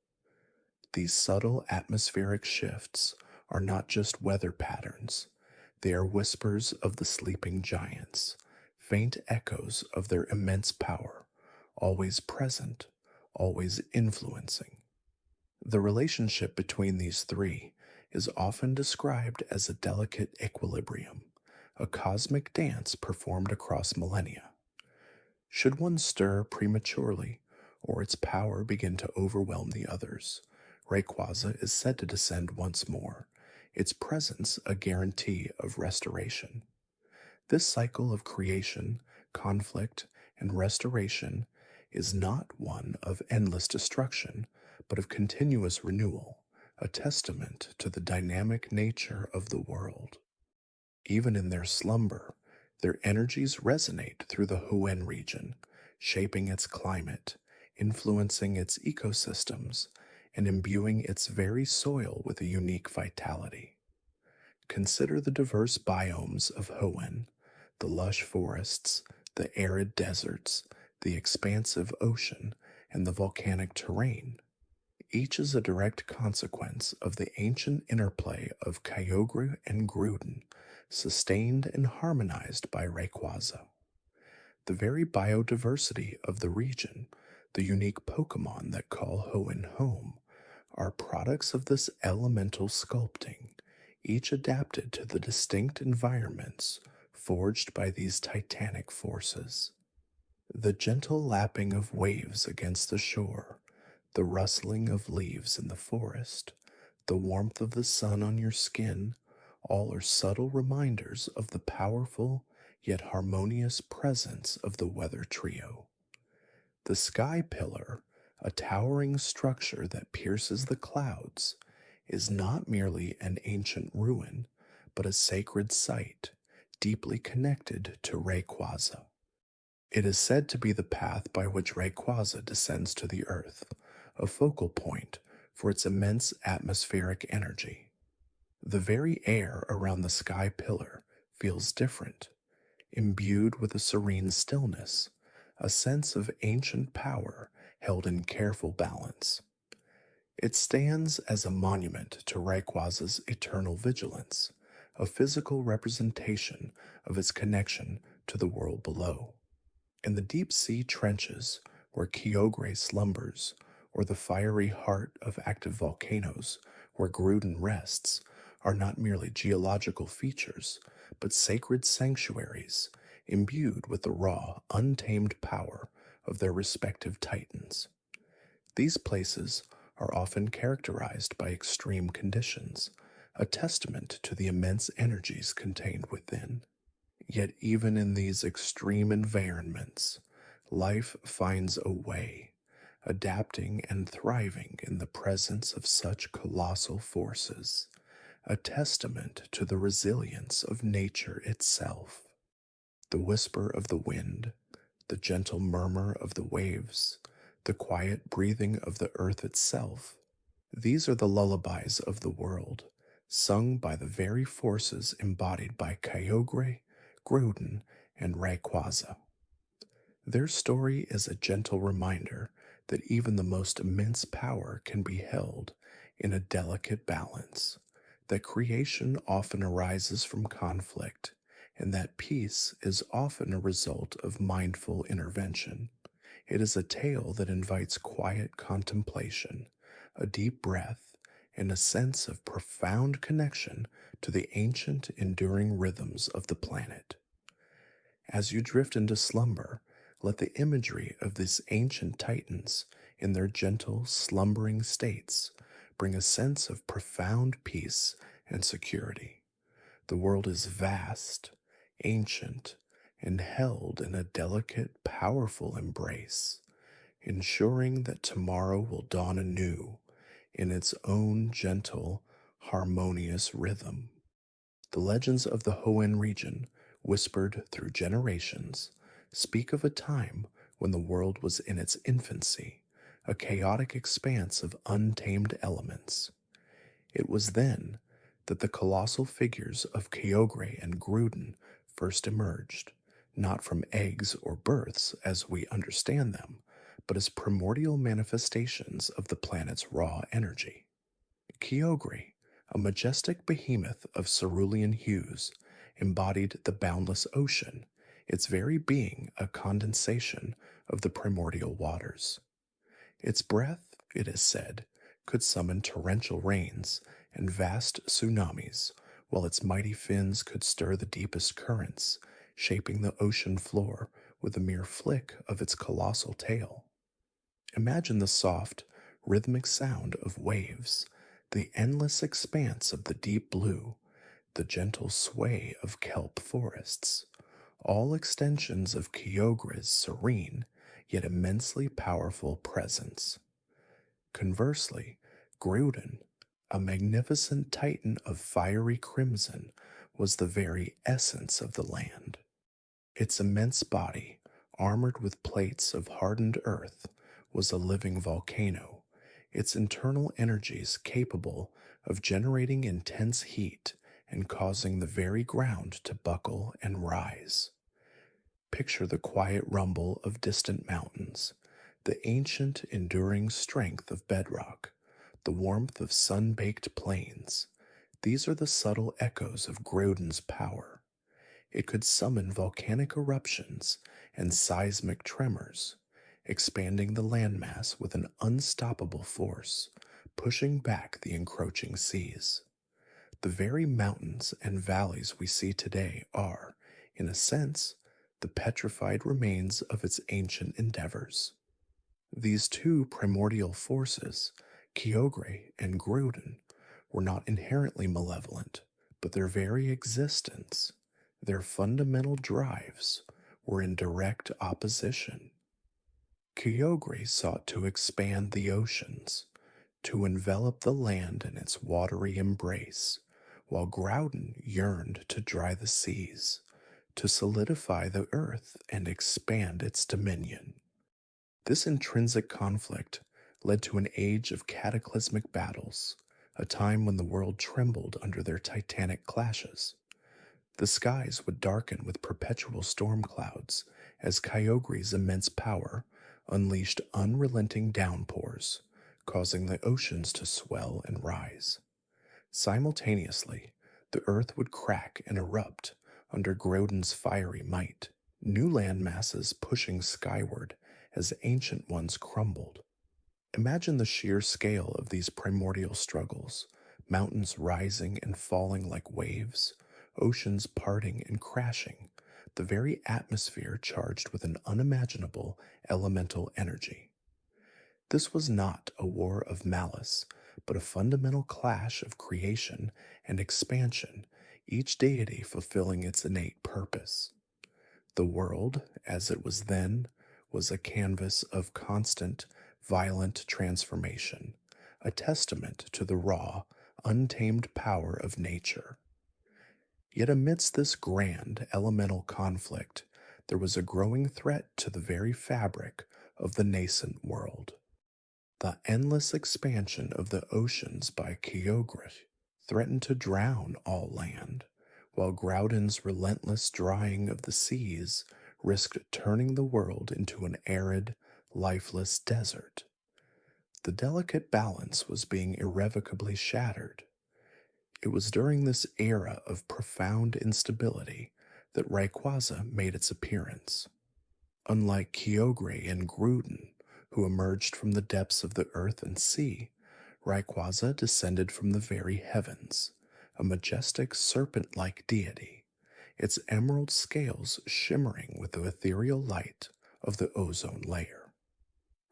S1: These subtle atmospheric shifts are not just weather patterns, they are whispers of the sleeping giants, faint echoes of their immense power, always present, always influencing. The relationship between these three is often described as a delicate equilibrium, a cosmic dance performed across millennia. Should one stir prematurely, or its power begin to overwhelm the others, Rayquaza is said to descend once more, its presence a guarantee of restoration. This cycle of creation, conflict, and restoration is not one of endless destruction, but of continuous renewal, a testament to the dynamic nature of the world. Even in their slumber, their energies resonate through the Hoenn region, shaping its climate, influencing its ecosystems, and imbuing its very soil with a unique vitality. Consider the diverse biomes of Hoenn, the lush forests, the arid deserts, the expansive ocean, and the volcanic terrain. Each is a direct consequence of the ancient interplay of Kyogre and Groudon, sustained and harmonized by Rayquaza. The very biodiversity of the region, the unique Pokémon that call Hoenn home, are products of this elemental sculpting, each adapted to the distinct environments forged by these titanic forces. The gentle lapping of waves against the shore, the rustling of leaves in the forest, the warmth of the sun on your skin, all are subtle reminders of the powerful yet harmonious presence of the weather trio. The sky pillar, a towering structure that pierces the clouds, is not merely an ancient ruin, but a sacred site, deeply connected to Rayquaza. It is said to be the path by which Rayquaza descends to the earth, a focal point for its immense atmospheric energy. The very air around the sky pillar feels different, imbued with a serene stillness, a sense of ancient power held in careful balance. It stands as a monument to Rayquaza's eternal vigilance, a physical representation of its connection to the world below. In the deep sea trenches where Kyogre slumbers, or the fiery heart of active volcanoes where Groudon rests, are not merely geological features, but sacred sanctuaries imbued with the raw, untamed power of their respective titans. These places are often characterized by extreme conditions, a testament to the immense energies contained within. Yet even in these extreme environments, life finds a way, adapting and thriving in the presence of such colossal forces, a testament to the resilience of nature itself. The whisper of the wind, the gentle murmur of the waves, the quiet breathing of the earth itself, these are the lullabies of the world, sung by the very forces embodied by Kyogre, Groudon, and Rayquaza. Their story is a gentle reminder that even the most immense power can be held in a delicate balance, that creation often arises from conflict, and that peace is often a result of mindful intervention. It is a tale that invites quiet contemplation, a deep breath, and a sense of profound connection to the ancient, enduring rhythms of the planet. As you drift into slumber, let the imagery of these ancient titans, in their gentle, slumbering states, bring a sense of profound peace and security. The world is vast, ancient, and held in a delicate, powerful embrace, ensuring that tomorrow will dawn anew in its own gentle, harmonious rhythm. The legends of the Hoenn region, whispered through generations, speak of a time when the world was in its infancy, a chaotic expanse of untamed elements. It was then that the colossal figures of Kyogre and Groudon first emerged, not from eggs or births as we understand them, but as primordial manifestations of the planet's raw energy. Kyogre, a majestic behemoth of cerulean hues, embodied the boundless ocean, its very being a condensation of the primordial waters. Its breath, it is said, could summon torrential rains and vast tsunamis, while its mighty fins could stir the deepest currents, shaping the ocean floor with a mere flick of its colossal tail. Imagine the soft, rhythmic sound of waves, the endless expanse of the deep blue, the gentle sway of kelp forests, all extensions of Kyogre's serene yet immensely powerful presence. Conversely, Groudon, a magnificent titan of fiery crimson, was the very essence of the land. Its immense body, armored with plates of hardened earth, was a living volcano, its internal energies capable of generating intense heat and causing the very ground to buckle and rise. Picture the quiet rumble of distant mountains, the ancient, enduring strength of bedrock, the warmth of sun-baked plains. These are the subtle echoes of Groudon's power. It could summon volcanic eruptions and seismic tremors, expanding the landmass with an unstoppable force, pushing back the encroaching seas. The very mountains and valleys we see today are, in a sense, the petrified remains of its ancient endeavors. These two primordial forces, Kyogre and Groudon, were not inherently malevolent, but their very existence, their fundamental drives, were in direct opposition. Kyogre sought to expand the oceans, to envelop the land in its watery embrace, while Groudon yearned to dry the seas, to solidify the earth and expand its dominion. This intrinsic conflict led to an age of cataclysmic battles, a time when the world trembled under their titanic clashes. The skies would darken with perpetual storm clouds as Kyogre's immense power unleashed unrelenting downpours, causing the oceans to swell and rise. Simultaneously, the earth would crack and erupt under Groudon's fiery might, new land masses pushing skyward as ancient ones crumbled. Imagine the sheer scale of these primordial struggles, mountains rising and falling like waves, oceans parting and crashing, the very atmosphere charged with an unimaginable elemental energy. This was not a war of malice, but a fundamental clash of creation and expansion, each deity fulfilling its innate purpose. The world, as it was then, was a canvas of constant, violent transformation, a testament to the raw, untamed power of nature. Yet amidst this grand elemental conflict, there was a growing threat to the very fabric of the nascent world. The endless expansion of the oceans by Kyogre threatened to drown all land, while Groudon's relentless drying of the seas risked turning the world into an arid, lifeless desert. The delicate balance was being irrevocably shattered. It was during this era of profound instability that Rayquaza made its appearance. Unlike Kyogre and Groudon, who emerged from the depths of the earth and sea, Rayquaza descended from the very heavens, a majestic serpent-like deity, its emerald scales shimmering with the ethereal light of the ozone layer.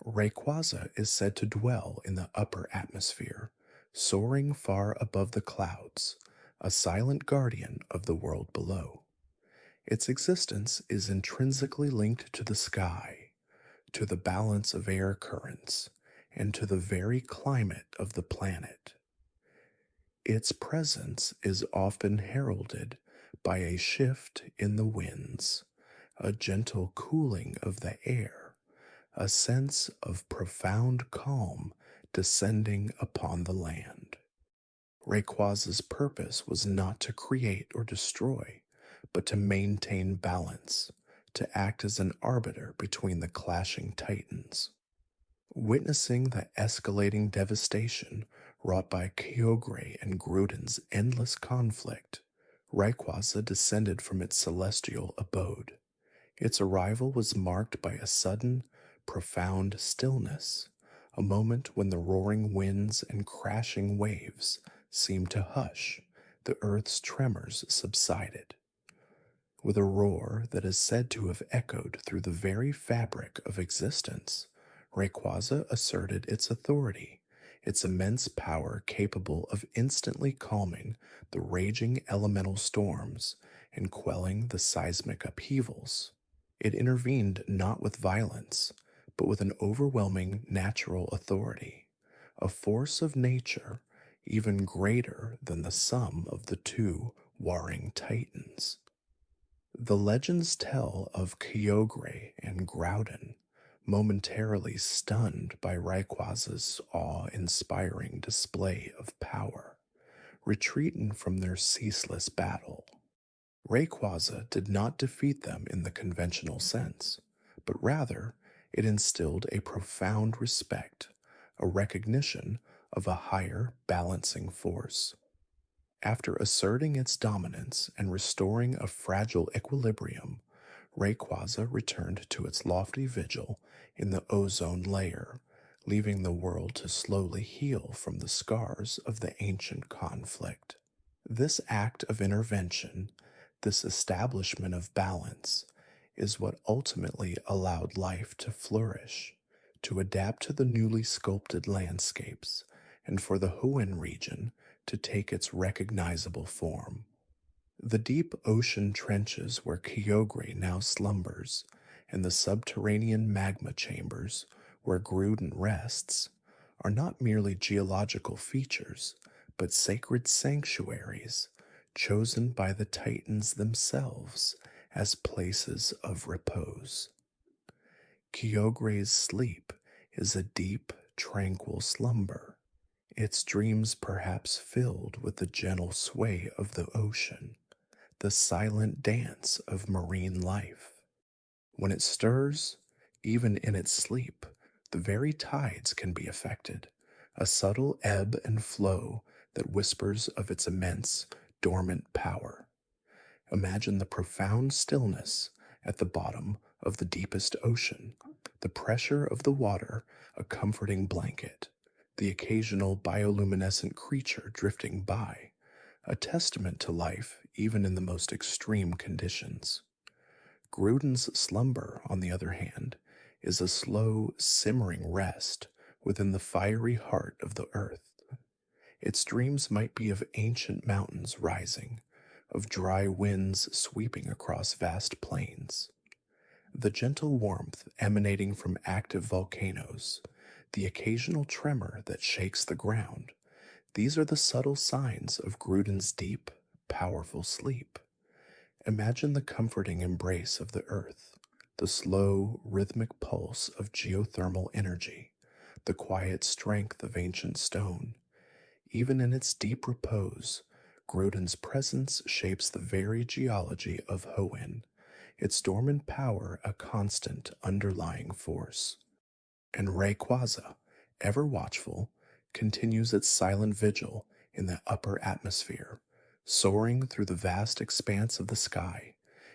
S1: Rayquaza is said to dwell in the upper atmosphere, soaring far above the clouds, a silent guardian of the world below. Its existence is intrinsically linked to the sky, to the balance of air currents, and to the very climate of the planet. Its presence is often heralded by a shift in the winds, a gentle cooling of the air, a sense of profound calm descending upon the land. Rayquaza's purpose was not to create or destroy, but to maintain balance, to act as an arbiter between the clashing titans. Witnessing the escalating devastation wrought by Kyogre and Groudon's endless conflict, Rayquaza descended from its celestial abode. Its arrival was marked by a sudden, profound stillness, a moment when the roaring winds and crashing waves seemed to hush, the earth's tremors subsided. With a roar that is said to have echoed through the very fabric of existence, Rayquaza asserted its authority, its immense power capable of instantly calming the raging elemental storms and quelling the seismic upheavals. It intervened not with violence, but with an overwhelming natural authority, a force of nature even greater than the sum of the two warring titans. The legends tell of Kyogre and Groudon, momentarily stunned by Rayquaza's awe-inspiring display of power, retreating from their ceaseless battle. Rayquaza did not defeat them in the conventional sense, but rather it instilled a profound respect, a recognition of a higher balancing force. After asserting its dominance and restoring a fragile equilibrium, Rayquaza returned to its lofty vigil in the ozone layer, leaving the world to slowly heal from the scars of the ancient conflict. This act of intervention, this establishment of balance, is what ultimately allowed life to flourish, to adapt to the newly sculpted landscapes, and for the Hoenn region to take its recognizable form. The deep ocean trenches where Kyogre now slumbers, and the subterranean magma chambers where Groudon rests, are not merely geological features, but sacred sanctuaries chosen by the Titans themselves as places of repose. Kyogre's sleep is a deep, tranquil slumber, its dreams perhaps filled with the gentle sway of the ocean, the silent dance of marine life. When it stirs, even in its sleep, the very tides can be affected, a subtle ebb and flow that whispers of its immense, dormant power. Imagine the profound stillness at the bottom of the deepest ocean, the pressure of the water a comforting blanket, the occasional bioluminescent creature drifting by, a testament to life even in the most extreme conditions. Groudon's slumber, on the other hand, is a slow, simmering rest within the fiery heart of the earth. Its dreams might be of ancient mountains rising, of dry winds sweeping across vast plains. The gentle warmth emanating from active volcanoes, the occasional tremor that shakes the ground, these are the subtle signs of Groudon's deep, powerful sleep. Imagine the comforting embrace of the earth, the slow, rhythmic pulse of geothermal energy, the quiet strength of ancient stone. Even in its deep repose, Groudon's presence shapes the very geology of Hoenn, its dormant power a constant underlying force. And Rayquaza, ever watchful, continues its silent vigil in the upper atmosphere, soaring through the vast expanse of the sky,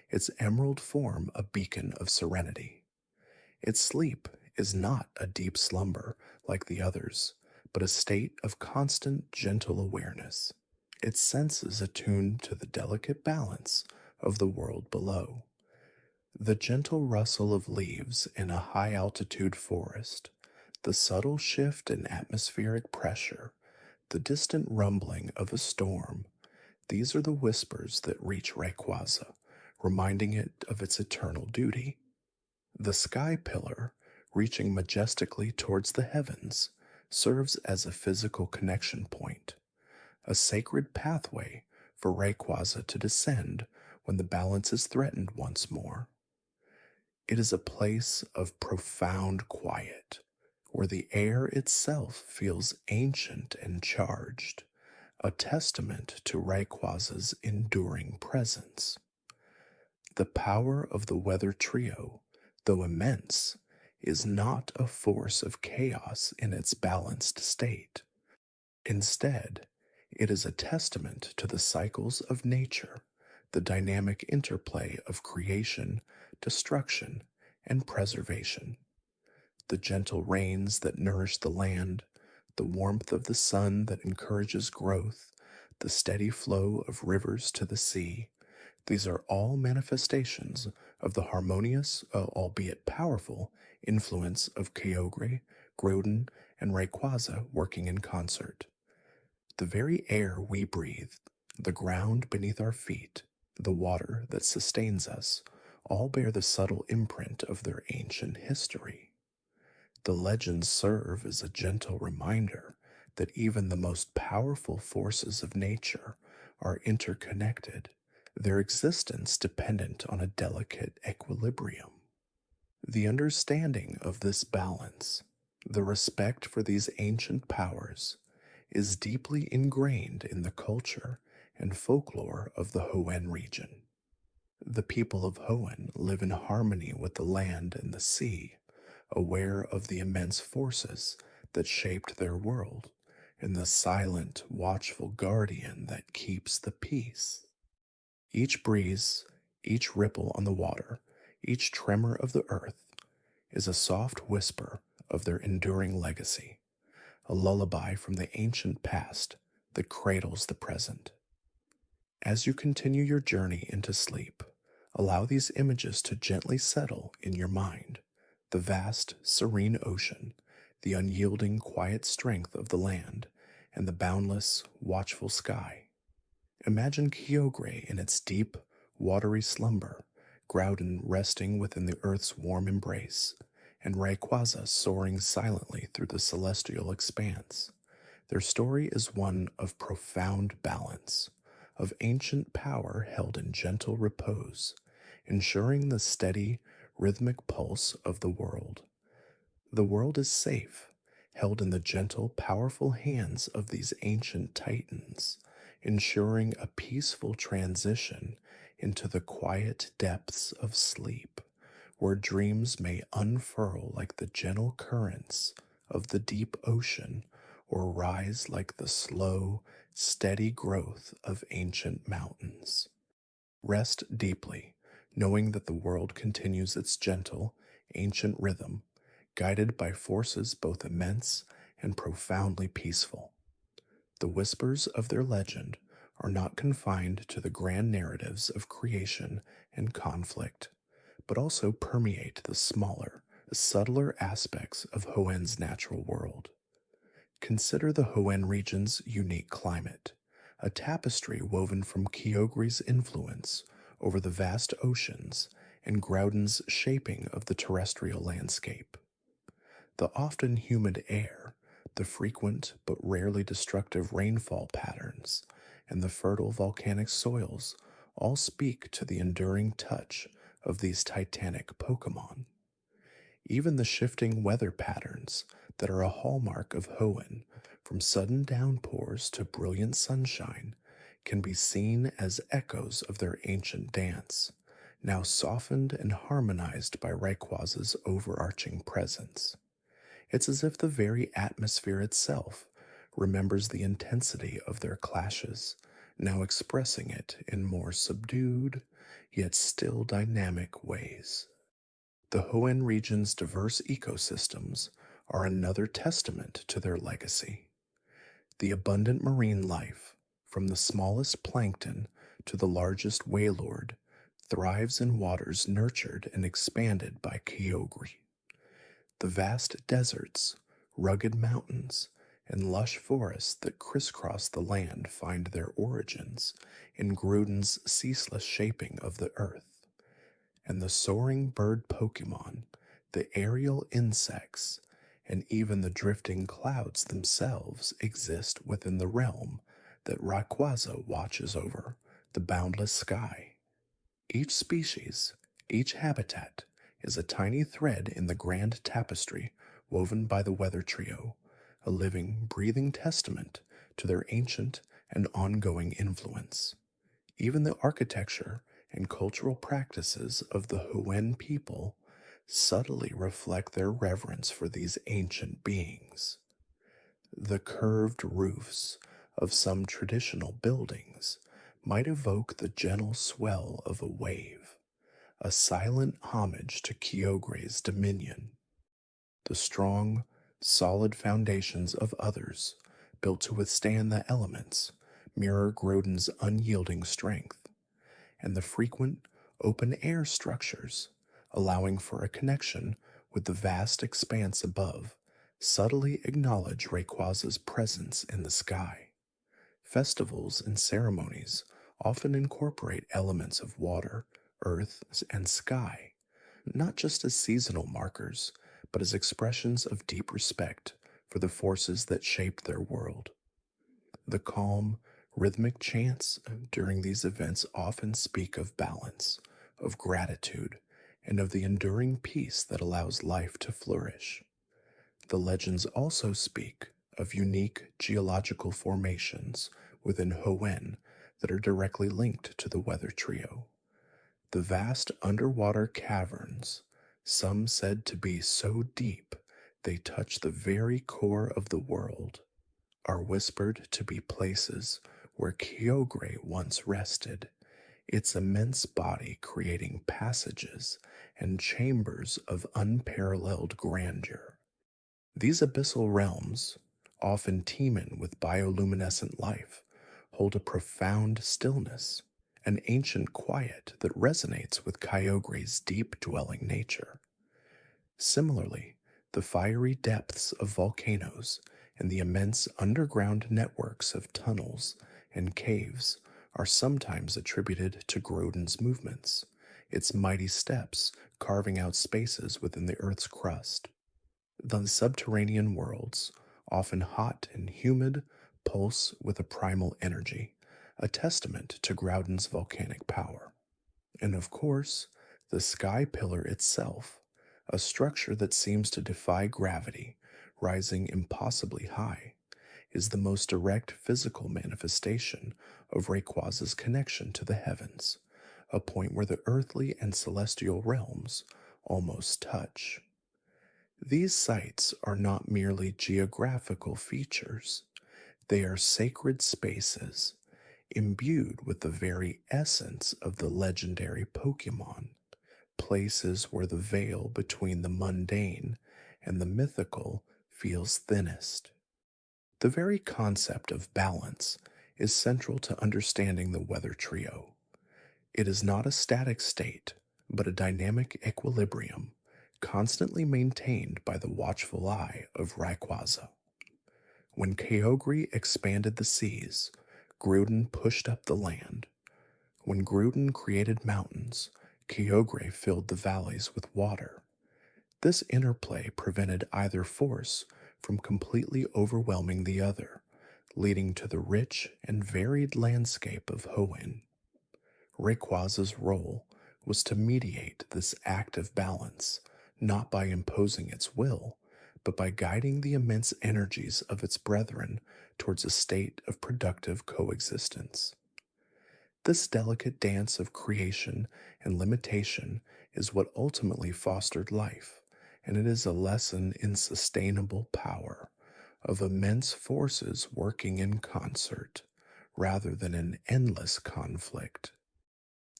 S1: its emerald form a beacon of serenity. Its sleep is not a deep slumber like the others, but a state of constant, gentle awareness, its senses attuned to the delicate balance of the world below. The gentle rustle of leaves in a high-altitude forest, the subtle shift in atmospheric pressure, the distant rumbling of a storm, these are the whispers that reach Rayquaza, reminding it of its eternal duty. The sky pillar, reaching majestically towards the heavens, serves as a physical connection point, a sacred pathway for Rayquaza to descend when the balance is threatened once more. It is a place of profound quiet, where the air itself feels ancient and charged, a testament to Rayquaza's enduring presence. The power of the weather trio, though immense, is not a force of chaos in its balanced state. Instead, it is a testament to the cycles of nature, the dynamic interplay of creation, destruction, and preservation. The gentle rains that nourish the land, the warmth of the sun that encourages growth, the steady flow of rivers to the sea, These are all manifestations of the harmonious, albeit powerful, influence of Kyogre, Groudon, and Rayquaza working in concert. The very air we breathe, the ground beneath our feet, the water that sustains us, all bear the subtle imprint of their ancient history. The legends serve as a gentle reminder that even the most powerful forces of nature are interconnected, their existence dependent on a delicate equilibrium. The understanding of this balance, the respect for these ancient powers, is deeply ingrained in the culture and folklore of the Hoenn region. The people of Hoenn live in harmony with the land and the sea, aware of the immense forces that shaped their world, and the silent, watchful guardian that keeps the peace. Each breeze, each ripple on the water, each tremor of the earth is a soft whisper of their enduring legacy, a lullaby from the ancient past that cradles the present. As you continue your journey into sleep, allow these images to gently settle in your mind: the vast, serene ocean, the unyielding, quiet strength of the land, and the boundless, watchful sky. Imagine Kyogre in its deep, watery slumber, Groudon resting within the earth's warm embrace, and Rayquaza soaring silently through the celestial expanse. Their story is one of profound balance, of ancient power held in gentle repose, ensuring the steady, rhythmic pulse of the world. The world is safe, held in the gentle, powerful hands of these ancient titans, ensuring a peaceful transition into the quiet depths of sleep, where dreams may unfurl like the gentle currents of the deep ocean or rise like the slow, steady growth of ancient mountains. Rest deeply, knowing that the world continues its gentle, ancient rhythm, guided by forces both immense and profoundly peaceful. The whispers of their legend are not confined to the grand narratives of creation and conflict, but also permeate the smaller, subtler aspects of Hoenn's natural world. Consider the Hoenn region's unique climate, a tapestry woven from Kyogre's influence over the vast oceans and Groudon's shaping of the terrestrial landscape. The often humid air, the frequent but rarely destructive rainfall patterns, and the fertile volcanic soils all speak to the enduring touch of these titanic Pokémon. Even the shifting weather patterns that are a hallmark of Hoenn, from sudden downpours to brilliant sunshine, can be seen as echoes of their ancient dance, now softened and harmonized by Rayquaza's overarching presence. It's as if the very atmosphere itself remembers the intensity of their clashes, now expressing it in more subdued, yet still dynamic ways. The Hoenn region's diverse ecosystems are another testament to their legacy. The abundant marine life, from the smallest plankton to the largest wailord, thrives in waters nurtured and expanded by Kyogre. The vast deserts, rugged mountains, and lush forests that crisscross the land find their origins in Groudon's ceaseless shaping of the earth. And the soaring bird Pokémon, the aerial insects, and even the drifting clouds themselves exist within the realm that Rayquaza watches over, the boundless sky. Each species, each habitat, is a tiny thread in the grand tapestry woven by the weather trio, a living, breathing testament to their ancient and ongoing influence. Even the architecture and cultural practices of the Hoenn people subtly reflect their reverence for these ancient beings. The curved roofs of some traditional buildings might evoke the gentle swell of a wave, a silent homage to Kyogre's dominion. The strong, solid foundations of others, built to withstand the elements, mirror Groudon's unyielding strength, and the frequent open air structures, allowing for a connection with the vast expanse above, subtly acknowledge Rayquaza's presence in the sky. Festivals and ceremonies often incorporate elements of water, earth, and sky, not just as seasonal markers, but as expressions of deep respect for the forces that shaped their world. The calm, rhythmic chants during these events often speak of balance, of gratitude, and of the enduring peace that allows life to flourish. The legends also speak of unique geological formations within Hoenn that are directly linked to the weather trio. The vast underwater caverns, some said to be so deep they touch the very core of the world, are whispered to be places where Kyogre once rested, its immense body creating passages and chambers of unparalleled grandeur. These abyssal realms, often teeming with bioluminescent life, hold a profound stillness, an ancient quiet that resonates with Kyogre's deep dwelling nature. Similarly, the fiery depths of volcanoes and the immense underground networks of tunnels and caves are sometimes attributed to Groudon's movements, its mighty steps carving out spaces within the Earth's crust. The subterranean worlds, often hot and humid, pulse with a primal energy, a testament to Groudon's volcanic power. And of course, the sky pillar itself, a structure that seems to defy gravity, rising impossibly high, is the most direct physical manifestation of Rayquaza's connection to the heavens, a point where the earthly and celestial realms almost touch. These sites are not merely geographical features, they are sacred spaces, imbued with the very essence of the legendary Pokémon, places where the veil between the mundane and the mythical feels thinnest. The very concept of balance is central to understanding the weather trio. It is not a static state, but a dynamic equilibrium, constantly maintained by the watchful eye of Rayquaza. When Kyogre expanded the seas, Groudon pushed up the land. When Groudon created mountains, Kyogre filled the valleys with water. This interplay prevented either force from completely overwhelming the other, leading to the rich and varied landscape of Hoenn. Rayquaza's role was to mediate this active balance, not by imposing its will, but by guiding the immense energies of its brethren towards a state of productive coexistence. This delicate dance of creation and limitation is what ultimately fostered life, and it is a lesson in sustainable power, of immense forces working in concert, rather than in endless conflict.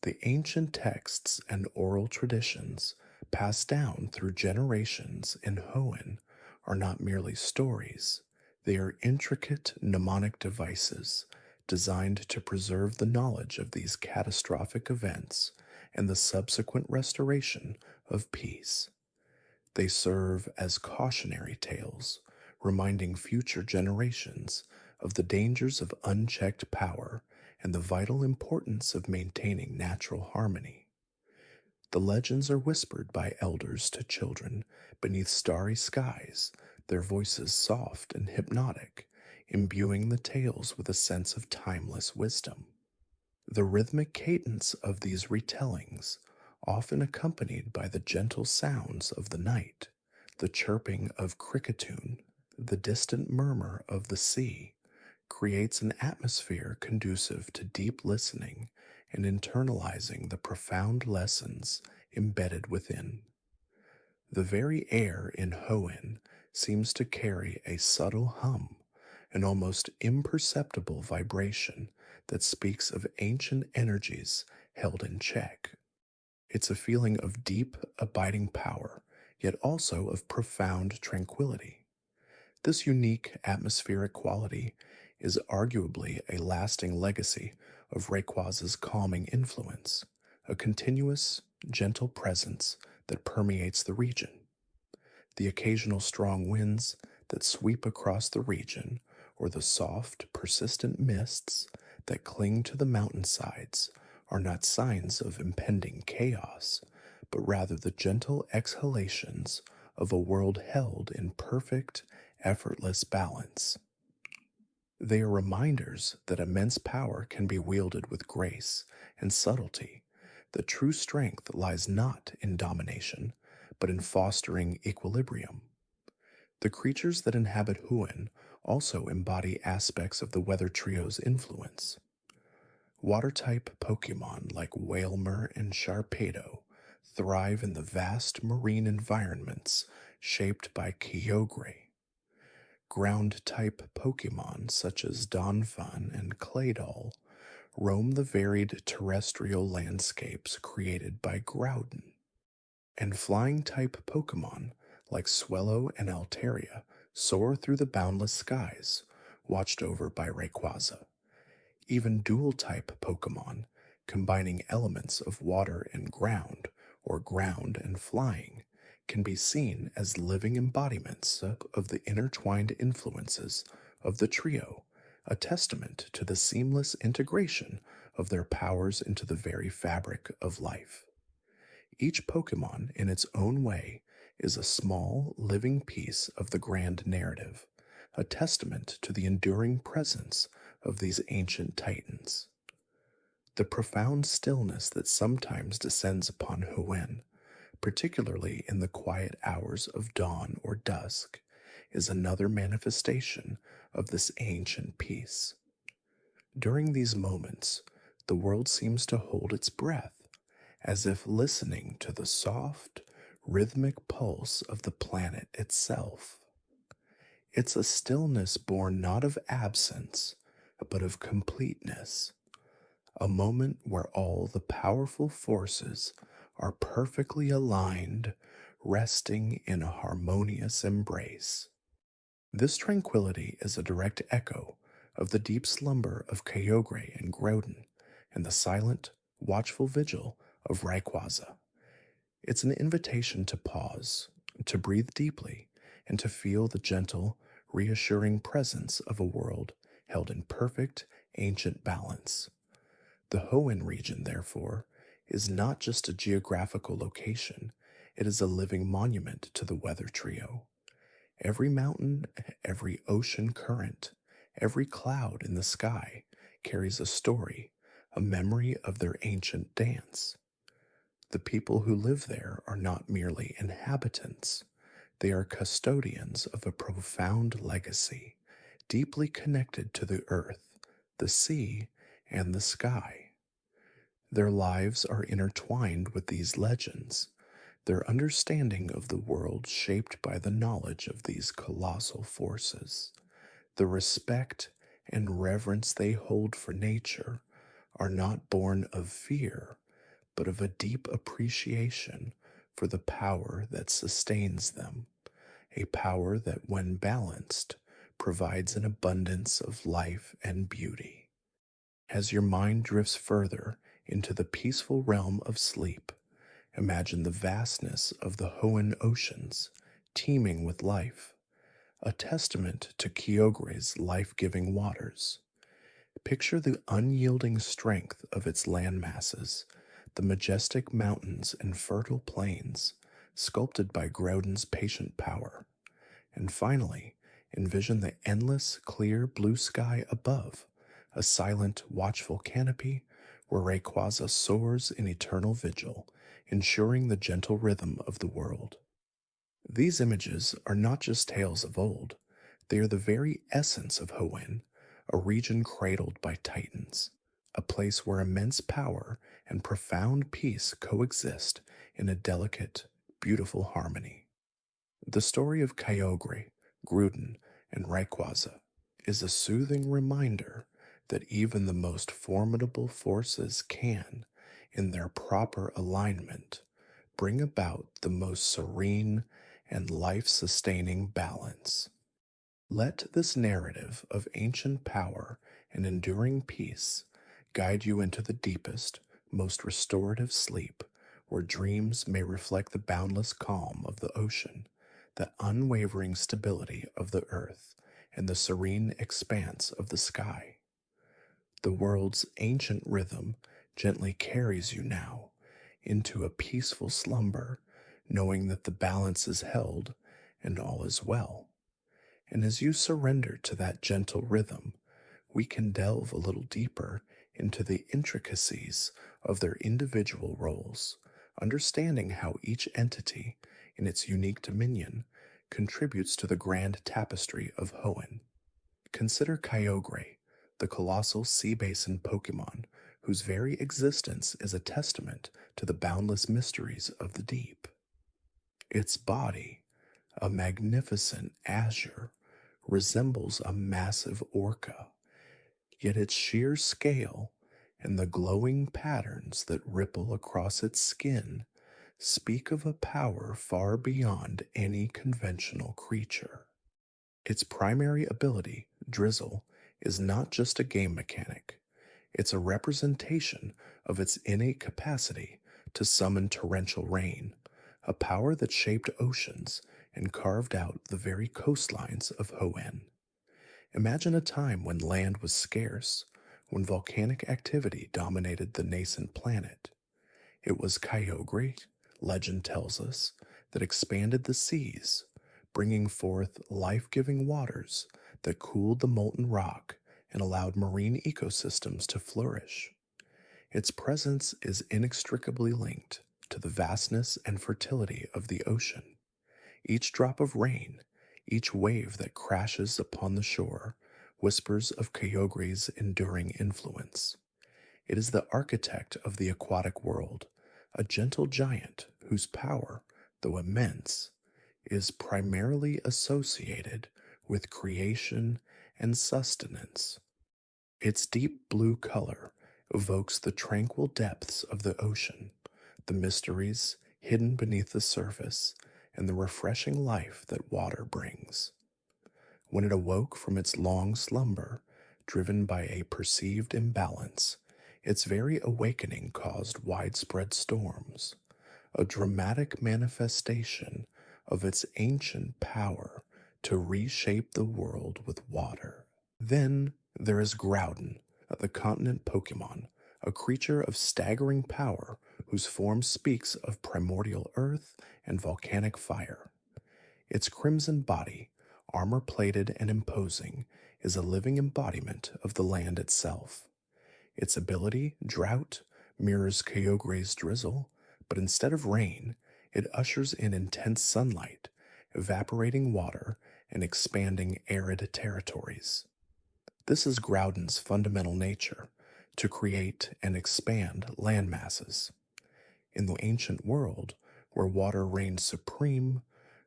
S1: The ancient texts and oral traditions passed down through generations in Hoenn are not merely stories, they are intricate mnemonic devices designed to preserve the knowledge of these catastrophic events and the subsequent restoration of peace. They serve as cautionary tales, reminding future generations of the dangers of unchecked power and the vital importance of maintaining natural harmony. The legends are whispered by elders to children beneath starry skies, their voices soft and hypnotic, imbuing the tales with a sense of timeless wisdom. The rhythmic cadence of these retellings, often accompanied by the gentle sounds of the night, the chirping of cricketune, the distant murmur of the sea, creates an atmosphere conducive to deep listening and internalizing the profound lessons embedded within. The very air in Hoenn seems to carry a subtle hum, an almost imperceptible vibration that speaks of ancient energies held in check. It's a feeling of deep, abiding power, yet also of profound tranquility. This unique atmospheric quality is arguably a lasting legacy of Rayquaza's calming influence, a continuous, gentle presence that permeates the region. The occasional strong winds that sweep across the region, or the soft, persistent mists that cling to the mountainsides, are not signs of impending chaos, but rather the gentle exhalations of a world held in perfect, effortless balance. They are reminders that immense power can be wielded with grace and subtlety. The true strength lies not in domination, but in fostering equilibrium. The creatures that inhabit Hoenn also embody aspects of the Weather Trio's influence. Water-type Pokémon like Wailmer and Sharpedo thrive in the vast marine environments shaped by Kyogre. Ground-type Pokémon such as Donphan and Claydol roam the varied terrestrial landscapes created by Groudon. And flying-type Pokémon like Swellow and Altaria soar through the boundless skies, watched over by Rayquaza. Even dual-type Pokémon, combining elements of water and ground, or ground and flying, can be seen as living embodiments of the intertwined influences of the trio, a testament to the seamless integration of their powers into the very fabric of life. Each Pokemon, in its own way, is a small, living piece of the grand narrative, a testament to the enduring presence of these ancient titans. The profound stillness that sometimes descends upon Hoenn, particularly in the quiet hours of dawn or dusk, is another manifestation of this ancient peace. During these moments, the world seems to hold its breath, as if listening to the soft, rhythmic pulse of the planet itself. It's a stillness born not of absence, but of completeness, a moment where all the powerful forces are perfectly aligned, resting in a harmonious embrace. This tranquility is a direct echo of the deep slumber of Kyogre and Groudon, and the silent, watchful vigil of Rayquaza. It's an invitation to pause, to breathe deeply, and to feel the gentle, reassuring presence of a world held in perfect, ancient balance. The Hoenn region, therefore, is not just a geographical location, it is a living monument to the Weather Trio. Every mountain, every ocean current, every cloud in the sky carries a story, a memory of their ancient dance. The people who live there are not merely inhabitants, they are custodians of a profound legacy, deeply connected to the earth, the sea, and the sky. Their lives are intertwined with these legends, their understanding of the world shaped by the knowledge of these colossal forces. The respect and reverence they hold for nature are not born of fear, but of a deep appreciation for the power that sustains them, a power that, when balanced, provides an abundance of life and beauty. As your mind drifts further into the peaceful realm of sleep, imagine the vastness of the Hoenn oceans, teeming with life, a testament to Kyogre's life-giving waters. Picture the unyielding strength of its land masses, the majestic mountains and fertile plains, sculpted by Groudon's patient power. And finally, envision the endless, clear blue sky above, a silent, watchful canopy where Rayquaza soars in eternal vigil, ensuring the gentle rhythm of the world. These images are not just tales of old, they are the very essence of Hoenn, a region cradled by titans, a place where immense power and profound peace coexist in a delicate, beautiful harmony. The story of Kyogre, Groudon, and Rayquaza is a soothing reminder that even the most formidable forces can, in their proper alignment, bring about the most serene and life-sustaining balance. Let this narrative of ancient power and enduring peace guide you into the deepest, most restorative sleep, where dreams may reflect the boundless calm of the ocean, the unwavering stability of the earth, and the serene expanse of the sky. The world's ancient rhythm gently carries you now into a peaceful slumber, knowing that the balance is held and all is well. And as you surrender to that gentle rhythm, we can delve a little deeper into the intricacies of their individual roles, understanding how each entity, in its unique dominion, contributes to the grand tapestry of Hoenn. Consider Kyogre, the colossal sea basin Pokémon, whose very existence is a testament to the boundless mysteries of the deep. Its body, a magnificent azure, resembles a massive orca, yet its sheer scale and the glowing patterns that ripple across its skin speak of a power far beyond any conventional creature. Its primary ability, Drizzle, is not just a game mechanic. It's a representation of its innate capacity to summon torrential rain, a power that shaped oceans and carved out the very coastlines of Hoenn. Imagine a time when land was scarce, when volcanic activity dominated the nascent planet. It was Kyogre, legend tells us, that expanded the seas, bringing forth life-giving waters that cooled the molten rock and allowed marine ecosystems to flourish. Its presence is inextricably linked to the vastness and fertility of the ocean. Each drop of rain, each wave that crashes upon the shore, whispers of Kyogre's enduring influence. It is the architect of the aquatic world, a gentle giant whose power, though immense, is primarily associated with creation and sustenance. Its deep blue color evokes the tranquil depths of the ocean, the mysteries hidden beneath the surface, and the refreshing life that water brings. When it awoke from its long slumber, driven by a perceived imbalance, its very awakening caused widespread storms, a dramatic manifestation of its ancient power to reshape the world with water. Then there is Groudon, the continent Pokémon, a creature of staggering power whose form speaks of primordial earth and volcanic fire. Its crimson body, armor-plated and imposing, is a living embodiment of the land itself. Its ability, Drought, mirrors Kyogre's Drizzle, but instead of rain, it ushers in intense sunlight, evaporating water and expanding arid territories. This is Groudon's fundamental nature, to create and expand land masses. In the ancient world, where water reigned supreme,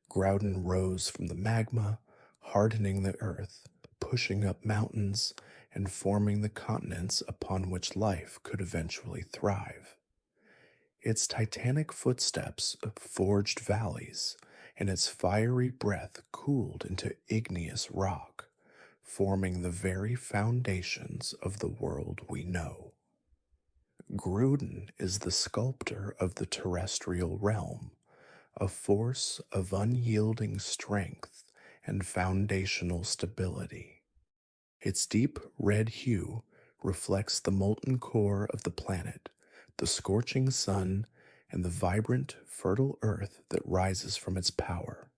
S1: Groudon rose from the magma, hardening the earth, pushing up mountains, and forming the continents upon which life could eventually thrive. Its titanic footsteps forged valleys, and its fiery breath cooled into igneous rock, forming the very foundations of the world we know. Groudon is the sculptor of the terrestrial realm, a force of unyielding strength and foundational stability. Its deep red hue reflects the molten core of the planet, the scorching sun, and the vibrant, fertile earth that rises from its power.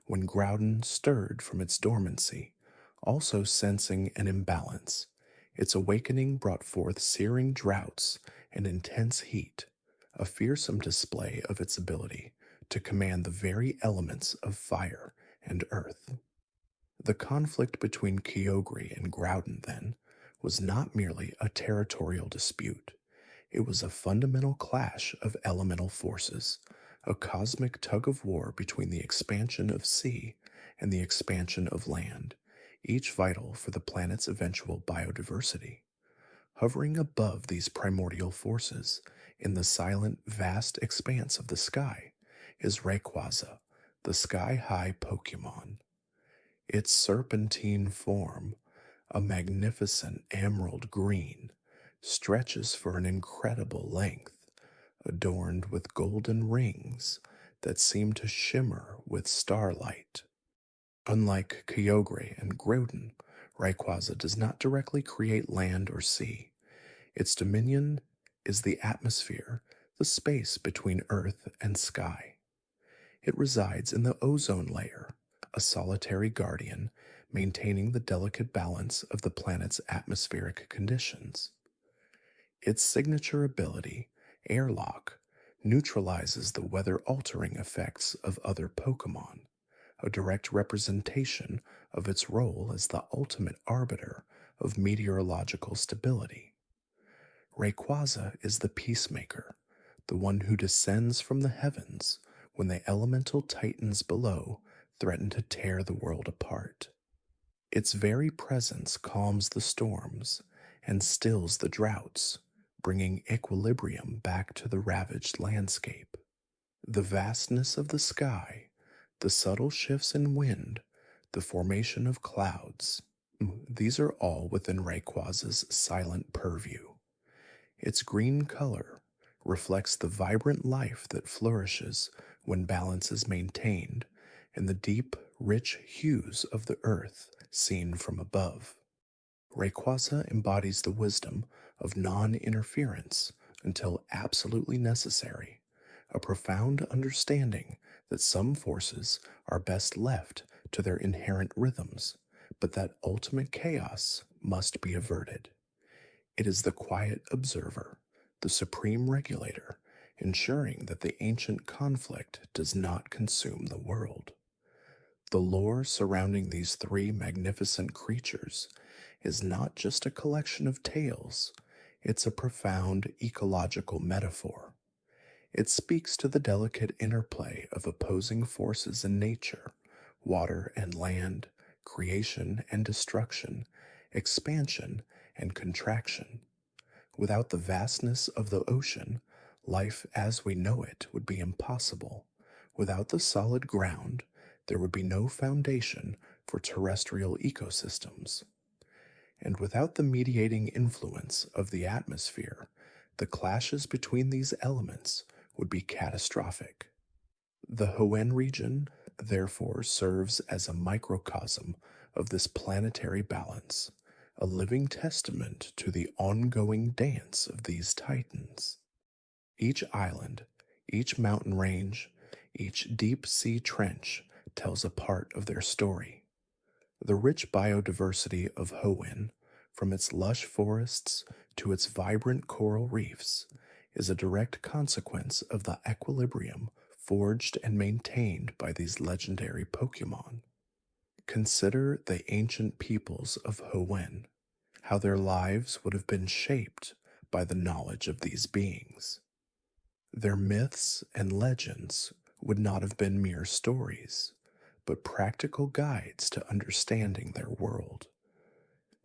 S1: When Groudon stirred from its dormancy, also sensing an imbalance, its awakening brought forth searing droughts and intense heat, a fearsome display of its ability to command the very elements of fire and earth. The conflict between Kyogre and Groudon, then, was not merely a territorial dispute. It was a fundamental clash of elemental forces, a cosmic tug-of-war between the expansion of sea and the expansion of land, each vital for the planet's eventual biodiversity. Hovering above these primordial forces, in the silent, vast expanse of the sky, is Rayquaza, the sky-high Pokémon. Its serpentine form, a magnificent emerald green, stretches for an incredible length, adorned with golden rings that seem to shimmer with starlight. Unlike Kyogre and Groudon, Rayquaza does not directly create land or sea. Its dominion is the atmosphere, the space between earth and sky. It resides in the ozone layer, a solitary guardian maintaining the delicate balance of the planet's atmospheric conditions. Its signature ability, Airlock, neutralizes the weather altering effects of other Pokémon, a direct representation of its role as the ultimate arbiter of meteorological stability. Rayquaza is the peacemaker, the one who descends from the heavens when the elemental titans below threaten to tear the world apart. Its very presence calms the storms and stills the droughts, bringing equilibrium back to the ravaged landscape. The vastness of the sky, the subtle shifts in wind, the formation of clouds, these are all within Rayquaza's silent purview. Its green color reflects the vibrant life that flourishes when balance is maintained and the deep, rich hues of the earth seen from above. Rayquaza embodies the wisdom of non-interference until absolutely necessary, a profound understanding that some forces are best left to their inherent rhythms, but that ultimate chaos must be averted. It is the quiet observer, the supreme regulator, ensuring that the ancient conflict does not consume the world. The lore surrounding these three magnificent creatures is not just a collection of tales, it's a profound ecological metaphor. It speaks to the delicate interplay of opposing forces in nature, water and land, creation and destruction, expansion and contraction. Without the vastness of the ocean, life as we know it would be impossible. Without the solid ground, there would be no foundation for terrestrial ecosystems. And without the mediating influence of the atmosphere, the clashes between these elements would be catastrophic. The Hoenn region, therefore, serves as a microcosm of this planetary balance, a living testament to the ongoing dance of these titans. Each island, each mountain range, each deep sea trench tells a part of their story. The rich biodiversity of Hoenn, from its lush forests to its vibrant coral reefs, is a direct consequence of the equilibrium forged and maintained by these legendary Pokémon. Consider the ancient peoples of Hoenn, how their lives would have been shaped by the knowledge of these beings. Their myths and legends would not have been mere stories, but practical guides to understanding their world.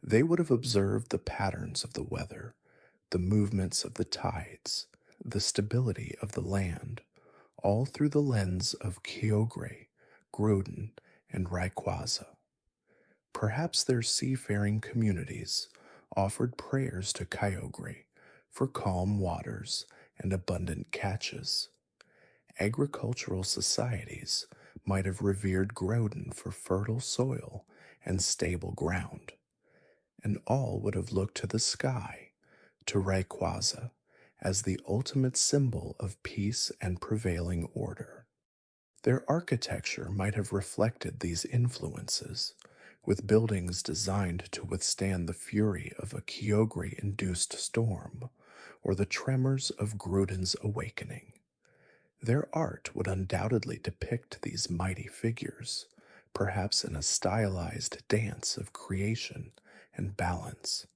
S1: They would have observed the patterns of the weather, the movements of the tides, the stability of the land, all through the lens of Kyogre, Groudon, and Rayquaza. Perhaps their seafaring communities offered prayers to Kyogre for calm waters and abundant catches. Agricultural societies might have revered Groudon for fertile soil and stable ground, and all would have looked to the sky, to Rayquaza, as the ultimate symbol of peace and prevailing order. Their architecture might have reflected these influences, with buildings designed to withstand the fury of a Kyogre-induced storm or the tremors of Groudon's awakening. Their art would undoubtedly depict these mighty figures, perhaps in a stylized dance of creation and balance.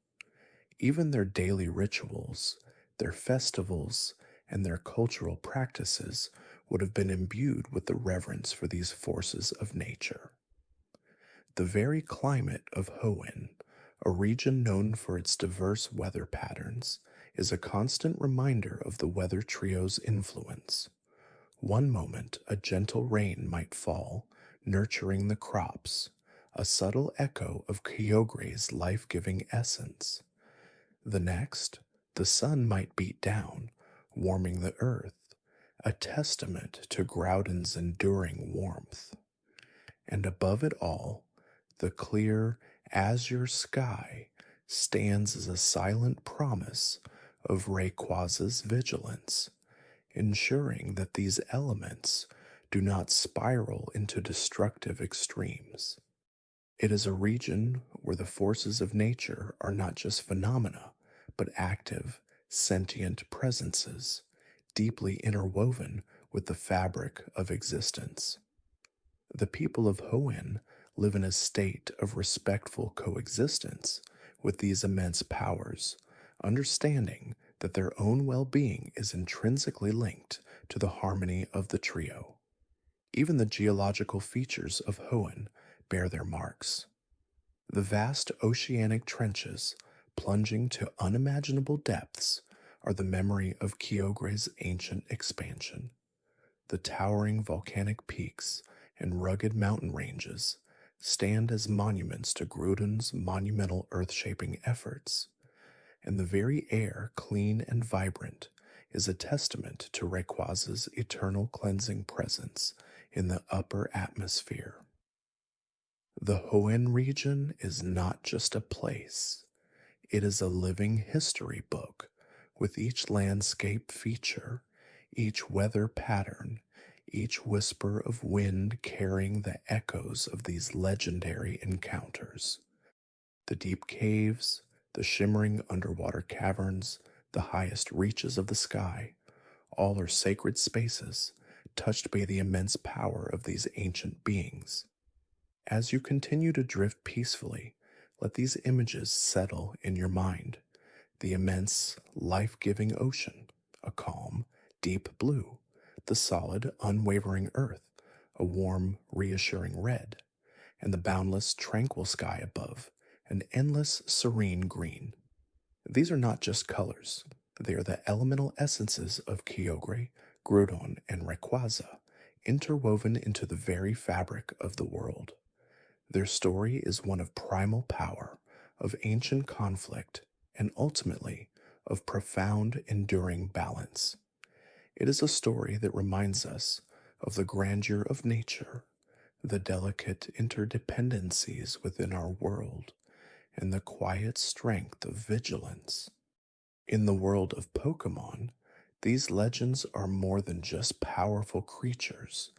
S1: Even their daily rituals, their festivals, and their cultural practices would have been imbued with the reverence for these forces of nature. The very climate of Hoenn, a region known for its diverse weather patterns, is a constant reminder of the weather trio's influence. One moment, a gentle rain might fall, nurturing the crops. a subtle echo of Kyogre's life-giving essence. The next, the sun might beat down, warming the earth, a testament to Groudon's enduring warmth. And above it all, the clear azure sky stands as a silent promise of Rayquaza's vigilance, ensuring that these elements do not spiral into destructive extremes. It is a region where the forces of nature are not just phenomena, but active, sentient presences, deeply interwoven with the fabric of existence. The people of Hoenn live in a state of respectful coexistence with these immense powers, understanding that their own well-being is intrinsically linked to the harmony of the trio. Even the geological features of Hoenn bear their marks. The vast oceanic trenches, plunging to unimaginable depths, are the memory of Kyogre's ancient expansion. The towering volcanic peaks and rugged mountain ranges stand as monuments to Groudon's monumental earth-shaping efforts, and the very air, clean and vibrant, is a testament to Rayquaza's eternal cleansing presence in the upper atmosphere. The Hoenn region is not just a place, it is a living history book, with each landscape feature, each weather pattern, each whisper of wind carrying the echoes of these legendary encounters. The deep caves, the shimmering underwater caverns, the highest reaches of the sky, all are sacred spaces, touched by the immense power of these ancient beings. As you continue to drift peacefully, let these images settle in your mind. The immense, life-giving ocean, a calm, deep blue, the solid, unwavering earth, a warm, reassuring red, and the boundless, tranquil sky above, an endless, serene green. These are not just colors. They are the elemental essences of Kyogre, Groudon, and Rayquaza, interwoven into the very fabric of the world. Their story is one of primal power, of ancient conflict, and ultimately of profound, enduring balance. It is a story that reminds us of the grandeur of nature, the delicate interdependencies within our world, and the quiet strength of vigilance. In the world of Pokémon, these legends are more than just powerful creatures.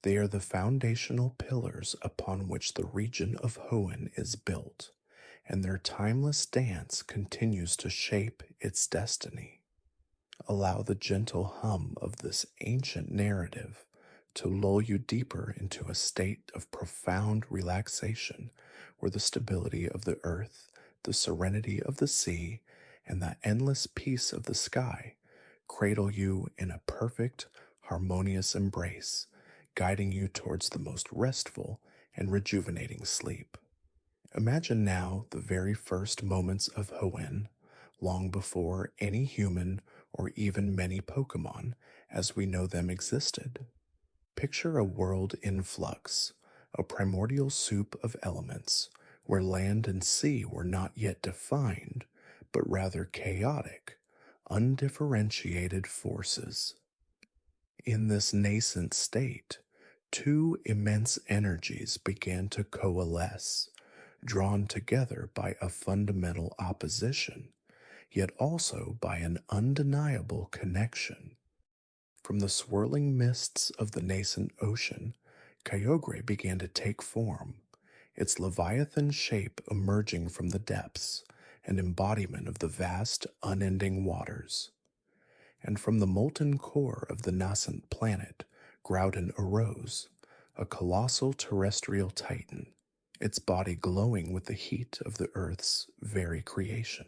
S1: They are the foundational pillars upon which the region of Hoenn is built, and their timeless dance continues to shape its destiny. Allow the gentle hum of this ancient narrative to lull you deeper into a state of profound relaxation where the stability of the earth, the serenity of the sea, and the endless peace of the sky cradle you in a perfect, harmonious embrace, guiding you towards the most restful and rejuvenating sleep. Imagine now the very first moments of Hoenn, long before any human or even many Pokémon as we know them existed. Picture a world in flux, a primordial soup of elements, where land and sea were not yet defined, but rather chaotic, undifferentiated forces. In this nascent state, two immense energies began to coalesce, drawn together by a fundamental opposition, yet also by an undeniable connection. From the swirling mists of the nascent ocean, Kyogre began to take form, its Leviathan shape emerging from the depths, an embodiment of the vast, unending waters. And from the molten core of the nascent planet, Groudon arose, a colossal terrestrial titan, its body glowing with the heat of the Earth's very creation.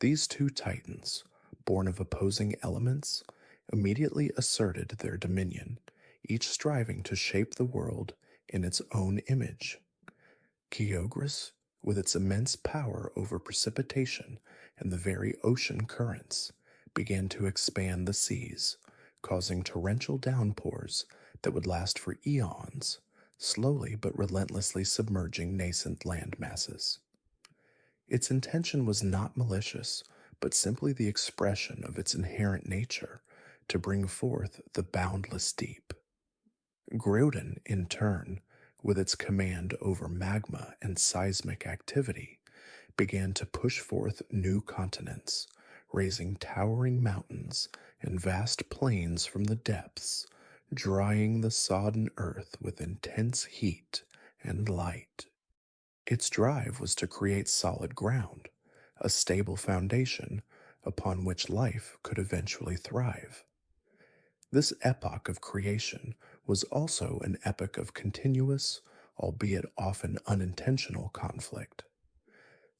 S1: These two titans, born of opposing elements, immediately asserted their dominion, each striving to shape the world in its own image. Kyogre, with its immense power over precipitation and the very ocean currents, began to expand the seas, causing torrential downpours that would last for eons, slowly but relentlessly submerging nascent land masses. Its intention was not malicious, but simply the expression of its inherent nature to bring forth the boundless deep. Groudon, in turn, with its command over magma and seismic activity, began to push forth new continents, raising towering mountains and vast plains from the depths, drying the sodden earth with intense heat and light. Its drive was to create solid ground, a stable foundation upon which life could eventually thrive. This epoch of creation was also an epoch of continuous, albeit often unintentional, conflict.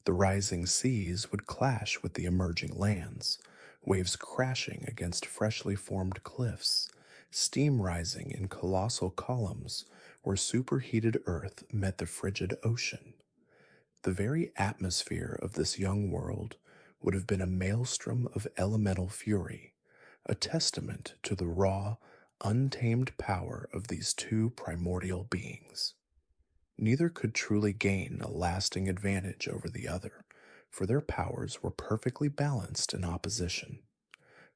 S1: The rising seas would clash with the emerging lands, waves crashing against freshly formed cliffs, steam rising in colossal columns where superheated earth met the frigid ocean. The very atmosphere of this young world would have been a maelstrom of elemental fury, a testament to the raw, untamed power of these two primordial beings. Neither could truly gain a lasting advantage over the other, for their powers were perfectly balanced in opposition.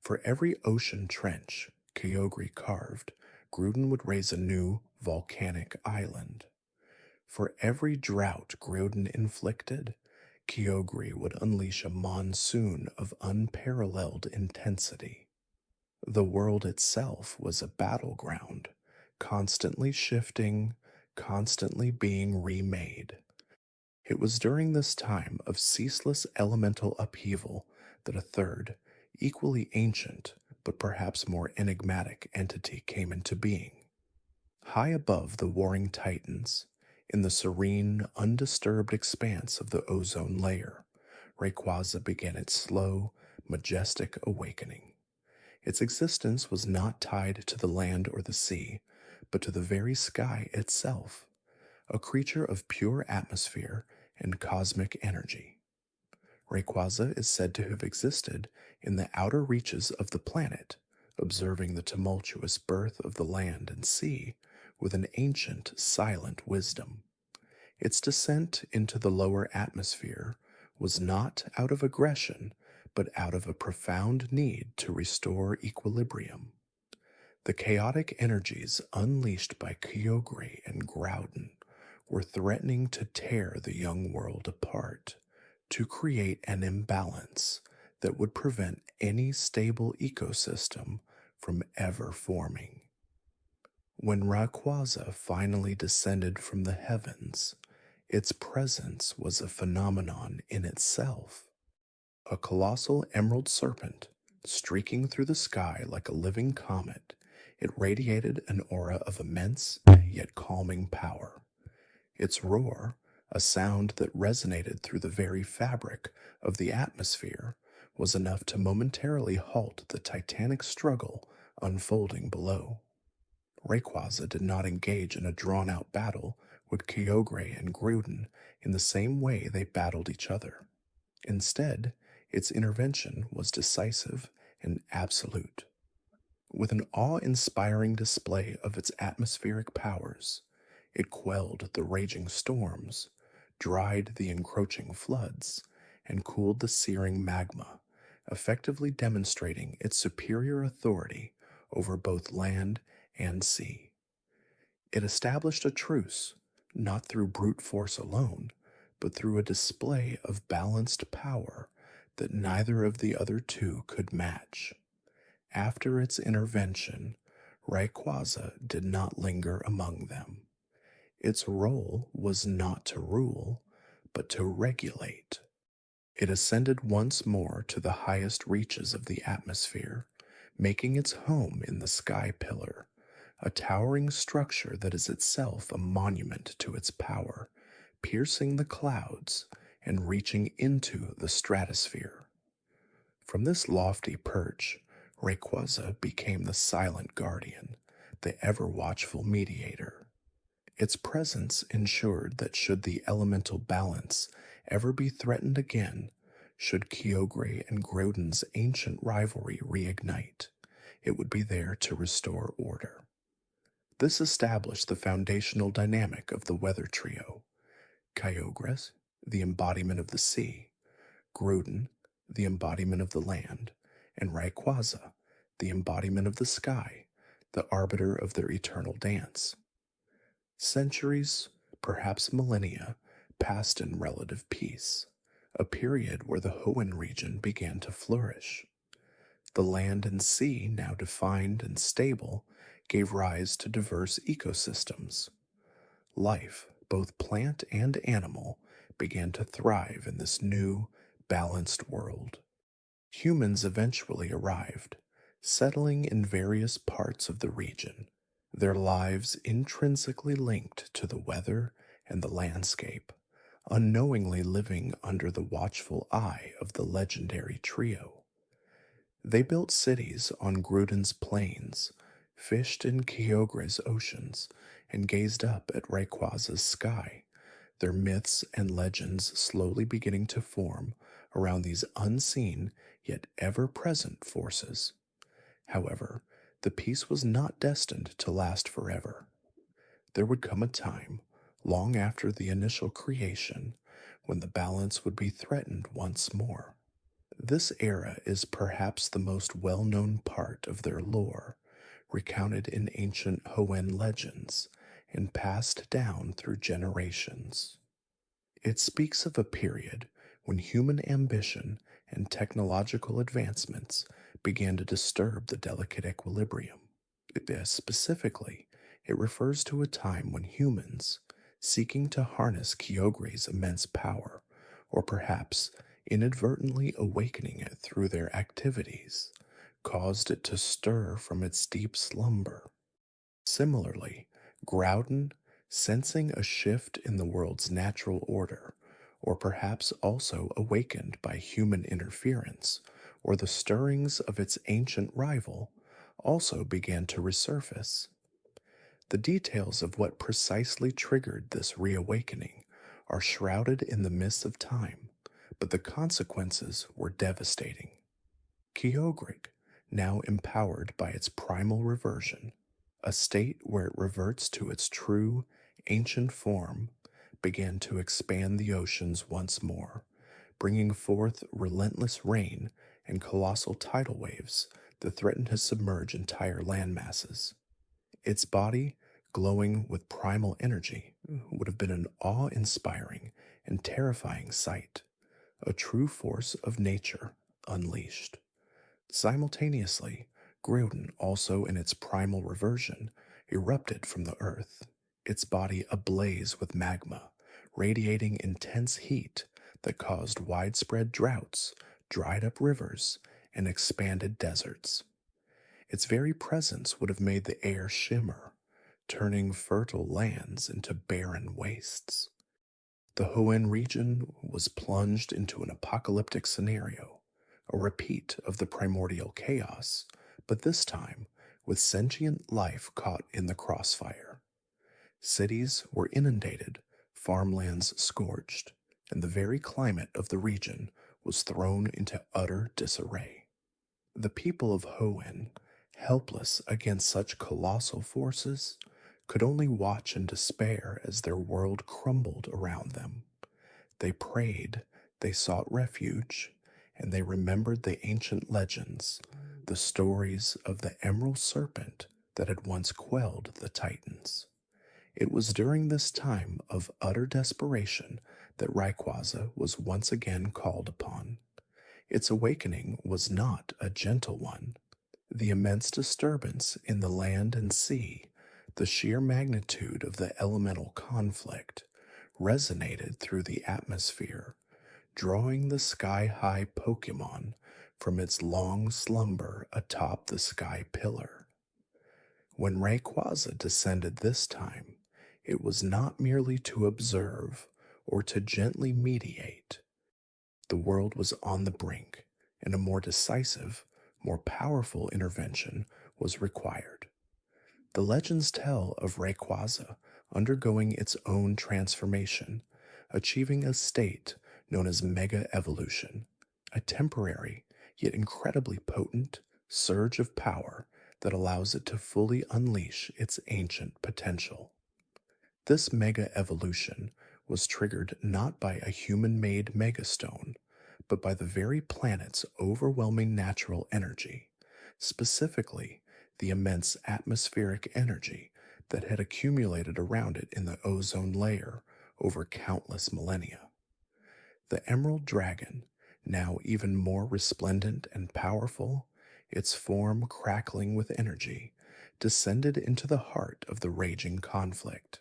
S1: For every ocean trench Kyogre carved, Groudon would raise a new volcanic island. For every drought Groudon inflicted, Kyogre would unleash a monsoon of unparalleled intensity. The world itself was a battleground, constantly shifting, constantly being remade. It was during this time of ceaseless elemental upheaval that a third, equally ancient, but perhaps more enigmatic entity came into being. High above the warring titans, in the serene, undisturbed expanse of the ozone layer, Rayquaza began its slow, majestic awakening. Its existence was not tied to the land or the sea, but to the very sky itself, a creature of pure atmosphere and cosmic energy. Rayquaza is said to have existed in the outer reaches of the planet, observing the tumultuous birth of the land and sea with an ancient, silent wisdom. Its descent into the lower atmosphere was not out of aggression, but out of a profound need to restore equilibrium. The chaotic energies unleashed by Kyogre and Groudon were threatening to tear the young world apart, to create an imbalance that would prevent any stable ecosystem from ever forming. When Rayquaza finally descended from the heavens, its presence was a phenomenon in itself. A colossal emerald serpent, streaking through the sky like a living comet, it radiated an aura of immense yet calming power. Its roar, a sound that resonated through the very fabric of the atmosphere, was enough to momentarily halt the titanic struggle unfolding below. Rayquaza did not engage in a drawn-out battle with Kyogre and Groudon in the same way they battled each other. Instead, its intervention was decisive and absolute. With an awe-inspiring display of its atmospheric powers, it quelled the raging storms, dried the encroaching floods, and cooled the searing magma, effectively demonstrating its superior authority over both land and sea. It established a truce, not through brute force alone, but through a display of balanced power that neither of the other two could match. After its intervention, Rayquaza did not linger among them. Its role was not to rule, but to regulate. It ascended once more to the highest reaches of the atmosphere, making its home in the sky pillar, a towering structure that is itself a monument to its power, piercing the clouds and reaching into the stratosphere. From this lofty perch, Rayquaza became the silent guardian, the ever-watchful mediator. Its presence ensured that should the elemental balance ever be threatened again, should Kyogre and Groudon's ancient rivalry reignite, it would be there to restore order. This established the foundational dynamic of the weather trio: Kyogre, the embodiment of the sea; Groudon, the embodiment of the land; and Rayquaza, the embodiment of the sky, the arbiter of their eternal dance. Centuries, perhaps millennia, passed in relative peace, a period where the Hoenn region began to flourish. The land and sea, now defined and stable, gave rise to diverse ecosystems. Life, both plant and animal, began to thrive in this new, balanced world. Humans eventually arrived, settling in various parts of the region, their lives intrinsically linked to the weather and the landscape, unknowingly living under the watchful eye of the legendary trio. They built cities on Groudon's plains, fished in Kyogre's oceans, and gazed up at Rayquaza's sky, their myths and legends slowly beginning to form around these unseen yet ever present forces. However, the peace was not destined to last forever. There would come a time, long after the initial creation, when the balance would be threatened once more. This era is perhaps the most well known part of their lore, recounted in ancient Hoenn legends and passed down through generations. It speaks of a period when human ambition and technological advancements began to disturb the delicate equilibrium. Specifically, it refers to a time when humans, seeking to harness Kyogre's immense power, or perhaps inadvertently awakening it through their activities, caused it to stir from its deep slumber. Similarly, Groudon, sensing a shift in the world's natural order, or perhaps also awakened by human interference, or the stirrings of its ancient rival, also began to resurface. The details of what precisely triggered this reawakening are shrouded in the mists of time, but the consequences were devastating. Kyogre, now empowered by its primal reversion, a state where it reverts to its true, ancient form, began to expand the oceans once more, bringing forth relentless rain and colossal tidal waves that threatened to submerge entire land masses. Its body, glowing with primal energy, would have been an awe-inspiring and terrifying sight, a true force of nature unleashed. Simultaneously, Groudon, also in its primal reversion, erupted from the earth, its body ablaze with magma, radiating intense heat that caused widespread droughts, dried up rivers, and expanded deserts. Its very presence would have made the air shimmer, turning fertile lands into barren wastes. The Hoenn region was plunged into an apocalyptic scenario, a repeat of the primordial chaos, but this time with sentient life caught in the crossfire. Cities were inundated, farmlands scorched, and the very climate of the region was thrown into utter disarray. The people of Hoenn, helpless against such colossal forces, could only watch in despair as their world crumbled around them. They prayed, they sought refuge, and they remembered the ancient legends, the stories of the emerald serpent that had once quelled the Titans. It was during this time of utter desperation that Rayquaza was once again called upon. Its awakening was not a gentle one. The immense disturbance in the land and sea, the sheer magnitude of the elemental conflict, resonated through the atmosphere, drawing the sky-high Pokémon from its long slumber atop the sky pillar. When Rayquaza descended this time, it was not merely to observe or to gently mediate. The world was on the brink, and a more decisive, more powerful intervention was required. The legends tell of Rayquaza undergoing its own transformation, achieving a state known as Mega Evolution, a temporary yet incredibly potent surge of power that allows it to fully unleash its ancient potential. This mega evolution was triggered not by a human made megastone, but by the very planet's overwhelming natural energy, specifically the immense atmospheric energy that had accumulated around it in the ozone layer over countless millennia. The Emerald Dragon, now even more resplendent and powerful, its form crackling with energy, descended into the heart of the raging conflict.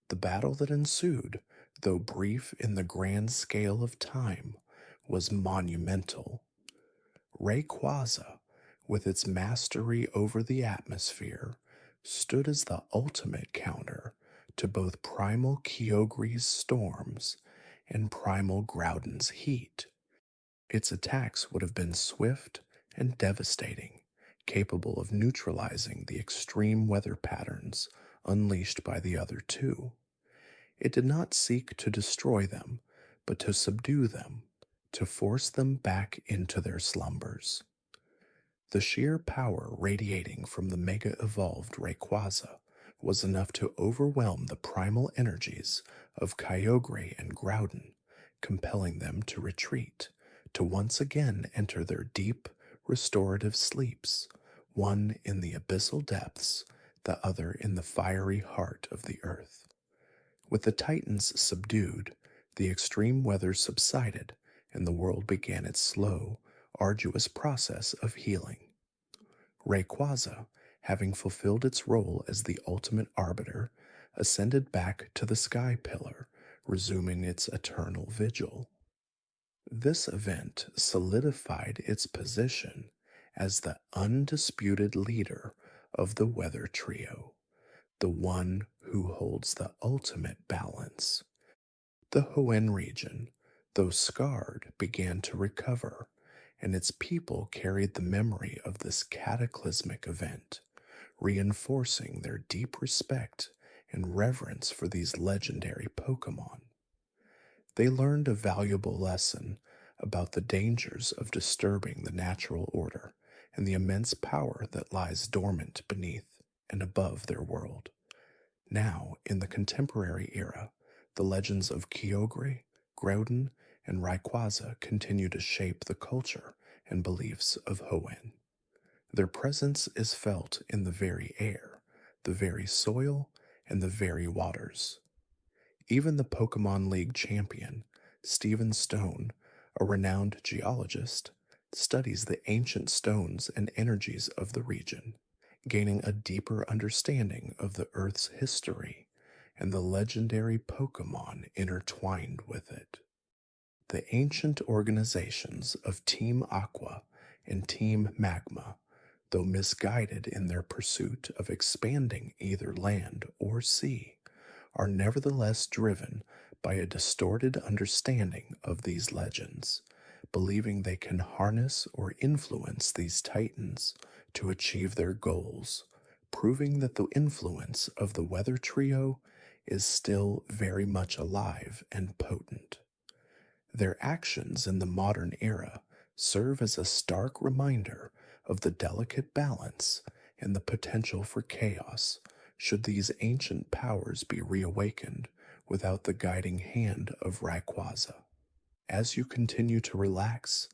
S1: The battle that ensued, though brief in the grand scale of time, was monumental. Rayquaza, with its mastery over the atmosphere, stood as the ultimate counter to both primal Kyogre's storms and primal Groudon's heat. Its attacks would have been swift and devastating, capable of neutralizing the extreme weather patterns unleashed by the other two. It did not seek to destroy them, but to subdue them, to force them back into their slumbers. The sheer power radiating from the mega-evolved Rayquaza was enough to overwhelm the primal energies of Kyogre and Groudon, compelling them to retreat, to once again enter their deep, restorative sleeps, one in the abyssal depths, the other in the fiery heart of the earth. With the Titans subdued, the extreme weather subsided, and the world began its slow, arduous process of healing. Rayquaza, having fulfilled its role as the ultimate arbiter, ascended back to the Sky Pillar, resuming its eternal vigil. This event solidified its position as the undisputed leader of the Weather Trio, the one who holds the ultimate balance. The Hoenn region, though scarred, began to recover, and its people carried the memory of this cataclysmic event, reinforcing their deep respect and reverence for these legendary Pokémon. They learned a valuable lesson about the dangers of disturbing the natural order and the immense power that lies dormant beneath and above their world. Now, in the contemporary era, the legends of Kyogre, Groudon, and Rayquaza continue to shape the culture and beliefs of Hoenn. Their presence is felt in the very air, the very soil, and the very waters. Even the Pokémon League champion, Stephen Stone, a renowned geologist, studies the ancient stones and energies of the region, gaining a deeper understanding of the Earth's history and the legendary Pokémon intertwined with it. The ancient organizations of Team Aqua and Team Magma, though misguided in their pursuit of expanding either land or sea, are nevertheless driven by a distorted understanding of these legends, believing they can harness or influence these titans to achieve their goals, proving that the influence of the Weather Trio is still very much alive and potent. Their actions in the modern era serve as a stark reminder of the delicate balance and the potential for chaos should these ancient powers be reawakened without the guiding hand of Rayquaza. As you continue to relax,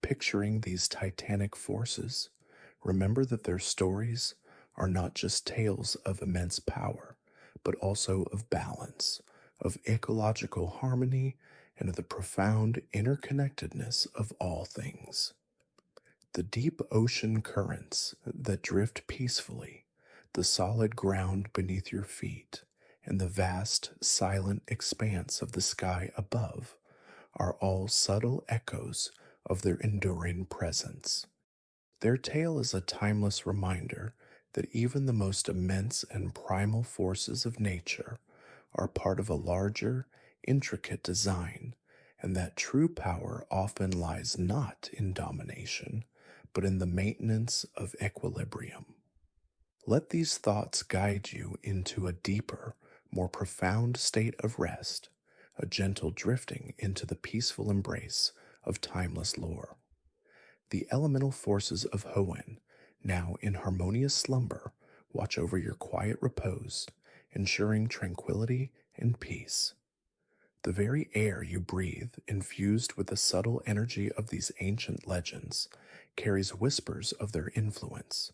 S1: picturing these titanic forces, remember that their stories are not just tales of immense power, but also of balance, of ecological harmony, and of the profound interconnectedness of all things. The deep ocean currents that drift peacefully, the solid ground beneath your feet, and the vast, silent expanse of the sky above are all subtle echoes of their enduring presence. Their tale is a timeless reminder that even the most immense and primal forces of nature are part of a larger, intricate design, and that true power often lies not in domination, but in the maintenance of equilibrium. Let these thoughts guide you into a deeper, more profound state of rest, a gentle drifting into the peaceful embrace of timeless lore. The elemental forces of Hoenn, Now, in harmonious slumber, watch over your quiet repose, ensuring tranquility and peace. The very air you breathe, infused with the subtle energy of these ancient legends, carries whispers of their influence.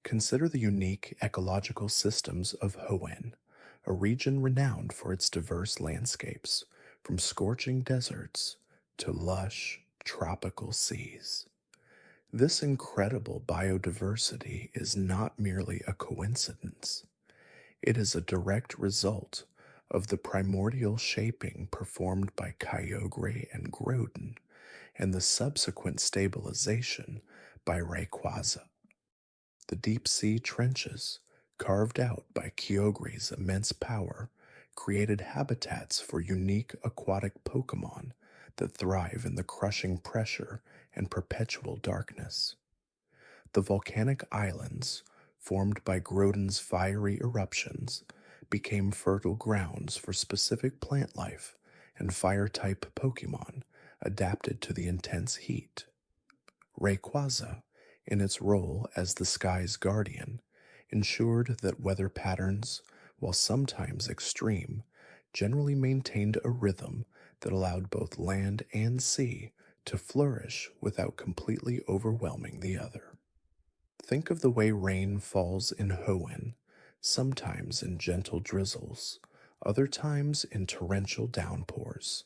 S1: Consider the unique ecological systems of Hoenn, a region renowned for its diverse landscapes, from scorching deserts to lush, tropical seas. This incredible biodiversity is not merely a coincidence. It is a direct result of the primordial shaping performed by Kyogre and Groudon and the subsequent stabilization by Rayquaza. The deep sea trenches, carved out by Kyogre's immense power, created habitats for unique aquatic Pokémon that thrive in the crushing pressure and perpetual darkness. The volcanic islands, formed by Groudon's fiery eruptions, became fertile grounds for specific plant life and fire-type Pokémon adapted to the intense heat. Rayquaza, in its role as the sky's guardian, ensured that weather patterns, while sometimes extreme, generally maintained a rhythm that allowed both land and sea to flourish without completely overwhelming the other. Think of the way rain falls in Hoenn, sometimes in gentle drizzles, other times in torrential downpours.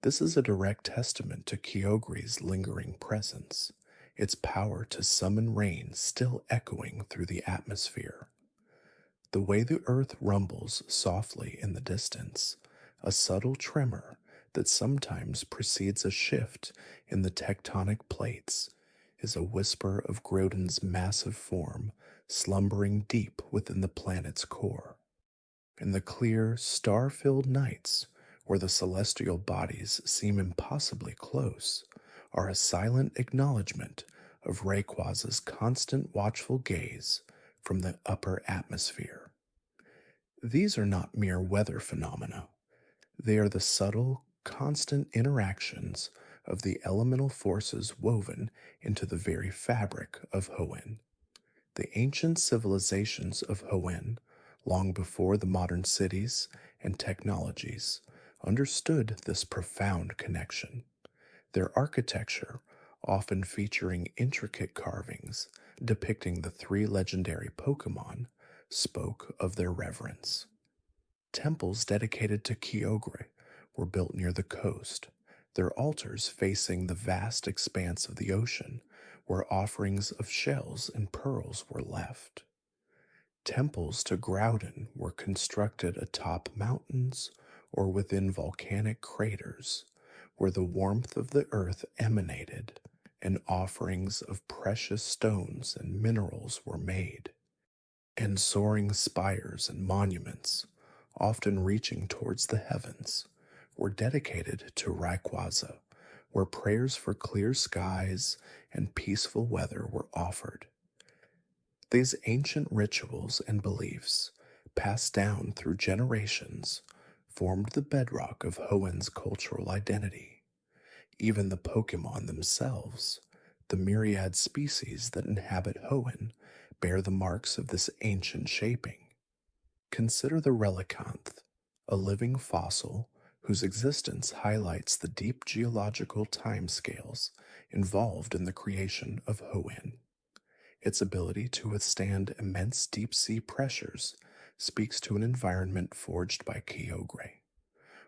S1: This is a direct testament to Kyogre's lingering presence, its power to summon rain still echoing through the atmosphere. The way the earth rumbles softly in the distance, a subtle tremor that sometimes precedes a shift in the tectonic plates, is a whisper of Groudon's massive form slumbering deep within the planet's core. In the clear, star-filled nights, where the celestial bodies seem impossibly close, are a silent acknowledgement of Rayquaza's constant watchful gaze from the upper atmosphere. These are not mere weather phenomena. They are the subtle, constant interactions of the elemental forces woven into the very fabric of Hoenn. The ancient civilizations of Hoenn, long before the modern cities and technologies, understood this profound connection. Their architecture, often featuring intricate carvings depicting the three legendary Pokémon, spoke of their reverence. Temples dedicated to Kyogre were built near the coast, their altars facing the vast expanse of the ocean, where offerings of shells and pearls were left. Temples to Groudon were constructed atop mountains or within volcanic craters, where the warmth of the earth emanated and offerings of precious stones and minerals were made. And soaring spires and monuments, often reaching towards the heavens, were dedicated to Rayquaza, where prayers for clear skies and peaceful weather were offered. These ancient rituals and beliefs, passed down through generations, formed the bedrock of Hoenn's cultural identity. Even the Pokémon themselves, the myriad species that inhabit Hoenn, bear the marks of this ancient shaping. Consider the Relicanth, a living fossil whose existence highlights the deep geological timescales involved in the creation of Hoenn. Its ability to withstand immense deep-sea pressures speaks to an environment forged by Kyogre.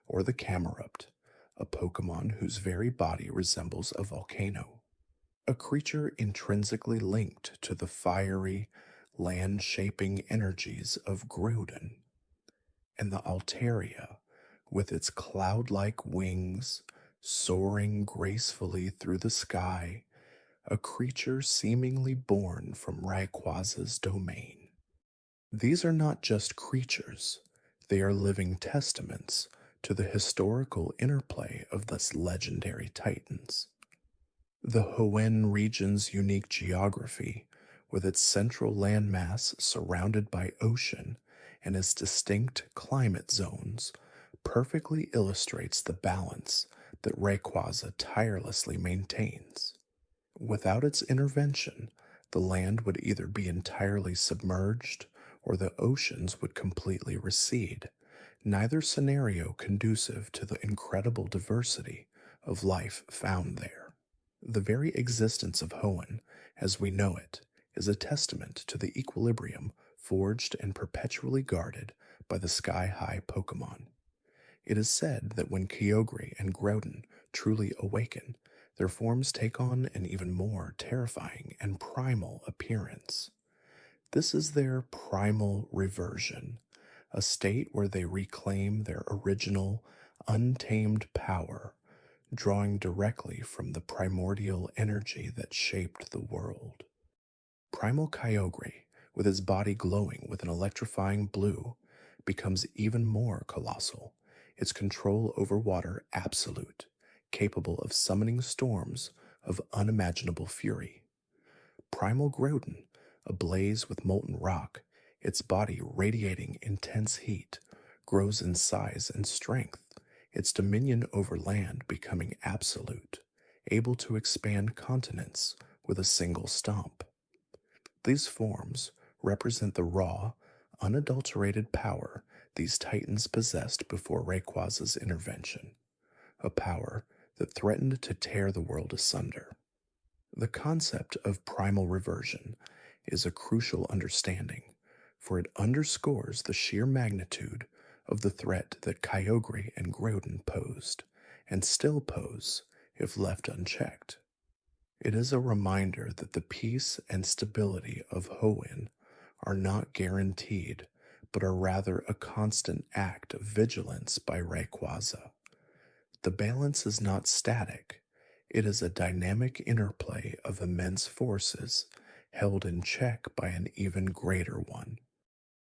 S1: Or the Camerupt, a Pokémon whose very body resembles a volcano. A creature intrinsically linked to the fiery, land-shaping energies of Groudon. And the Altaria, with its cloud-like wings, soaring gracefully through the sky, a creature seemingly born from Rayquaza's domain. These are not just creatures, they are living testaments to the historical interplay of these legendary titans. The Hoenn region's unique geography, with its central landmass surrounded by ocean and its distinct climate zones, perfectly illustrates the balance that Rayquaza tirelessly maintains. Without its intervention, The land would either be entirely submerged or the oceans would completely recede, neither scenario conducive to the incredible diversity of life found there. The very existence of Hoenn, as we know it, is a testament to the equilibrium forged and perpetually guarded by the sky-high Pokémon. It is said that when Kyogre and Groudon truly awaken, their forms take on an even more terrifying and primal appearance. This is their primal reversion, a state where they reclaim their original, untamed power, drawing directly from the primordial energy that shaped the world. Primal Kyogre, with his body glowing with an electrifying blue, becomes even more colossal, its control over water absolute, capable of summoning storms of unimaginable fury. Primal Groudon, ablaze with molten rock, its body radiating intense heat, grows in size and strength, its dominion over land becoming absolute, able to expand continents with a single stomp. These forms represent the raw, unadulterated power these titans possessed before Rayquaza's intervention, a power that threatened to tear the world asunder. The concept of primal reversion is a crucial understanding, for it underscores the sheer magnitude of the threat that Kyogre and Groudon posed, and still pose if left unchecked. It is a reminder that the peace and stability of Hoenn are not guaranteed, but are rather a constant act of vigilance by Rayquaza. The balance is not static, it is a dynamic interplay of immense forces held in check by an even greater one.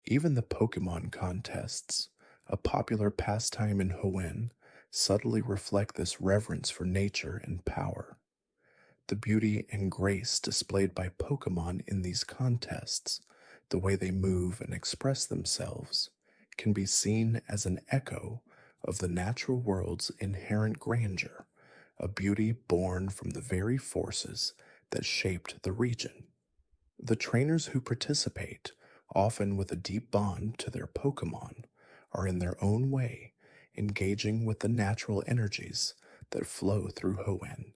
S1: Even the Pokémon contests, a popular pastime in Hoenn, subtly reflect this reverence for nature and power. The beauty and grace displayed by Pokémon in these contests, the way they move and express themselves, can be seen as an echo of the natural world's inherent grandeur, a beauty born from the very forces that shaped the region. The trainers who participate, often with a deep bond to their Pokémon, are in their own way engaging with the natural energies that flow through Hoenn.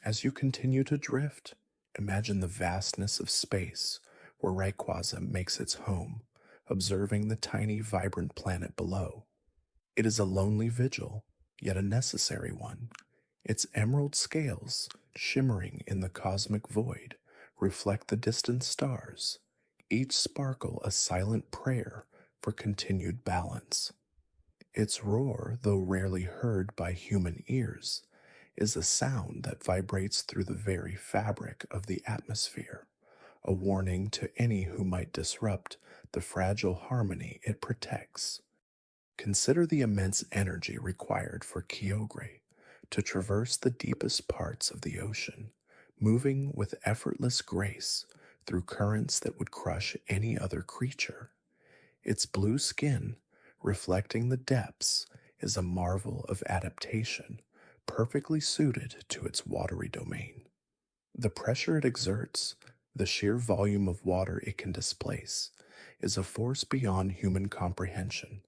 S1: As you continue to drift, imagine the vastness of space where Rayquaza makes its home, observing the tiny, vibrant planet below. It is a lonely vigil, yet a necessary one. Its emerald scales, shimmering in the cosmic void, reflect the distant stars, each sparkle a silent prayer for continued balance. Its roar, though rarely heard by human ears, is a sound that vibrates through the very fabric of the atmosphere, a warning to any who might disrupt the fragile harmony it protects. Consider the immense energy required for Kyogre to traverse the deepest parts of the ocean, moving with effortless grace through currents that would crush any other creature. Its blue skin, reflecting the depths, is a marvel of adaptation, perfectly suited to its watery domain. The pressure it exerts, the sheer volume of water it can displace, is a force beyond human comprehension.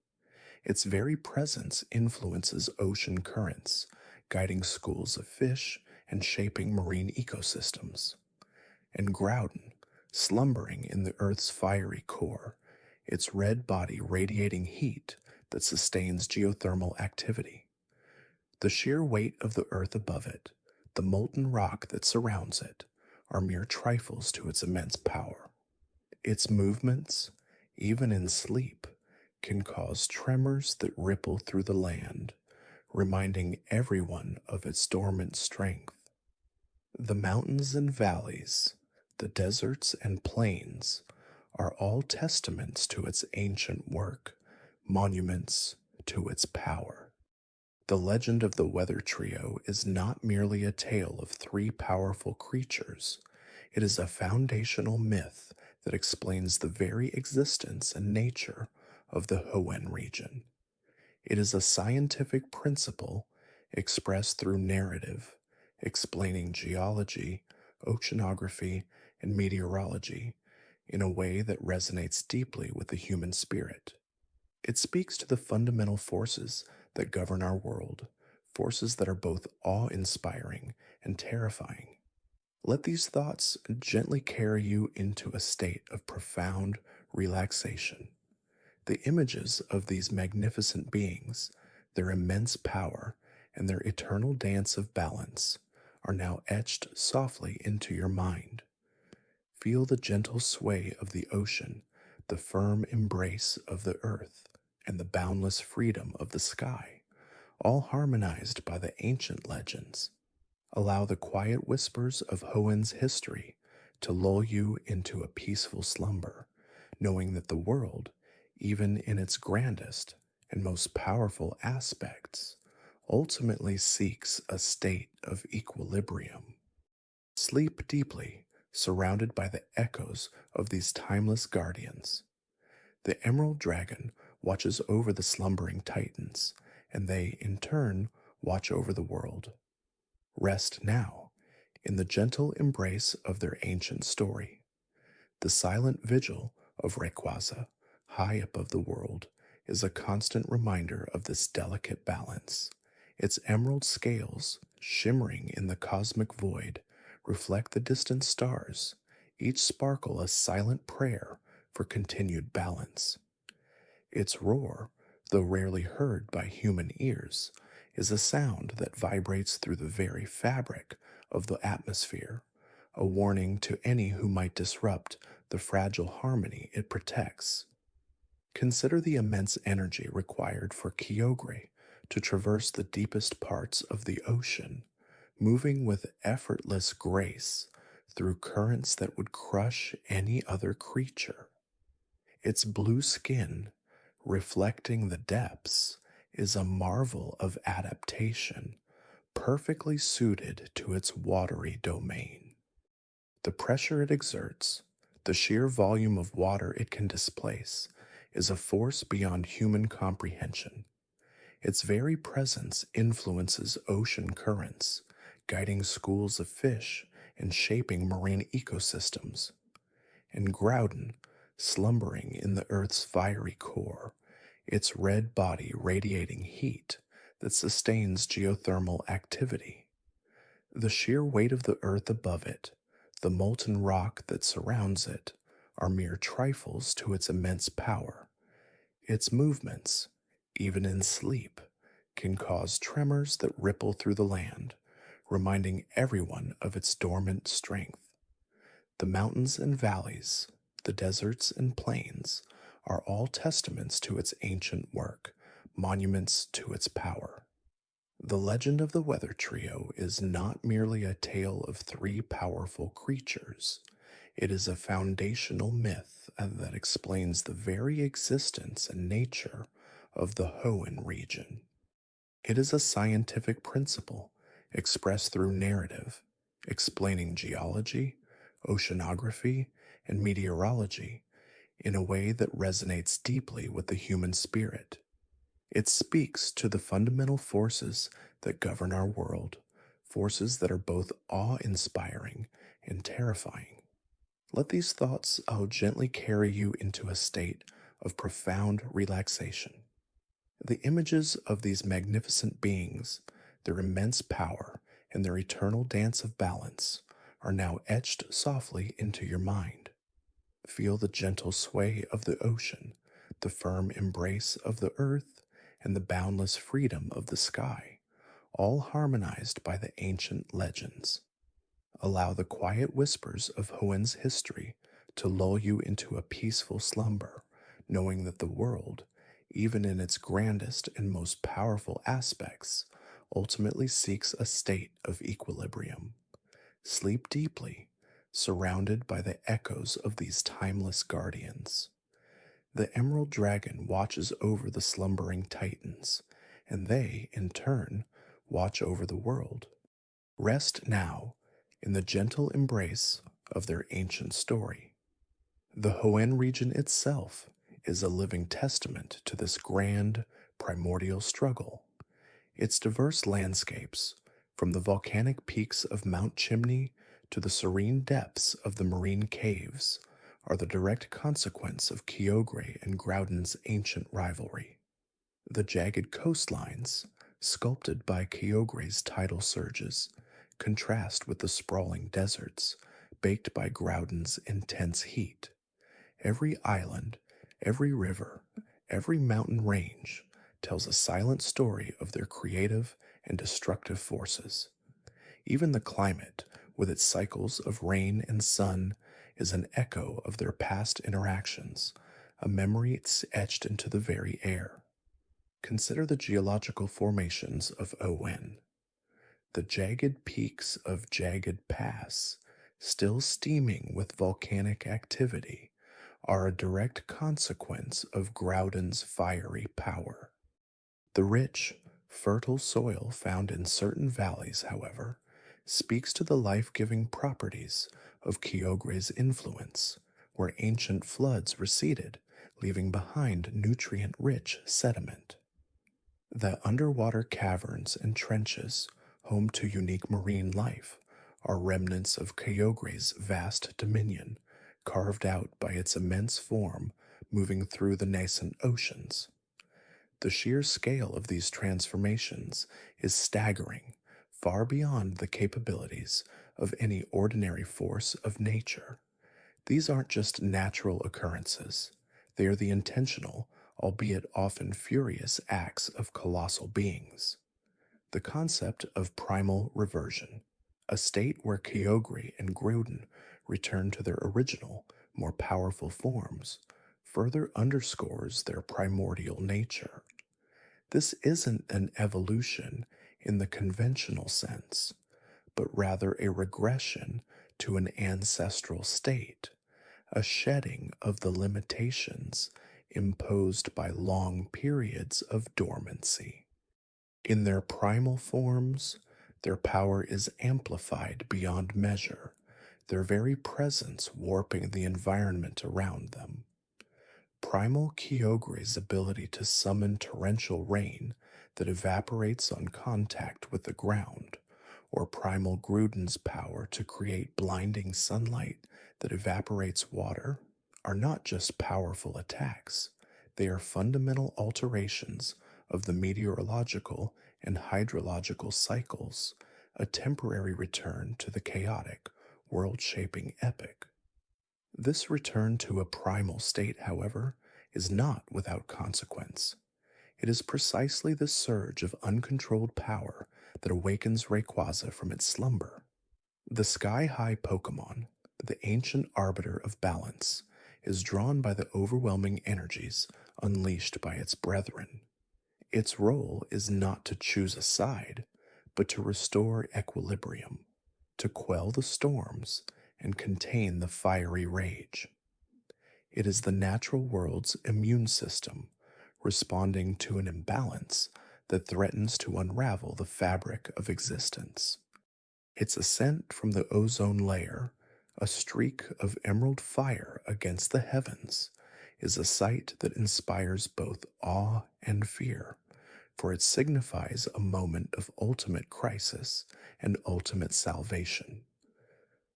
S1: Its very presence influences ocean currents, guiding schools of fish and shaping marine ecosystems. And Groudon, slumbering in the Earth's fiery core, its red body radiating heat that sustains geothermal activity. The sheer weight of the Earth above it, the molten rock that surrounds it, are mere trifles to its immense power. Its movements, even in sleep, can cause tremors that ripple through the land, reminding everyone of its dormant strength. The mountains and valleys, the deserts and plains, are all testaments to its ancient work, monuments to its power. The legend of the Weather Trio is not merely a tale of three powerful creatures. It is a foundational myth that explains the very existence and nature of the Hoenn region. It is a scientific principle expressed through narrative, explaining geology, oceanography, and meteorology in a way that resonates deeply with the human spirit. It speaks to the fundamental forces that govern our world, forces that are both awe inspiring and terrifying. Let these thoughts gently carry you into a state of profound relaxation. The images of these magnificent beings, their immense power, and their eternal dance of balance are now etched softly into your mind. Feel the gentle sway of the ocean, the firm embrace of the earth, and the boundless freedom of the sky, all harmonized by the ancient legends. Allow the quiet whispers of Hoenn's history to lull you into a peaceful slumber, knowing that the world, even in its grandest and most powerful aspects, ultimately seeks a state of equilibrium. Sleep deeply, surrounded by the echoes of these timeless guardians. The Emerald Dragon watches over the slumbering titans, and they, in turn, watch over the world. Rest now in the gentle embrace of their ancient story. The silent vigil of Rayquaza, high above the world, is a constant reminder of this delicate balance. Its emerald scales, shimmering in the cosmic void, reflect the distant stars, each sparkle a silent prayer for continued balance. Its roar, though rarely heard by human ears, is a sound that vibrates through the very fabric of the atmosphere, a warning to any who might disrupt the fragile harmony it protects. Consider the immense energy required for Kyogre to traverse the deepest parts of the ocean, moving with effortless grace through currents that would crush any other creature. Its blue skin, reflecting the depths, is a marvel of adaptation, perfectly suited to its watery domain. The pressure it exerts, the sheer volume of water it can displace, is a force beyond human comprehension. Its very presence influences ocean currents, guiding schools of fish and shaping marine ecosystems. And Groudon, slumbering in the Earth's fiery core, its red body radiating heat that sustains geothermal activity. The sheer weight of the Earth above it, the molten rock that surrounds it, are mere trifles to its immense power. Its movements, even in sleep, can cause tremors that ripple through the land, reminding everyone of its dormant strength. The mountains and valleys, the deserts and plains, are all testaments to its ancient work, monuments to its power. The legend of the Weather Trio is not merely a tale of three powerful creatures. It is a foundational myth that explains the very existence and nature of the Hoenn region. It is a scientific principle expressed through narrative, explaining geology, oceanography, and meteorology in a way that resonates deeply with the human spirit. It speaks to the fundamental forces that govern our world, forces that are both awe-inspiring and terrifying. Let these thoughts gently carry you into a state of profound relaxation. The images of these magnificent beings, their immense power, and their eternal dance of balance are now etched softly into your mind. Feel the gentle sway of the ocean, the firm embrace of the earth, and the boundless freedom of the sky, all harmonized by the ancient legends. Allow the quiet whispers of Hoenn's history to lull you into a peaceful slumber, knowing that the world, even in its grandest and most powerful aspects, ultimately seeks a state of equilibrium. Sleep deeply, surrounded by the echoes of these timeless guardians. The Emerald Dragon watches over the slumbering titans, and they, in turn, watch over the world. Rest now in the gentle embrace of their ancient story. The Hoenn region itself is a living testament to this grand, primordial struggle. Its diverse landscapes, from the volcanic peaks of Mount Chimney to the serene depths of the marine caves are the direct consequence of Kyogre and Groudon's ancient rivalry. The jagged coastlines, sculpted by Kyogre's tidal surges, contrast with the sprawling deserts, baked by Groudon's intense heat. Every island, every river, every mountain range tells a silent story of their creative and destructive forces. Even the climate, with its cycles of rain and sun, is an echo of their past interactions, a memory etched into the very air. Consider the geological formations of Hoenn. The jagged peaks of Jagged Pass, still steaming with volcanic activity, are a direct consequence of Groudon's fiery power. The rich, fertile soil found in certain valleys, however, speaks to the life-giving properties of Kyogre's influence, where ancient floods receded, leaving behind nutrient-rich sediment. The underwater caverns and trenches, home to unique marine life, are remnants of Kyogre's vast dominion, carved out by its immense form moving through the nascent oceans. The sheer scale of these transformations is staggering, far beyond the capabilities of any ordinary force of nature. These aren't just natural occurrences, they are the intentional, albeit often furious acts of colossal beings. The concept of primal reversion, a state where Kyogre and Groudon return to their original, more powerful forms, further underscores their primordial nature. This isn't an evolution in the conventional sense, but rather a regression to an ancestral state, a shedding of the limitations imposed by long periods of dormancy. In their primal forms, their power is amplified beyond measure, their very presence warping the environment around them. Primal Kyogre's ability to summon torrential rain that evaporates on contact with the ground, or Primal Groudon's power to create blinding sunlight that evaporates water, are not just powerful attacks, they are fundamental alterations of the meteorological and hydrological cycles, a temporary return to the chaotic, world-shaping epic. This return to a primal state, however, is not without consequence. It is precisely the surge of uncontrolled power that awakens Rayquaza from its slumber. The sky-high Pokémon, the ancient arbiter of balance, is drawn by the overwhelming energies unleashed by its brethren. Its role is not to choose a side, but to restore equilibrium, to quell the storms and contain the fiery rage. It is the natural world's immune system responding to an imbalance that threatens to unravel the fabric of existence. Its ascent from the ozone layer, a streak of emerald fire against the heavens, is a sight that inspires both awe and fear, for it signifies a moment of ultimate crisis and ultimate salvation.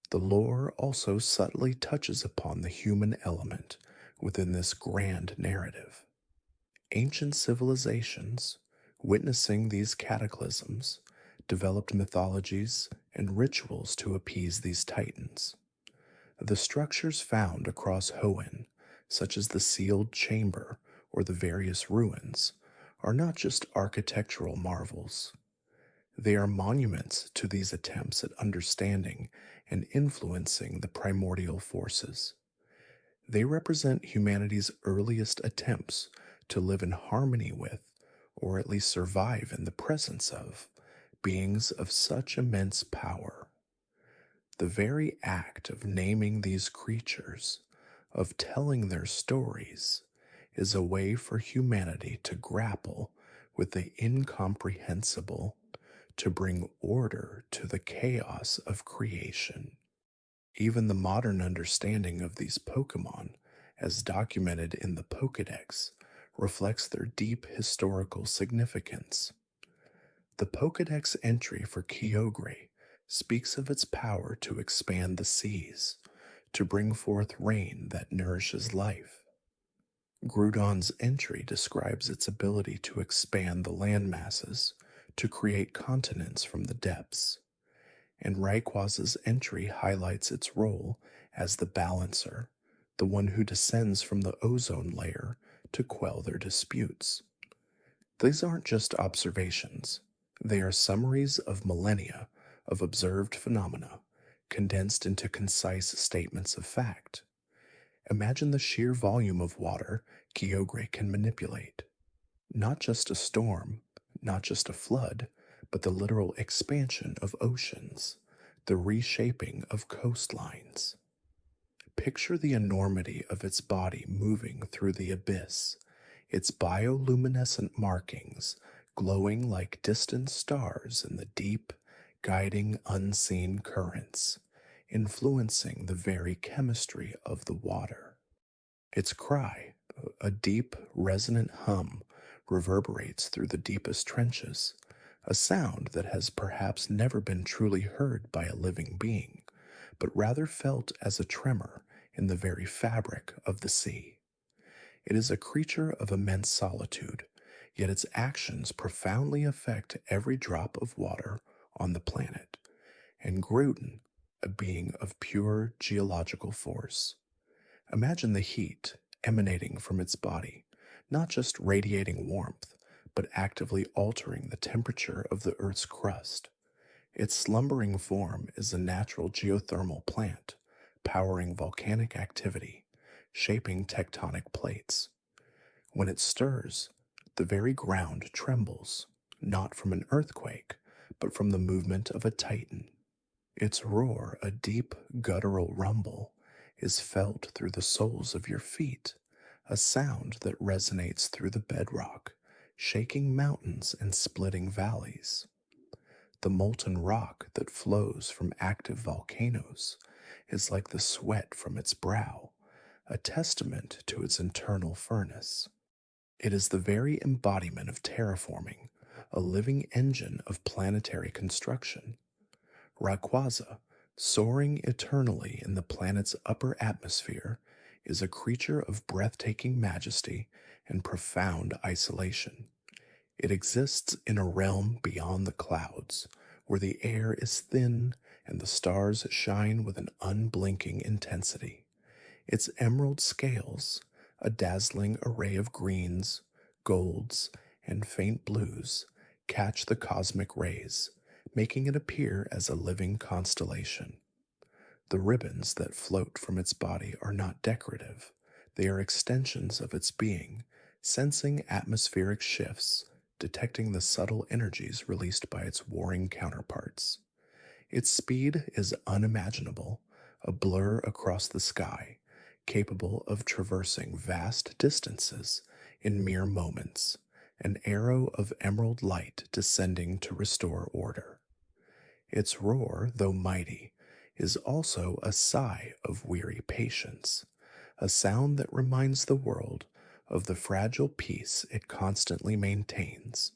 S1: The lore also subtly touches upon the human element within this grand narrative. Ancient civilizations, witnessing these cataclysms, developed mythologies and rituals to appease these titans. The structures found across Hoenn, such as the sealed chamber or the various ruins, are not just architectural marvels. They are monuments to these attempts at understanding and influencing the primordial forces. They represent humanity's earliest attempts to live in harmony with, or at least survive in the presence of, beings of such immense power. The very act of naming these creatures, of telling their stories, is a way for humanity to grapple with the incomprehensible, to bring order to the chaos of creation. Even the modern understanding of these Pokémon, as documented in the Pokédex, reflects their deep historical significance. The Pokédex entry for Kyogre speaks of its power to expand the seas, to bring forth rain that nourishes life. Groudon's entry describes its ability to expand the land masses, to create continents from the depths, and Rayquaza's entry highlights its role as the balancer, the one who descends from the ozone layer to quell their disputes. These aren't just observations, they are summaries of millennia of observed phenomena, condensed into concise statements of fact. Imagine the sheer volume of water Kyogre can manipulate. Not just a storm, not just a flood, but the literal expansion of oceans, the reshaping of coastlines. Picture the enormity of its body moving through the abyss, its bioluminescent markings glowing like distant stars in the deep, guiding unseen currents, influencing the very chemistry of the water. Its cry, a deep, resonant hum, reverberates through the deepest trenches, a sound that has perhaps never been truly heard by a living being, but rather felt as a tremor in the very fabric of the sea. It is a creature of immense solitude, yet its actions profoundly affect every drop of water on the planet, and Groudon, a being of pure geological force. Imagine the heat emanating from its body, not just radiating warmth, but actively altering the temperature of the Earth's crust. Its slumbering form is a natural geothermal plant, powering volcanic activity, shaping tectonic plates. When it stirs, the very ground trembles, not from an earthquake, but from the movement of a titan. Its roar, a deep, guttural rumble, is felt through the soles of your feet, a sound that resonates through the bedrock, shaking mountains and splitting valleys. The molten rock that flows from active volcanoes is like the sweat from its brow, a testament to its internal furnace. It is the very embodiment of terraforming, a living engine of planetary construction. Rayquaza, soaring eternally in the planet's upper atmosphere, is a creature of breathtaking majesty and profound isolation. It exists in a realm beyond the clouds, where the air is thin and the stars shine with an unblinking intensity. Its emerald scales, a dazzling array of greens, golds, and faint blues, catch the cosmic rays, making it appear as a living constellation. The ribbons that float from its body are not decorative, they are extensions of its being, sensing atmospheric shifts, detecting the subtle energies released by its warring counterparts. Its speed is unimaginable, a blur across the sky, capable of traversing vast distances in mere moments, an arrow of emerald light descending to restore order. Its roar, though mighty, is also a sigh of weary patience, a sound that reminds the world of the fragile peace it constantly maintains.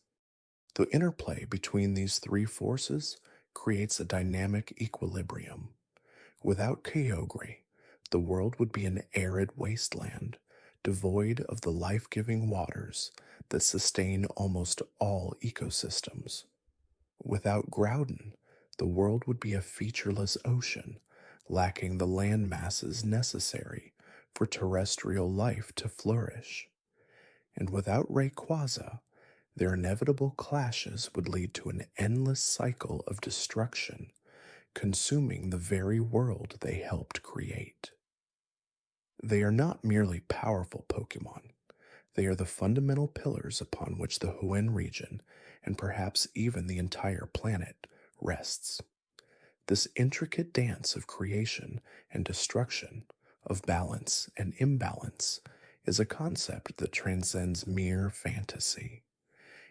S1: The interplay between these three forces creates a dynamic equilibrium. Without Kyogre, the world would be an arid wasteland, devoid of the life-giving waters that sustain almost all ecosystems. Without Groudon, the world would be a featureless ocean, lacking the land masses necessary for terrestrial life to flourish. And without Rayquaza, their inevitable clashes would lead to an endless cycle of destruction, consuming the very world they helped create. They are not merely powerful Pokémon. They are the fundamental pillars upon which the Hoenn region, and perhaps even the entire planet, rests. This intricate dance of creation and destruction, of balance and imbalance, is a concept that transcends mere fantasy.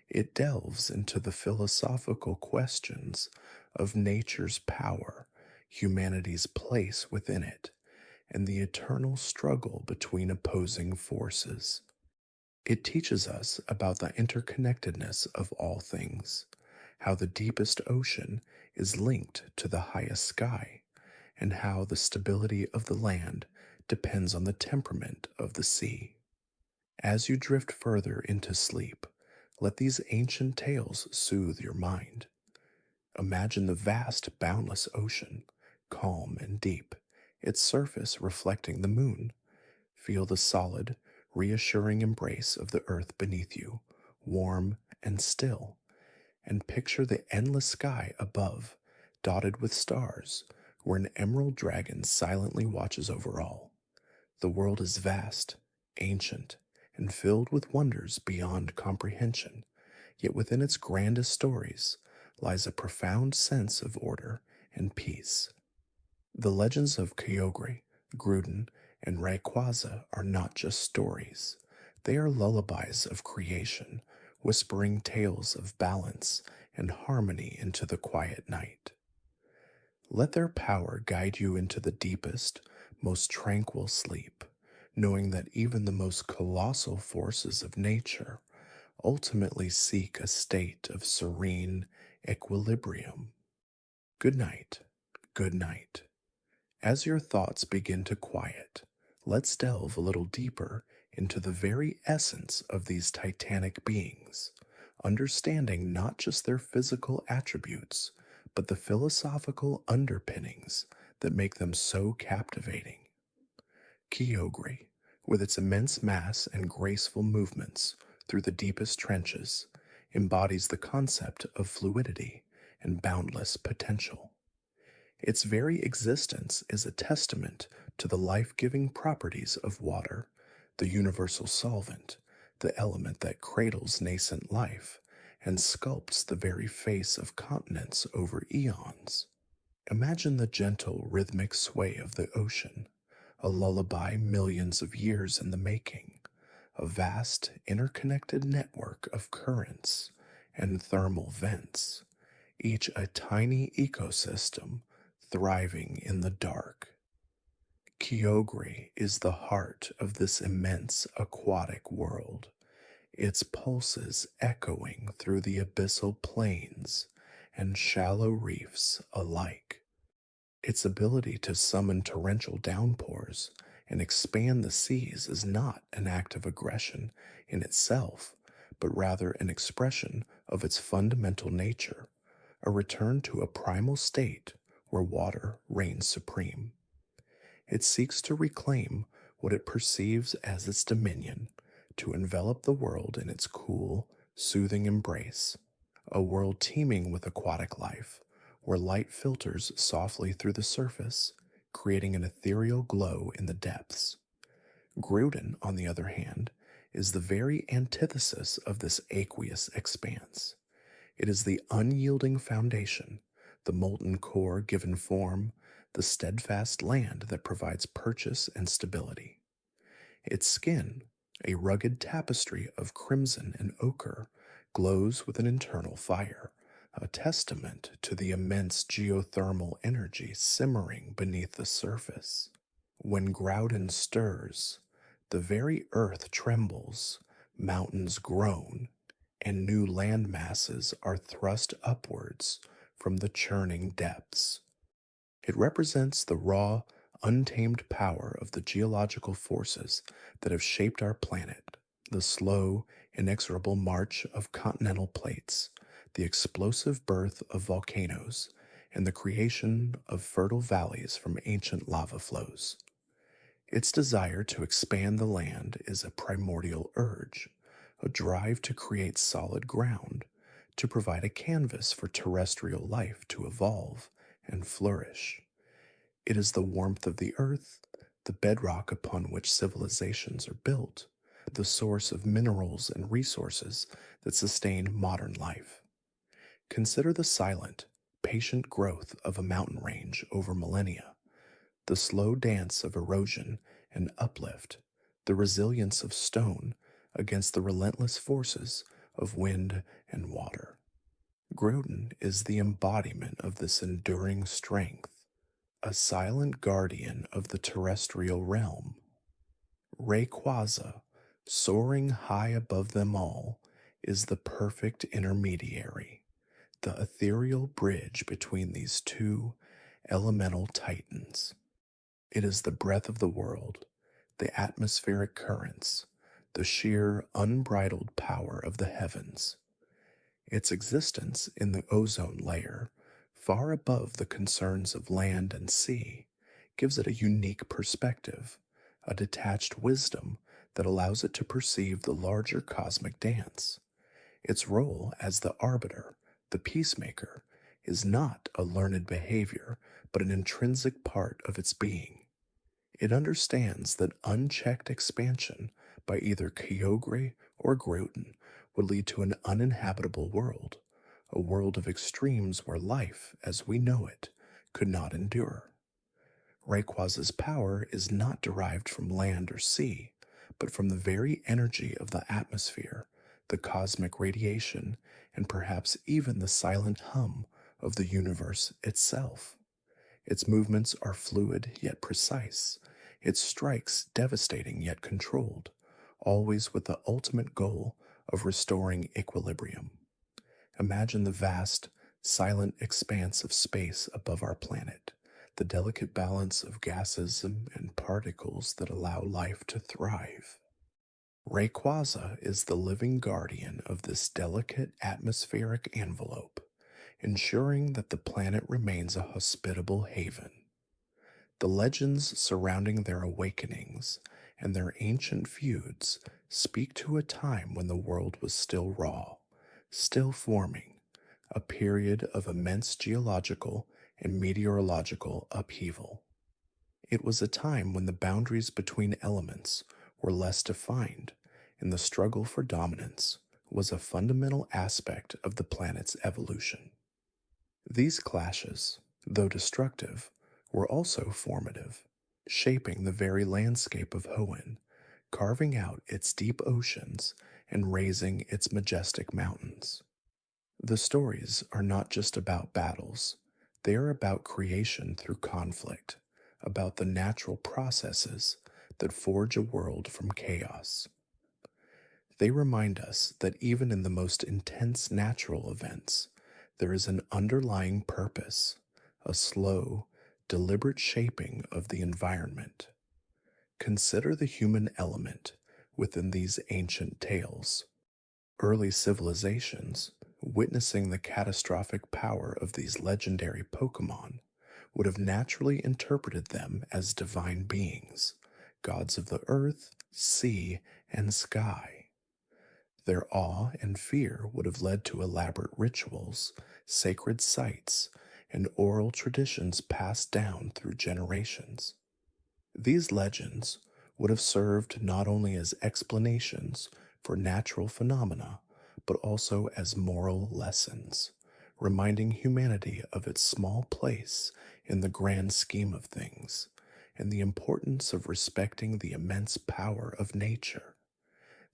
S1: It delves into the philosophical questions of nature's power, humanity's place within it, and the eternal struggle between opposing forces. It teaches us about the interconnectedness of all things, how the deepest ocean is linked to the highest sky, and how the stability of the land depends on the temperament of the sea. As you drift further into sleep, let these ancient tales soothe your mind. Imagine the vast, boundless ocean, calm and deep, its surface reflecting the moon. Feel the solid, reassuring embrace of the earth beneath you, warm and still, and picture the endless sky above, dotted with stars, where an emerald dragon silently watches over all. The world is vast, ancient, and filled with wonders beyond comprehension, yet within its grandest stories lies a profound sense of order and peace. The legends of Kyogre, Groudon, and Rayquaza are not just stories. They are lullabies of creation, whispering tales of balance and harmony into the quiet night. Let their power guide you into the deepest, most tranquil sleep, knowing that even the most colossal forces of nature ultimately seek a state of serene equilibrium. Good night. Good night. As your thoughts begin to quiet, let's delve a little deeper into the very essence of these titanic beings, understanding not just their physical attributes, but the philosophical underpinnings that make them so captivating. Kyogre, with its immense mass and graceful movements through the deepest trenches, embodies the concept of fluidity and boundless potential. Its very existence is a testament to the life-giving properties of water, the universal solvent, the element that cradles nascent life and sculpts the very face of continents over eons. Imagine the gentle, rhythmic sway of the ocean, a lullaby millions of years in the making, a vast, interconnected network of currents and thermal vents, each a tiny ecosystem thriving in the dark. Kyogre is the heart of this immense aquatic world, its pulses echoing through the abyssal plains and shallow reefs alike. Its ability to summon torrential downpours and expand the seas is not an act of aggression in itself, but rather an expression of its fundamental nature, a return to a primal state where water reigns supreme. It seeks to reclaim what it perceives as its dominion, to envelop the world in its cool, soothing embrace, a world teeming with aquatic life, where light filters softly through the surface, creating an ethereal glow in the depths. Groudon, on the other hand, is the very antithesis of this aqueous expanse. It is the unyielding foundation, the molten core given form, the steadfast land that provides purchase and stability. Its skin, a rugged tapestry of crimson and ochre, glows with an internal fire, a testament to the immense geothermal energy simmering beneath the surface. When Groudon stirs, the very earth trembles, mountains groan, and new land masses are thrust upwards from the churning depths. It represents the raw, untamed power of the geological forces that have shaped our planet, the slow, inexorable march of continental plates, the explosive birth of volcanoes, and the creation of fertile valleys from ancient lava flows. Its desire to expand the land is a primordial urge, a drive to create solid ground, to provide a canvas for terrestrial life to evolve and flourish. It is the warmth of the earth, the bedrock upon which civilizations are built, the source of minerals and resources that sustain modern life. Consider the silent, patient growth of a mountain range over millennia, the slow dance of erosion and uplift, the resilience of stone against the relentless forces of wind and water. Groudon is the embodiment of this enduring strength, a silent guardian of the terrestrial realm. Rayquaza, soaring high above them all, is the perfect intermediary, the ethereal bridge between these two elemental titans. It is the breath of the world, the atmospheric currents, the sheer unbridled power of the heavens. Its existence in the ozone layer, far above the concerns of land and sea, gives it a unique perspective, a detached wisdom that allows it to perceive the larger cosmic dance. Its role as the arbiter, the peacemaker, is not a learned behavior, but an intrinsic part of its being. It understands that unchecked expansion by either Kyogre or Groudon would lead to an uninhabitable world, a world of extremes where life, as we know it, could not endure. Rayquaza's power is not derived from land or sea, but from the very energy of the atmosphere, the cosmic radiation, and perhaps even the silent hum of the universe itself. Its movements are fluid yet precise, its strikes devastating yet controlled, always with the ultimate goal of restoring equilibrium. Imagine the vast, silent expanse of space above our planet, the delicate balance of gases and particles that allow life to thrive. Rayquaza is the living guardian of this delicate atmospheric envelope, ensuring that the planet remains a hospitable haven. The legends surrounding their awakenings and their ancient feuds speak to a time when the world was still raw, still forming, a period of immense geological and meteorological upheaval. It was a time when the boundaries between elements were less defined, and the struggle for dominance was a fundamental aspect of the planet's evolution. These clashes, though destructive, were also formative, shaping the very landscape of Hoenn, carving out its deep oceans and raising its majestic mountains. The stories are not just about battles, they are about creation through conflict, about the natural processes that forge a world from chaos. They remind us that even in the most intense natural events, there is an underlying purpose, a slow, deliberate shaping of the environment. Consider the human element within these ancient tales. Early civilizations, witnessing the catastrophic power of these legendary Pokémon, would have naturally interpreted them as divine beings, gods of the earth, sea, and sky. Their awe and fear would have led to elaborate rituals, sacred sites, and oral traditions passed down through generations. These legends would have served not only as explanations for natural phenomena, but also as moral lessons, reminding humanity of its small place in the grand scheme of things, and the importance of respecting the immense power of nature.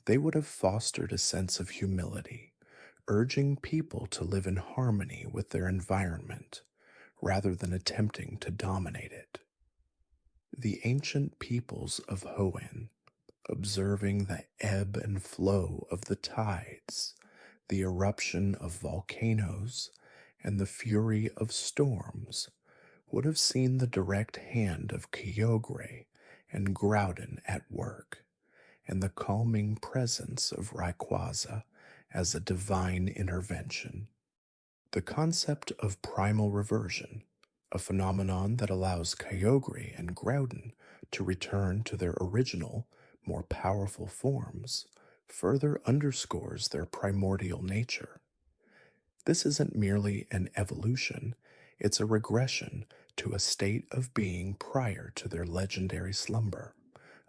S1: They would have fostered a sense of humility, urging people to live in harmony with their environment, rather than attempting to dominate it. The ancient peoples of Hoenn, observing the ebb and flow of the tides, the eruption of volcanoes, and the fury of storms, would have seen the direct hand of Kyogre and Groudon at work, and the calming presence of Rayquaza as a divine intervention. The concept of primal reversion, a phenomenon that allows Kyogre and Groudon to return to their original, more powerful forms, further underscores their primordial nature. This isn't merely an evolution, it's a regression to a state of being prior to their legendary slumber,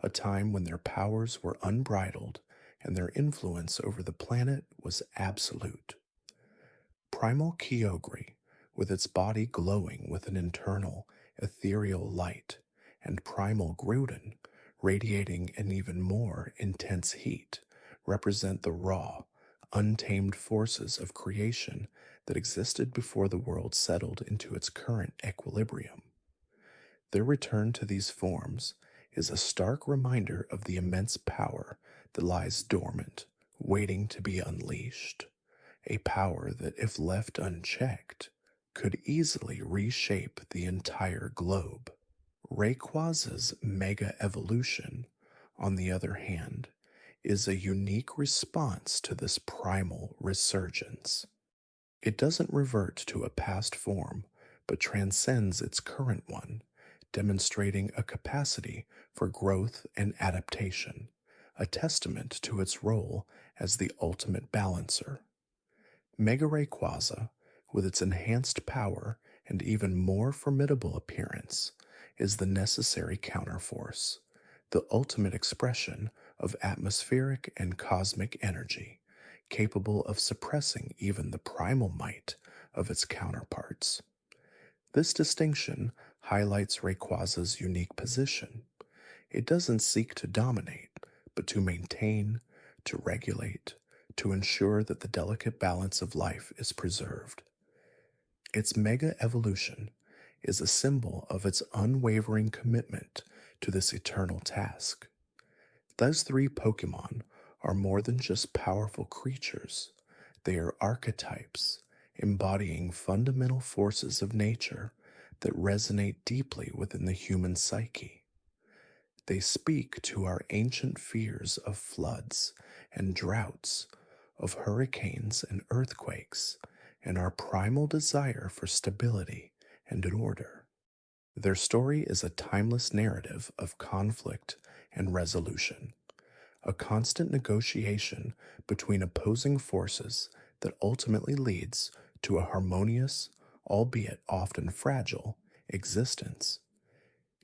S1: a time when their powers were unbridled and their influence over the planet was absolute. Primal Kyogre, with its body glowing with an internal, ethereal light, and primal Groudon, radiating an even more intense heat, represent the raw, untamed forces of creation that existed before the world settled into its current equilibrium. Their return to these forms is a stark reminder of the immense power that lies dormant, waiting to be unleashed, a power that, if left unchecked, could easily reshape the entire globe. Rayquaza's mega evolution, on the other hand, is a unique response to this primal resurgence. It doesn't revert to a past form, but transcends its current one, demonstrating a capacity for growth and adaptation, a testament to its role as the ultimate balancer. Mega Rayquaza, with its enhanced power and even more formidable appearance, is the necessary counterforce, the ultimate expression of atmospheric and cosmic energy, capable of suppressing even the primal might of its counterparts. This distinction highlights Rayquaza's unique position. It doesn't seek to dominate, but to maintain, to regulate, to ensure that the delicate balance of life is preserved. Its mega evolution is a symbol of its unwavering commitment to this eternal task. Those three Pokémon are more than just powerful creatures, they are archetypes embodying fundamental forces of nature that resonate deeply within the human psyche. They speak to our ancient fears of floods and droughts, of hurricanes and earthquakes, and our primal desire for stability and order. Their story is a timeless narrative of conflict and resolution, a constant negotiation between opposing forces that ultimately leads to a harmonious, albeit often fragile, existence.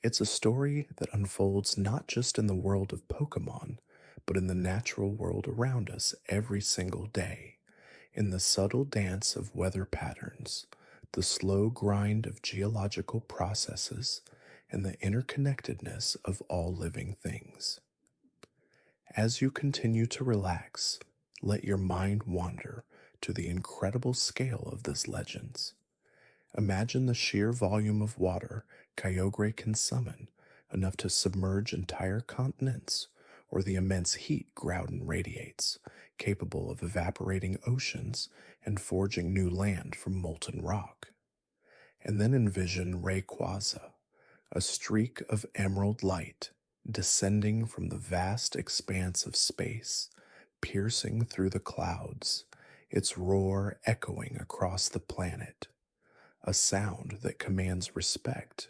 S1: It's a story that unfolds not just in the world of Pokemon, but in the natural world around us every single day, in the subtle dance of weather patterns, the slow grind of geological processes, and the interconnectedness of all living things. As you continue to relax, let your mind wander to the incredible scale of this legends. Imagine the sheer volume of water Kyogre can summon, enough to submerge entire continents, or the immense heat Groudon radiates, capable of evaporating oceans and forging new land from molten rock. And then envision Rayquaza, a streak of emerald light descending from the vast expanse of space, piercing through the clouds, its roar echoing across the planet, a sound that commands respect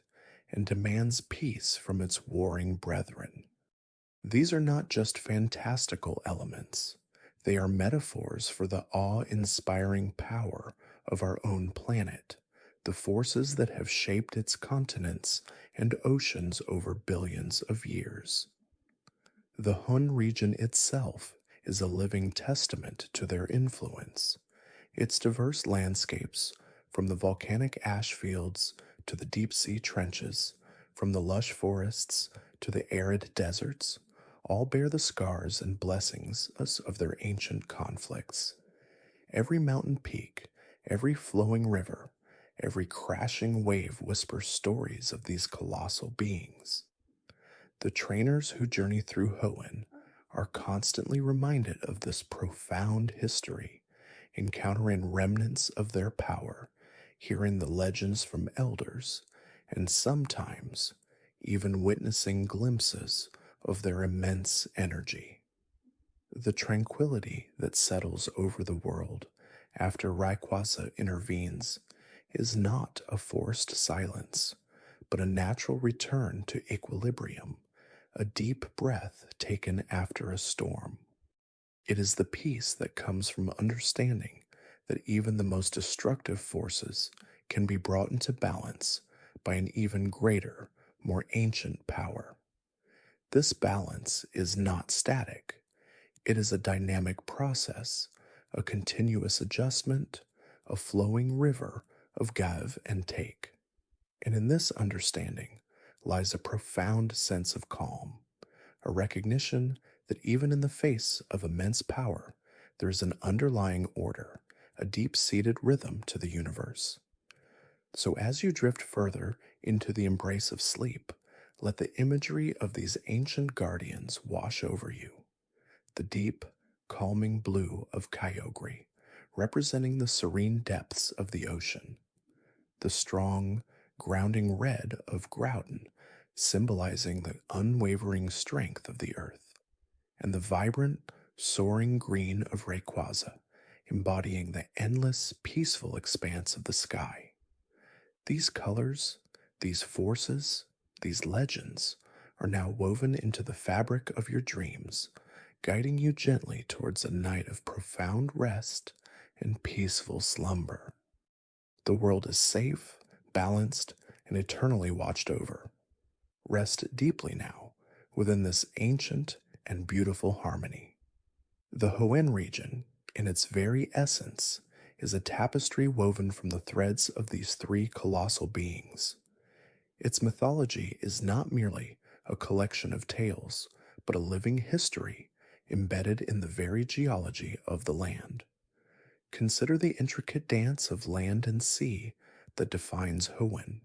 S1: and demands peace from its warring brethren. These are not just fantastical elements, they are metaphors for the awe-inspiring power of our own planet, the forces that have shaped its continents and oceans over billions of years. The Hoenn region itself is a living testament to their influence. Its diverse landscapes, from the volcanic ash fields to the deep sea trenches, from the lush forests to the arid deserts, all bear the scars and blessings of their ancient conflicts. Every mountain peak, every flowing river, every crashing wave whispers stories of these colossal beings. The trainers who journey through Hoenn are constantly reminded of this profound history, encountering remnants of their power, hearing the legends from elders, and sometimes even witnessing glimpses of their immense energy. The tranquility that settles over the world after Rayquaza intervenes is not a forced silence, but a natural return to equilibrium, a deep breath taken after a storm. It is the peace that comes from understanding that even the most destructive forces can be brought into balance by an even greater, more ancient power. This balance is not static. It is a dynamic process, a continuous adjustment, a flowing river of give and take. And in this understanding lies a profound sense of calm, a recognition that even in the face of immense power, there is an underlying order, a deep-seated rhythm to the universe. So as you drift further into the embrace of sleep, let the imagery of these ancient guardians wash over you. The deep, calming blue of Kyogre, representing the serene depths of the ocean, the strong, grounding red of Groudon, symbolizing the unwavering strength of the earth, and the vibrant, soaring green of Rayquaza, embodying the endless, peaceful expanse of the sky. These colors, these forces, these legends are now woven into the fabric of your dreams, guiding you gently towards a night of profound rest and peaceful slumber. The world is safe, balanced, and eternally watched over. Rest deeply now within this ancient and beautiful harmony. The Hoenn region, in its very essence, is a tapestry woven from the threads of these three colossal beings. Its mythology is not merely a collection of tales, but a living history embedded in the very geology of the land. Consider the intricate dance of land and sea that defines Hoenn.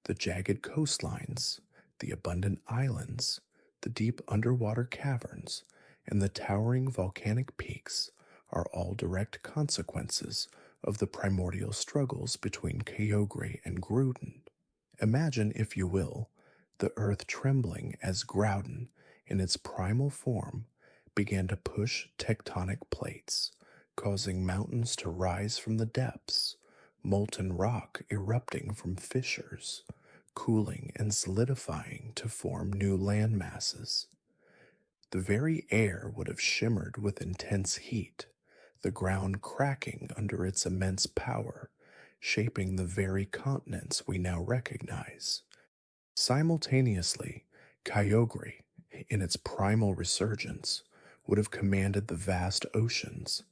S1: The jagged coastlines, the abundant islands, the deep underwater caverns, and the towering volcanic peaks are all direct consequences of the primordial struggles between Kyogre and Groudon. Imagine, if you will, the earth trembling as Groudon, in its primal form, began to push tectonic plates, causing mountains to rise from the depths, molten rock erupting from fissures, cooling and solidifying to form new land masses. The very air would have shimmered with intense heat, the ground cracking under its immense power, shaping the very continents we now recognize. Simultaneously, Kyogre, in its primal resurgence, would have commanded the vast oceans,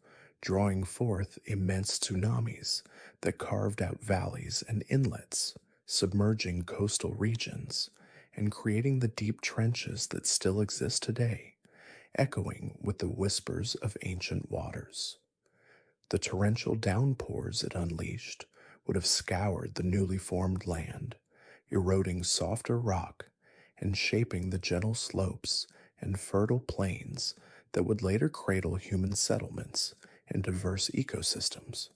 S1: drawing forth immense tsunamis that carved out valleys and inlets, submerging coastal regions, and creating the deep trenches that still exist today, echoing with the whispers of ancient waters. The torrential downpours it unleashed would have scoured the newly formed land, eroding softer rock and shaping the gentle slopes and fertile plains that would later cradle human settlements and diverse ecosystems.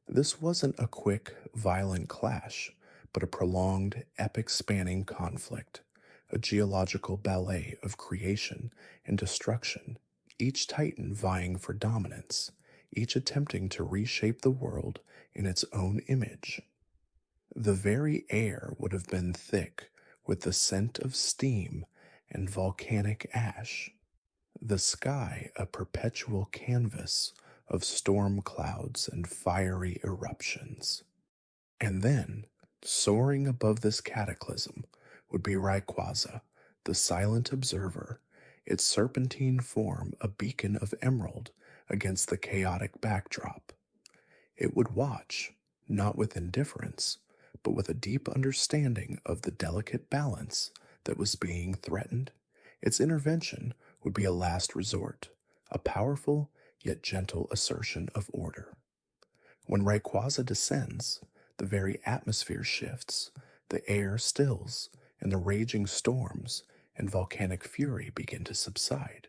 S1: This wasn't a quick, violent clash, but a prolonged, epic-spanning conflict, a geological ballet of creation and destruction, each titan vying for dominance, each attempting to reshape the world in its own image. The very air would have been thick with the scent of steam and volcanic ash, the sky a perpetual canvas of storm clouds and fiery eruptions. And then, soaring above this cataclysm, would be Rayquaza, the silent observer, its serpentine form a beacon of emerald against the chaotic backdrop. It would watch, not with indifference, but with a deep understanding of the delicate balance that was being threatened. Its intervention would be a last resort, a powerful yet gentle assertion of order. When Rayquaza descends, the very atmosphere shifts, the air stills, and the raging storms and volcanic fury begin to subside.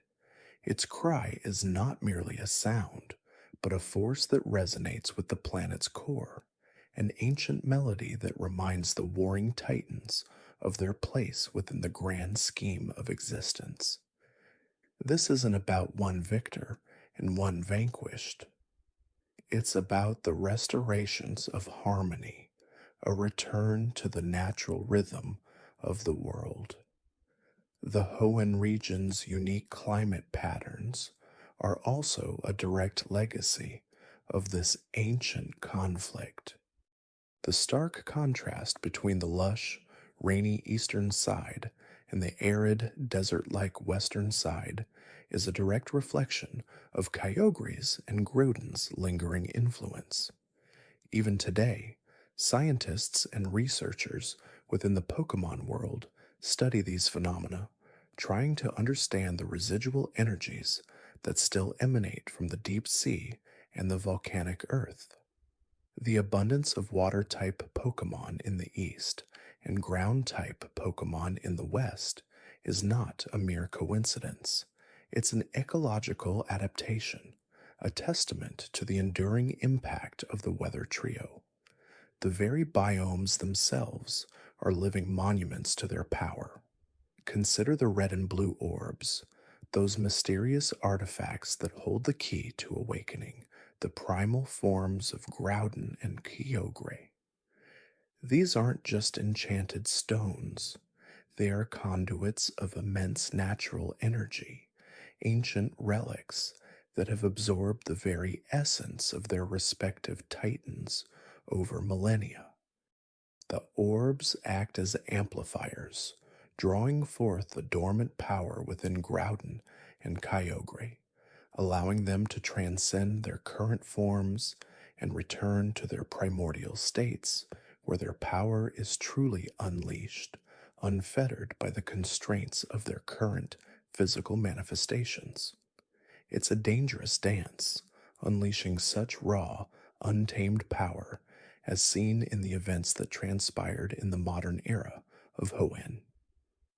S1: Its cry is not merely a sound, but a force that resonates with the planet's core, an ancient melody that reminds the warring titans of their place within the grand scheme of existence. This isn't about one victor and one vanquished. It's about the restorations of harmony, a return to the natural rhythm of the world. The Hoenn region's unique climate patterns are also a direct legacy of this ancient conflict. The stark contrast between the lush, rainy eastern side and the arid, desert-like western side is a direct reflection of Kyogre's and Groudon's lingering influence. Even today, scientists and researchers within the Pokémon world study these phenomena, trying to understand the residual energies that still emanate from the deep sea and the volcanic earth. The abundance of water-type Pokémon in the east and ground-type Pokémon in the west is not a mere coincidence. It's an ecological adaptation, a testament to the enduring impact of the weather trio. The very biomes themselves are living monuments to their power. Consider the red and blue orbs, those mysterious artifacts that hold the key to awakening the primal forms of Groudon and Kyogre. These aren't just enchanted stones, they are conduits of immense natural energy, ancient relics that have absorbed the very essence of their respective titans over millennia. The orbs act as amplifiers, drawing forth the dormant power within Groudon and Kyogre, allowing them to transcend their current forms and return to their primordial states, where their power is truly unleashed, unfettered by the constraints of their current physical manifestations. It's a dangerous dance, unleashing such raw, untamed power as seen in the events that transpired in the modern era of Hoenn.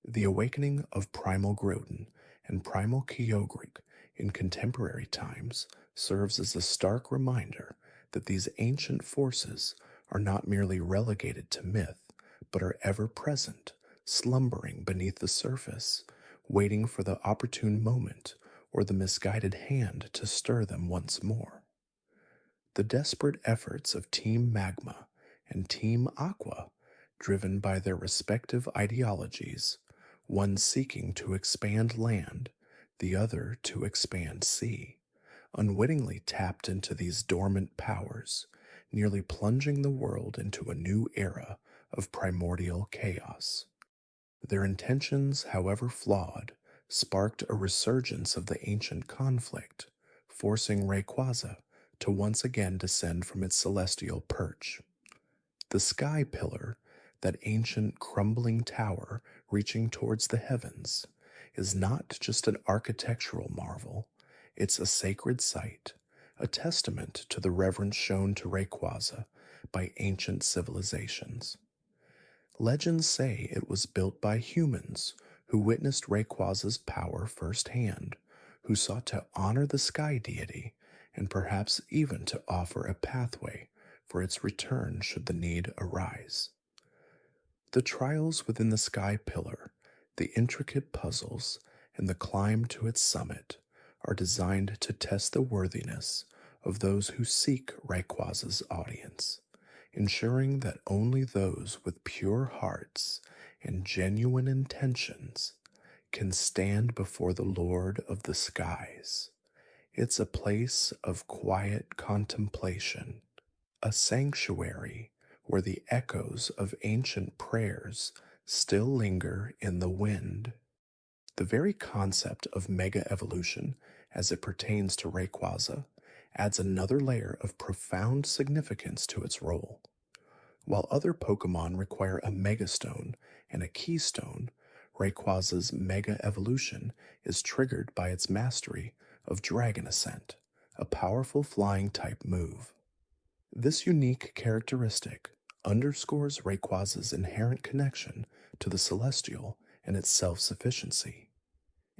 S1: The awakening of Primal Groudon and Primal Kyogre in contemporary times serves as a stark reminder that these ancient forces are not merely relegated to myth, but are ever present, slumbering beneath the surface, waiting for the opportune moment or the misguided hand to stir them once more. The desperate efforts of Team Magma and Team Aqua, driven by their respective ideologies, one seeking to expand land, the other to expand sea, unwittingly tapped into these dormant powers, nearly plunging the world into a new era of primordial chaos. Their intentions, however flawed, sparked a resurgence of the ancient conflict, forcing Rayquaza to once again descend from its celestial perch. The sky pillar, that ancient crumbling tower reaching towards the heavens, is not just an architectural marvel, it's a sacred site, a testament to the reverence shown to Rayquaza by ancient civilizations. Legends say it was built by humans who witnessed Rayquaza's power firsthand, who sought to honor the sky deity and perhaps even to offer a pathway for its return should the need arise. The trials within the sky pillar, the intricate puzzles, and the climb to its summit are designed to test the worthiness of those who seek Rayquaza's audience, ensuring that only those with pure hearts and genuine intentions can stand before the Lord of the skies. It's a place of quiet contemplation, a sanctuary where the echoes of ancient prayers still linger in the wind. The very concept of mega evolution, as it pertains to Rayquaza, adds another layer of profound significance to its role. While other Pokémon require a Megastone and a Keystone, Rayquaza's Mega Evolution is triggered by its mastery of Dragon Ascent, a powerful flying type move. This unique characteristic underscores Rayquaza's inherent connection to the Celestial and its self-sufficiency.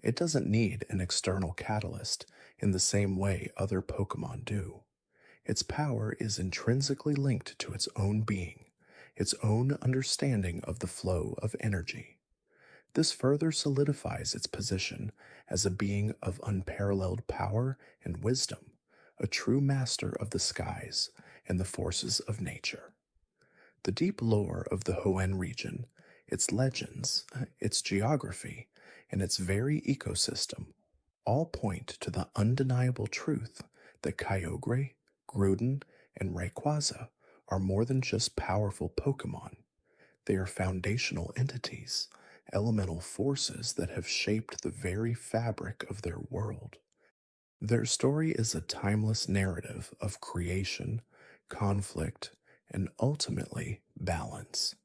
S1: It doesn't need an external catalyst in the same way other Pokémon do. Its power is intrinsically linked to its own being, its own understanding of the flow of energy. This further solidifies its position as a being of unparalleled power and wisdom, a true master of the skies and the forces of nature. The deep lore of the Hoenn region, its legends, its geography, and its very ecosystem all point to the undeniable truth that Kyogre, Groudon, and Rayquaza are more than just powerful Pokémon. They are foundational entities, elemental forces that have shaped the very fabric of their world. Their story is a timeless narrative of creation, conflict, and ultimately balance.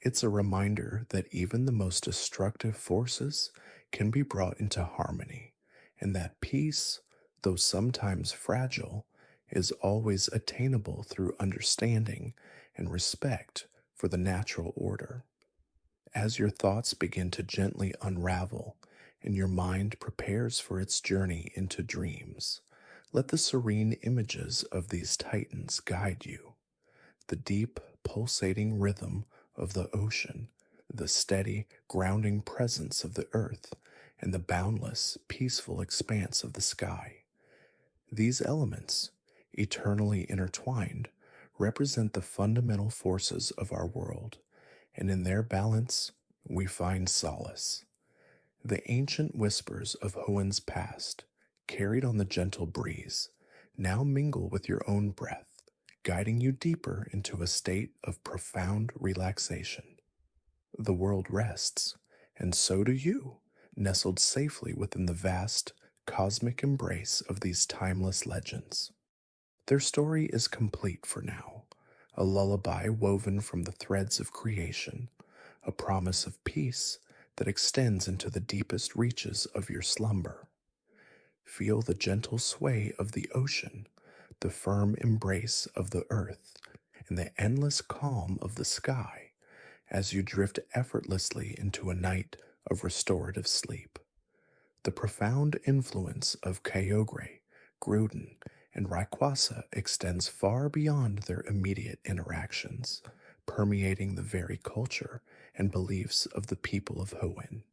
S1: It's a reminder that even the most destructive forces can be brought into harmony, and that peace, though sometimes fragile, is always attainable through understanding and respect for the natural order. As your thoughts begin to gently unravel and your mind prepares for its journey into dreams, Let the serene images of these titans guide you. The deep, pulsating rhythm of the ocean, the steady, grounding presence of the earth, and the boundless, peaceful expanse of the sky. These elements, eternally intertwined, represent the fundamental forces of our world, and in their balance, we find solace. The ancient whispers of Hoenn's past, carried on the gentle breeze, now mingle with your own breath, guiding you deeper into a state of profound relaxation. The world rests, and so do you, nestled safely within the vast, cosmic embrace of these timeless legends. Their story is complete for now, a lullaby woven from the threads of creation, a promise of peace that extends into the deepest reaches of your slumber. Feel the gentle sway of the ocean, the firm embrace of the earth, and the endless calm of the sky as you drift effortlessly into a night of restorative sleep. The profound influence of Kyogre, Groudon, and Rayquaza extends far beyond their immediate interactions, permeating the very culture and beliefs of the people of Hoenn.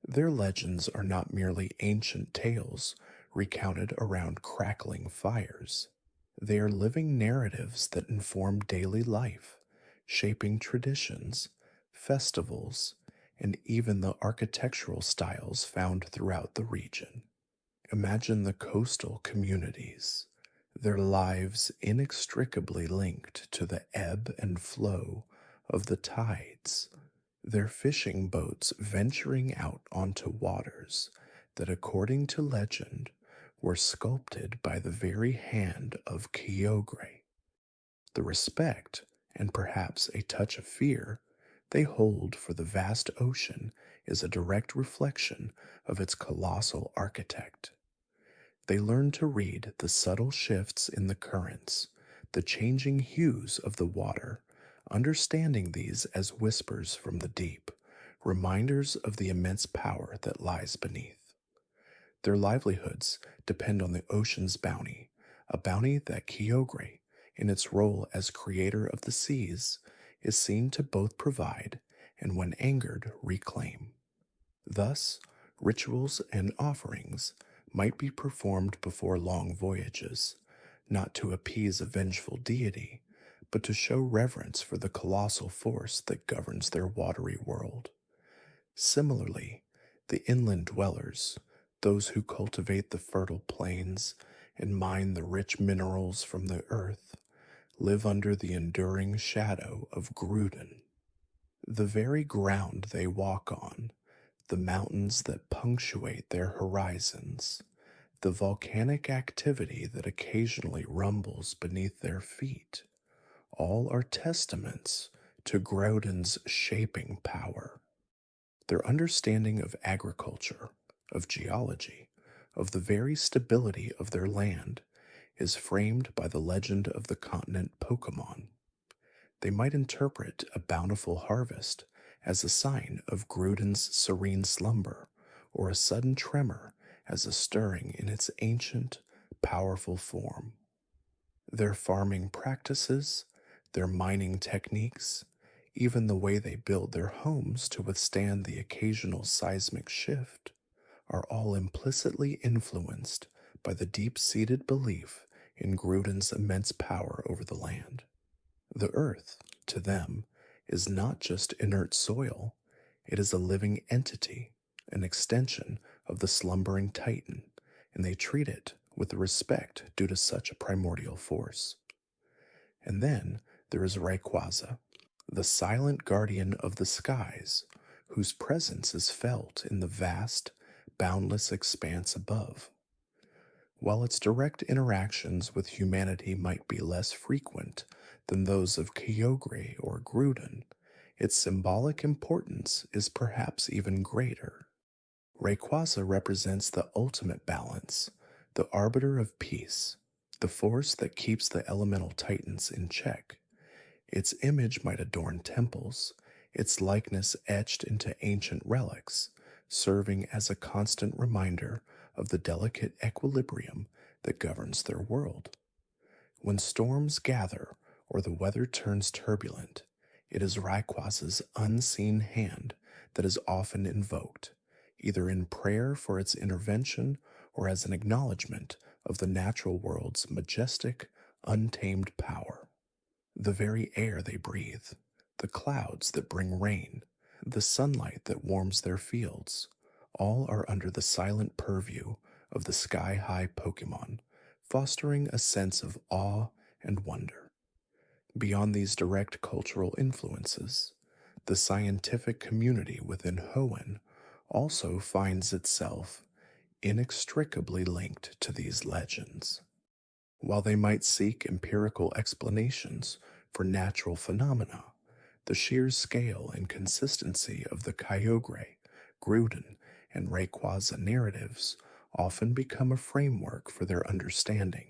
S1: Their legends are not merely ancient tales recounted around crackling fires. They are living narratives that inform daily life, shaping traditions, festivals, and even the architectural styles found throughout the region. Imagine the coastal communities, their lives inextricably linked to the ebb and flow of the tides, their fishing boats venturing out onto waters that, according to legend, were sculpted by the very hand of Kyogre. The respect, and perhaps a touch of fear, they hold for the vast ocean is a direct reflection of its colossal architect. They learn to read the subtle shifts in the currents, the changing hues of the water, understanding these as whispers from the deep, reminders of the immense power that lies beneath. Their livelihoods depend on the ocean's bounty, a bounty that Kyogre, in its role as creator of the seas, is seen to both provide and, when angered, reclaim. Thus, rituals and offerings might be performed before long voyages, not to appease a vengeful deity, but to show reverence for the colossal force that governs their watery world. Similarly, the inland dwellers, those who cultivate the fertile plains and mine the rich minerals from the earth, live under the enduring shadow of Groudon. The very ground they walk on, the mountains that punctuate their horizons, the volcanic activity that occasionally rumbles beneath their feet, all are testaments to Groudon's shaping power. Their understanding of agriculture, of geology, of the very stability of their land, is framed by the legend of the continent Pokémon. They might interpret a bountiful harvest as a sign of Groudon's serene slumber, or a sudden tremor as a stirring in its ancient, powerful form. Their farming practices, their mining techniques, even the way they build their homes to withstand the occasional seismic shift, are all implicitly influenced by the deep-seated belief in Groudon's immense power over the land. The earth, to them, is not just inert soil, it is a living entity, an extension of the slumbering titan, and they treat it with the respect due to such a primordial force. And then there is Rayquaza, the silent guardian of the skies, whose presence is felt in the vast, boundless expanse above. While its direct interactions with humanity might be less frequent than those of Kyogre or Groudon, its symbolic importance is perhaps even greater. Rayquaza represents the ultimate balance, the arbiter of peace, the force that keeps the elemental titans in check. Its image might adorn temples, its likeness etched into ancient relics, serving as a constant reminder of the delicate equilibrium that governs their world. When storms gather or the weather turns turbulent, it is Rayquaza's unseen hand that is often invoked, either in prayer for its intervention or as an acknowledgement of the natural world's majestic, untamed power. The very air they breathe, the clouds that bring rain, the sunlight that warms their fields, all are under the silent purview of the sky-high Pokémon, fostering a sense of awe and wonder. Beyond these direct cultural influences, the scientific community within Hoenn also finds itself inextricably linked to these legends. While they might seek empirical explanations for natural phenomena, the sheer scale and consistency of the Kyogre, Groudon, and Rayquaza narratives often become a framework for their understanding.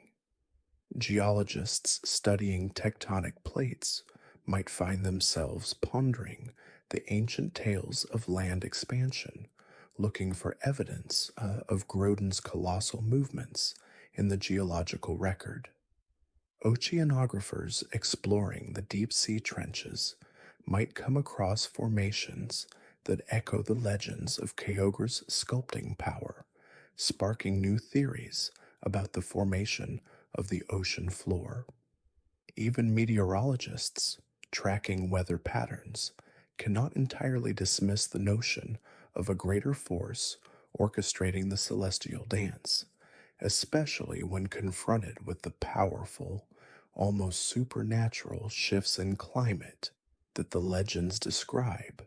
S1: Geologists studying tectonic plates might find themselves pondering the ancient tales of land expansion, looking for evidence of Groudon's colossal movements in the geological record. Oceanographers exploring the deep sea trenches might come across formations that echo the legends of Kyogre's sculpting power, sparking new theories about the formation of the ocean floor. Even meteorologists, tracking weather patterns, cannot entirely dismiss the notion of a greater force orchestrating the celestial dance, especially when confronted with the powerful, almost supernatural shifts in climate that the legends describe.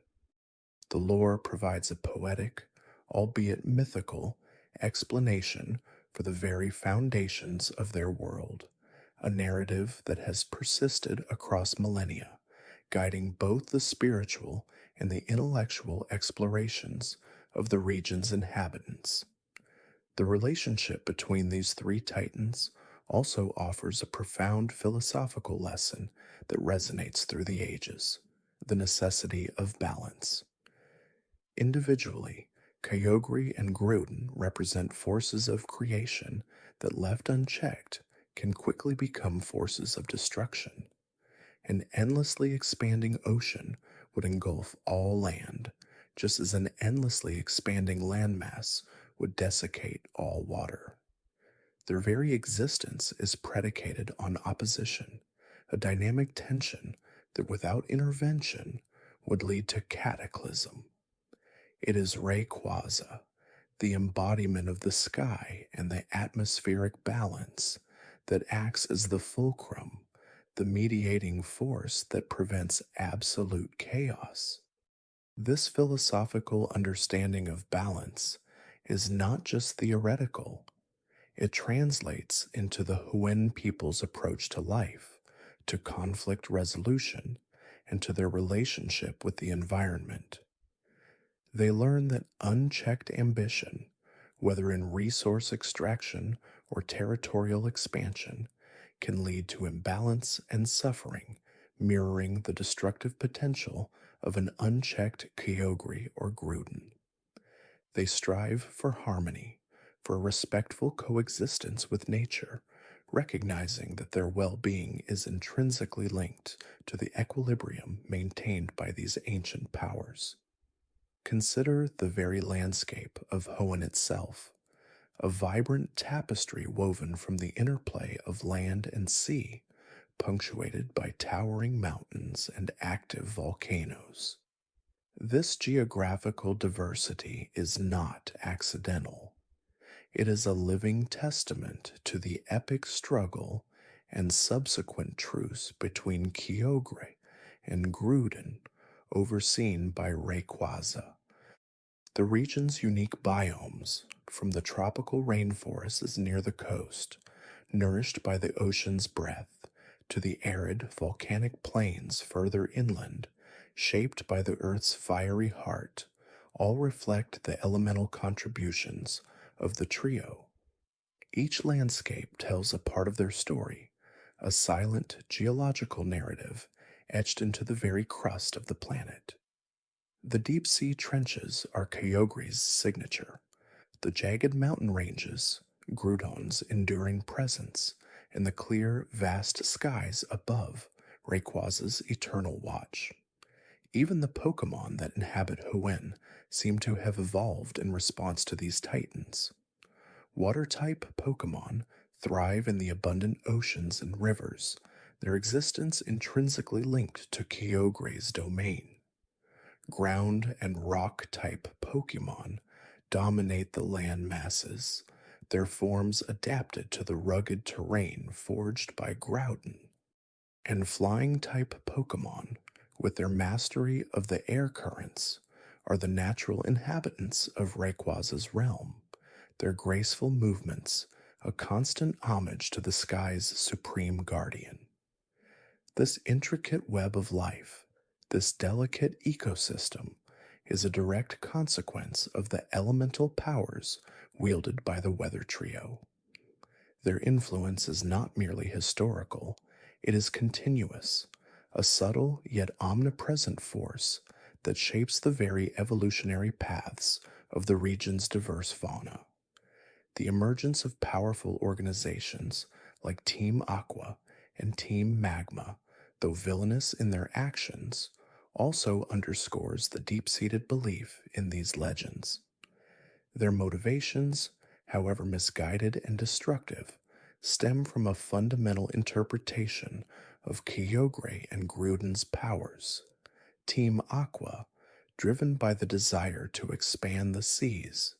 S1: The lore provides a poetic, albeit mythical, explanation for the very foundations of their world, a narrative that has persisted across millennia, guiding both the spiritual and the intellectual explorations of the region's inhabitants. The relationship between these three titans also offers a profound philosophical lesson that resonates through the ages: the necessity of balance. Individually, Kyogre and Groudon represent forces of creation that, left unchecked, can quickly become forces of destruction. An endlessly expanding ocean would engulf all land, just as an endlessly expanding landmass would desiccate all water. Their very existence is predicated on opposition, a dynamic tension that without intervention would lead to cataclysm. It is Rayquaza, the embodiment of the sky and the atmospheric balance, that acts as the fulcrum, the mediating force that prevents absolute chaos. This philosophical understanding of balance is not just theoretical. It translates into the Hoenn people's approach to life, to conflict resolution, and to their relationship with the environment. They learn that unchecked ambition, whether in resource extraction or territorial expansion, can lead to imbalance and suffering, mirroring the destructive potential of an unchecked Kyogre or Groudon. They strive for harmony, for respectful coexistence with nature, recognizing that their well-being is intrinsically linked to the equilibrium maintained by these ancient powers. Consider the very landscape of Hoenn itself, a vibrant tapestry woven from the interplay of land and sea, punctuated by towering mountains and active volcanoes. This geographical diversity is not accidental. It is a living testament to the epic struggle and subsequent truce between Kyogre and Groudon, overseen by Rayquaza. The region's unique biomes, from the tropical rainforests near the coast, nourished by the ocean's breath, to the arid volcanic plains further inland, shaped by the Earth's fiery heart, all reflect the elemental contributions of the trio. Each landscape tells a part of their story, a silent geological narrative etched into the very crust of the planet. The deep-sea trenches are Kyogre's signature. The jagged mountain ranges, Groudon's enduring presence, and the clear, vast skies above Rayquaza's eternal watch. Even the Pokémon that inhabit Hoenn seem to have evolved in response to these titans. Water-type Pokémon thrive in the abundant oceans and rivers, their existence intrinsically linked to Kyogre's domain. Ground and rock-type Pokémon dominate the land masses, their forms adapted to the rugged terrain forged by Groudon. And flying-type Pokémon, with their mastery of the air currents, are the natural inhabitants of Rayquaza's realm, their graceful movements a constant homage to the sky's supreme guardian. This intricate web of life, this delicate ecosystem, is a direct consequence of the elemental powers wielded by the Weather Trio. Their influence is not merely historical, it is continuous, a subtle yet omnipresent force that shapes the very evolutionary paths of the region's diverse fauna. The emergence of powerful organizations like Team Aqua and Team Magma, though villainous in their actions, also underscores the deep-seated belief in these legends. Their motivations, however misguided and destructive, stem from a fundamental interpretation of Kyogre and Groudon's powers. Team Aqua, driven by the desire to expand the seas,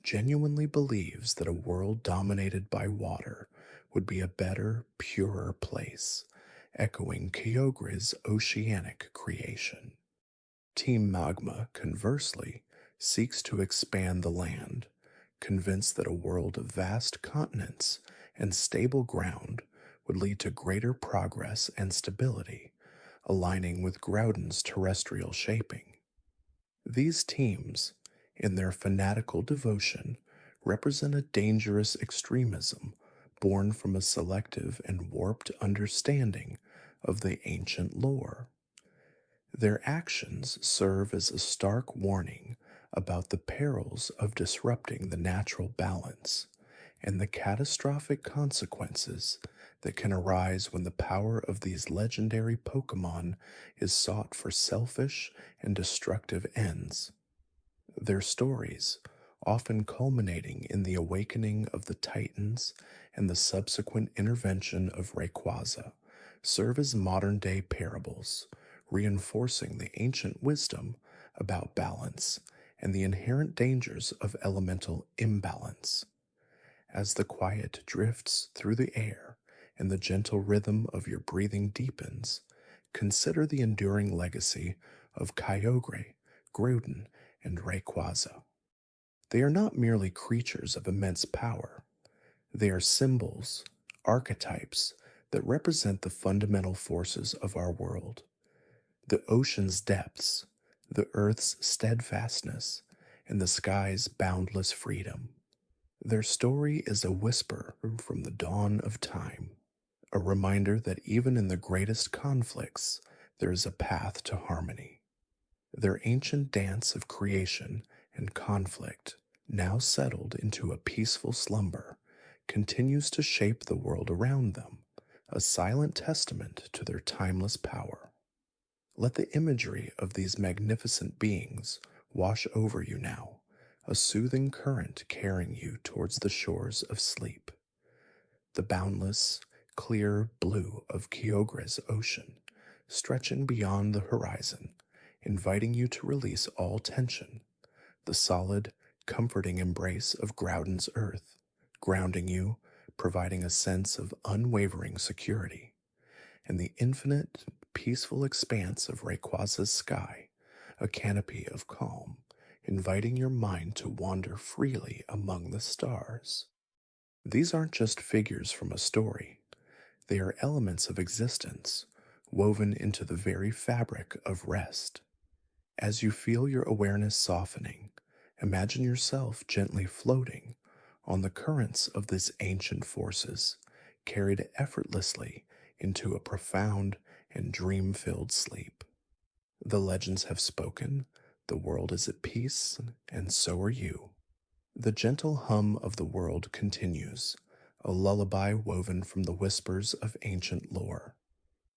S1: genuinely believes that a world dominated by water would be a better, purer place, echoing Kyogre's Oceanic creation. Team Magma, conversely, seeks to expand the land, convinced that a world of vast continents and stable ground would lead to greater progress and stability, aligning with Groudon's terrestrial shaping. These teams, in their fanatical devotion, represent a dangerous extremism born from a selective and warped understanding of the ancient lore. Their actions serve as a stark warning about the perils of disrupting the natural balance and the catastrophic consequences that can arise when the power of these legendary Pokémon is sought for selfish and destructive ends. Their stories, often culminating in the awakening of the Titans and the subsequent intervention of Rayquaza, serve as modern-day parables, reinforcing the ancient wisdom about balance and the inherent dangers of elemental imbalance. As the quiet drifts through the air and the gentle rhythm of your breathing deepens, consider the enduring legacy of Kyogre, Groudon, and Rayquaza. They are not merely creatures of immense power. They are symbols, archetypes that represent the fundamental forces of our world. The ocean's depths, the earth's steadfastness, and the sky's boundless freedom. Their story is a whisper from the dawn of time, a reminder that even in the greatest conflicts, there is a path to harmony. Their ancient dance of creation and conflict, now settled into a peaceful slumber, continues to shape the world around them, a silent testament to their timeless power. Let the imagery of these magnificent beings wash over you now, a soothing current carrying you towards the shores of sleep. The boundless, clear blue of Kyogre's ocean, stretching beyond the horizon, inviting you to release all tension. The solid, comforting embrace of Groudon's earth, grounding you, providing a sense of unwavering security. And the infinite, peaceful expanse of Rayquaza's sky, a canopy of calm, inviting your mind to wander freely among the stars. These aren't just figures from a story. They are elements of existence, woven into the very fabric of rest. As you feel your awareness softening, imagine yourself gently floating on the currents of these ancient forces, carried effortlessly into a profound and dream-filled sleep. The legends have spoken, the world is at peace, and so are you. The gentle hum of the world continues, a lullaby woven from the whispers of ancient lore.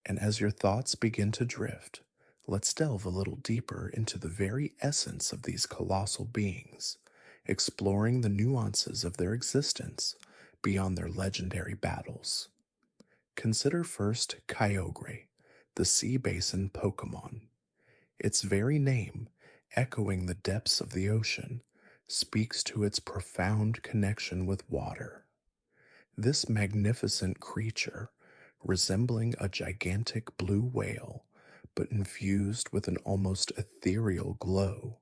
S1: And as your thoughts begin to drift, let's delve a little deeper into the very essence of these colossal beings, exploring the nuances of their existence beyond their legendary battles. Consider first Kyogre, the sea basin Pokémon. Its very name, echoing the depths of the ocean, speaks to its profound connection with water. This magnificent creature, resembling a gigantic blue whale, but infused with an almost ethereal glow,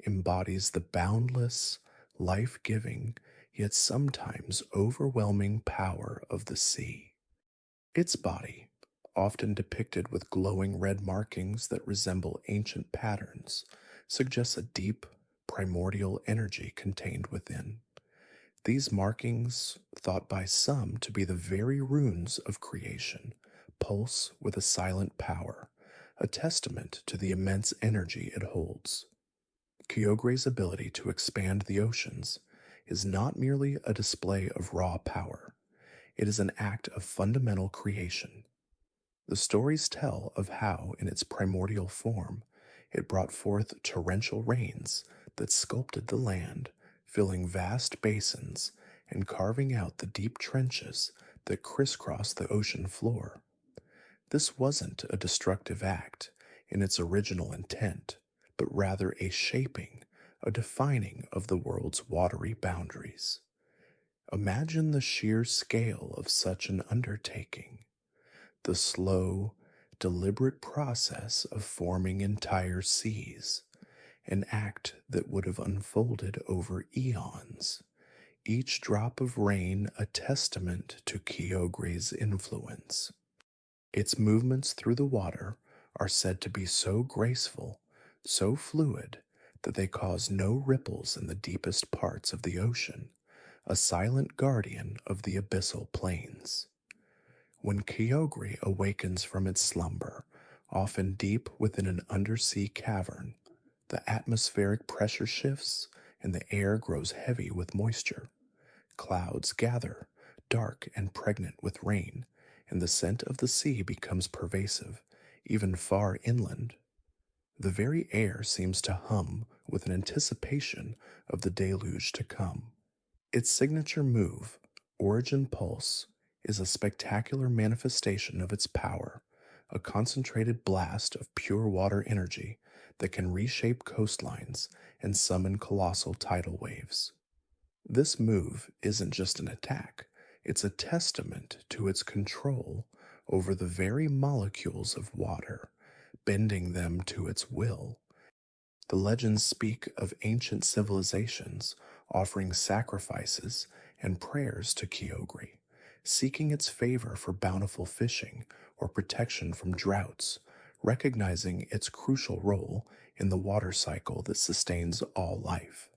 S1: embodies the boundless, life giving, yet sometimes overwhelming power of the sea. Its body, often depicted with glowing red markings that resemble ancient patterns, suggests a deep, primordial energy contained within. These markings, thought by some to be the very runes of creation, pulse with a silent power, a testament to the immense energy it holds. Kyogre's ability to expand the oceans is not merely a display of raw power, it is an act of fundamental creation. The stories tell of how, in its primordial form, it brought forth torrential rains that sculpted the land, filling vast basins and carving out the deep trenches that crisscross the ocean floor. This wasn't a destructive act in its original intent, but rather a shaping, a defining of the world's watery boundaries. Imagine the sheer scale of such an undertaking, the slow, deliberate process of forming entire seas, an act that would have unfolded over eons, each drop of rain a testament to Kyogre's influence. Its movements through the water are said to be so graceful, so fluid, that they cause no ripples in the deepest parts of the ocean, a silent guardian of the abyssal plains. When Kyogre awakens from its slumber, often deep within an undersea cavern, the atmospheric pressure shifts and the air grows heavy with moisture. Clouds gather, dark and pregnant with rain, and the scent of the sea becomes pervasive, even far inland. The very air seems to hum with an anticipation of the deluge to come. Its signature move, Origin Pulse, is a spectacular manifestation of its power, a concentrated blast of pure water energy that can reshape coastlines and summon colossal tidal waves. This move isn't just an attack, it's a testament to its control over the very molecules of water, bending them to its will. The legends speak of ancient civilizations offering sacrifices and prayers to Kyogre, seeking its favor for bountiful fishing or protection from droughts, recognizing its crucial role in the water cycle that sustains all life.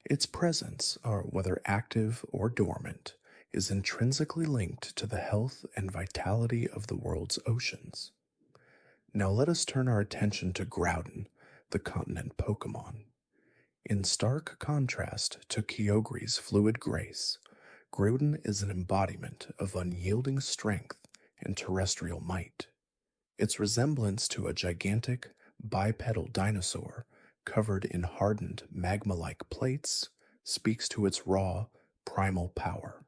S1: Its presence, or whether active or dormant, is intrinsically linked to the health and vitality of the world's oceans. Now let us turn our attention to Groudon, the continent Pokémon. In stark contrast to Kyogre's fluid grace, Groudon is an embodiment of unyielding strength and terrestrial might. Its resemblance to a gigantic, bipedal dinosaur covered in hardened magma-like plates speaks to its raw, primal power.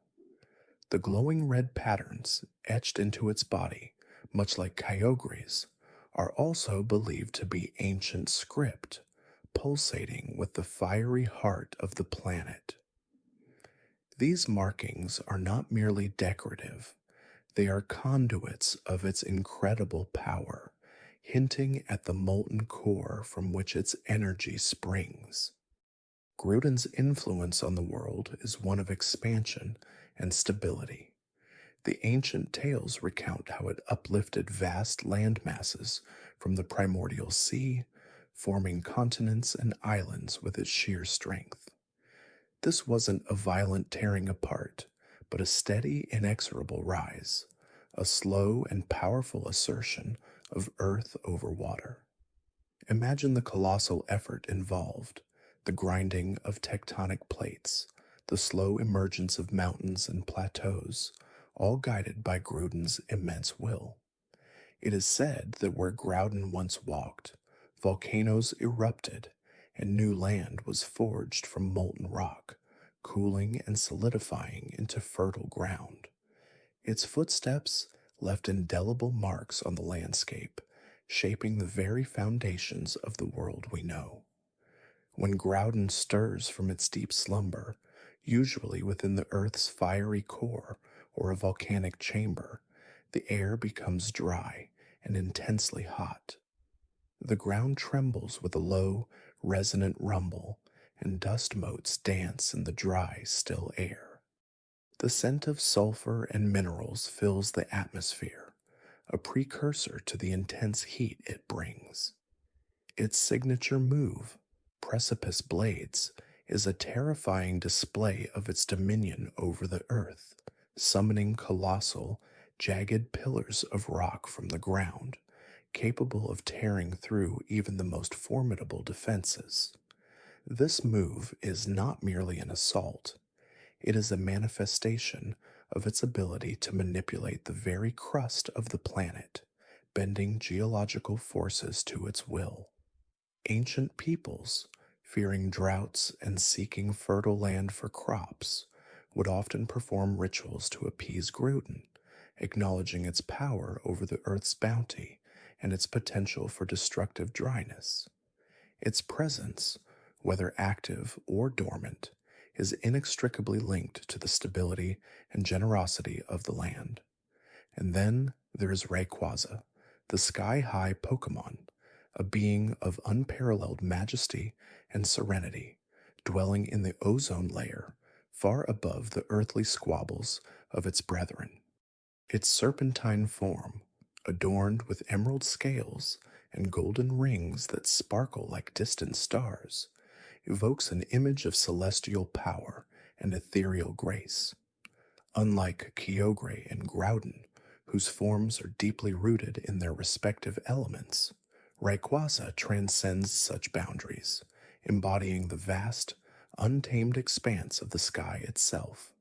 S1: The glowing red patterns etched into its body, much like Kyogre's, are also believed to be ancient script, pulsating with the fiery heart of the planet. These markings are not merely decorative, they are conduits of its incredible power, hinting at the molten core from which its energy springs. Groudon's influence on the world is one of expansion and stability. The ancient tales recount how it uplifted vast land masses from the primordial sea, forming continents and islands with its sheer strength. This wasn't a violent tearing apart, but a steady, inexorable rise, a slow and powerful assertion of earth over water. Imagine the colossal effort involved, the grinding of tectonic plates, the slow emergence of mountains and plateaus, all guided by Groudon's immense will. It is said that where Groudon once walked, volcanoes erupted, and new land was forged from molten rock, cooling and solidifying into fertile ground. Its footsteps left indelible marks on the landscape, shaping the very foundations of the world we know. When Groudon stirs from its deep slumber, usually within the Earth's fiery core or a volcanic chamber, the air becomes dry and intensely hot. The ground trembles with a low, resonant rumble, and dust motes dance in the dry, still air. The scent of sulfur and minerals fills the atmosphere, a precursor to the intense heat it brings. Its signature move, Precipice Blades, is a terrifying display of its dominion over the earth, summoning colossal, jagged pillars of rock from the ground, capable of tearing through even the most formidable defenses. This move is not merely an assault, it is a manifestation of its ability to manipulate the very crust of the planet, bending geological forces to its will. Ancient peoples, fearing droughts and seeking fertile land for crops, would often perform rituals to appease Groudon, acknowledging its power over the Earth's bounty and its potential for destructive dryness. Its presence, whether active or dormant, is inextricably linked to the stability and generosity of the land. And then there is Rayquaza, the sky-high Pokémon, a being of unparalleled majesty and serenity, dwelling in the ozone layer, far above the earthly squabbles of its brethren. Its serpentine form, adorned with emerald scales and golden rings that sparkle like distant stars, evokes an image of celestial power and ethereal grace. Unlike Kyogre and Groudon, whose forms are deeply rooted in their respective elements, Rayquaza transcends such boundaries, embodying the vast, untamed expanse of the sky itself.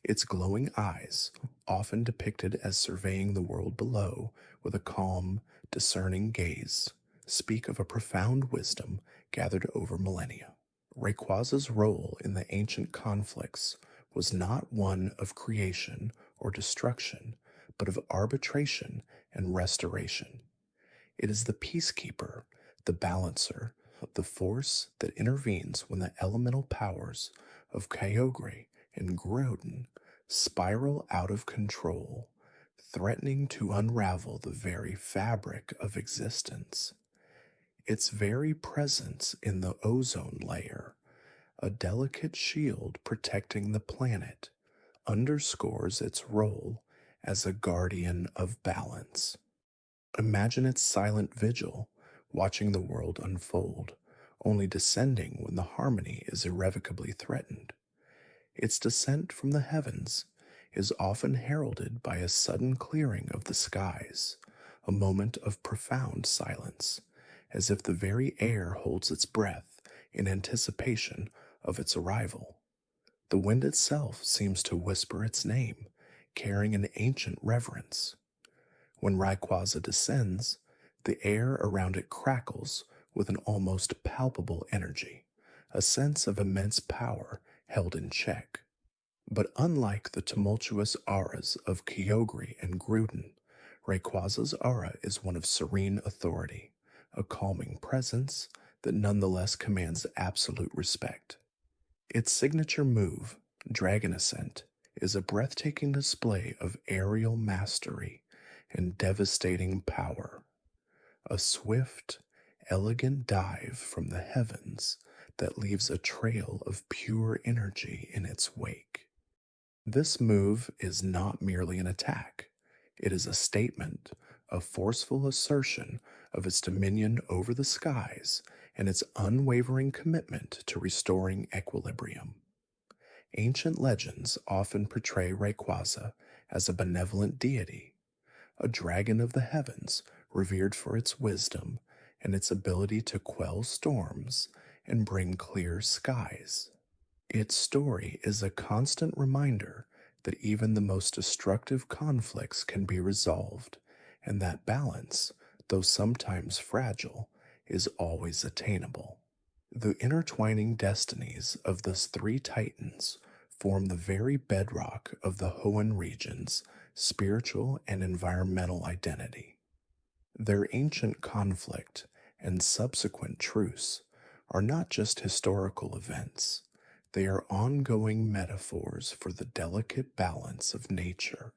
S1: Its glowing eyes, often depicted as surveying the world below with a calm, discerning gaze, speak of a profound wisdom gathered over millennia. Rayquaza's role in the ancient conflicts was not one of creation or destruction, but of arbitration and restoration. It is the peacekeeper, the balancer, the force that intervenes when the elemental powers of Kyogre and Groudon spiral out of control, threatening to unravel the very fabric of existence. Its very presence in the ozone layer, a delicate shield protecting the planet, underscores its role as a guardian of balance. Imagine its silent vigil, watching the world unfold, only descending when the harmony is irrevocably threatened. Its descent from the heavens is often heralded by a sudden clearing of the skies, a moment of profound silence, as if the very air holds its breath in anticipation of its arrival. The wind itself seems to whisper its name, carrying an ancient reverence. When Rayquaza descends, the air around it crackles with an almost palpable energy, a sense of immense power held in check. But unlike the tumultuous auras of Kyogre and Groudon, Rayquaza's aura is one of serene authority, a calming presence that nonetheless commands absolute respect. Its signature move, Dragon Ascent, is a breathtaking display of aerial mastery and devastating power. A swift, elegant dive from the heavens that leaves a trail of pure energy in its wake. This move is not merely an attack. It is a statement, a forceful assertion of its dominion over the skies and its unwavering commitment to restoring equilibrium. Ancient legends often portray Rayquaza as a benevolent deity, a dragon of the heavens revered for its wisdom and its ability to quell storms and bring clear skies. Its story is a constant reminder that even the most destructive conflicts can be resolved, and that balance, though sometimes fragile, is always attainable. The intertwining destinies of the three titans form the very bedrock of the Hoenn region's spiritual and environmental identity. Their ancient conflict and subsequent truce are not just historical events, they are ongoing metaphors for the delicate balance of nature,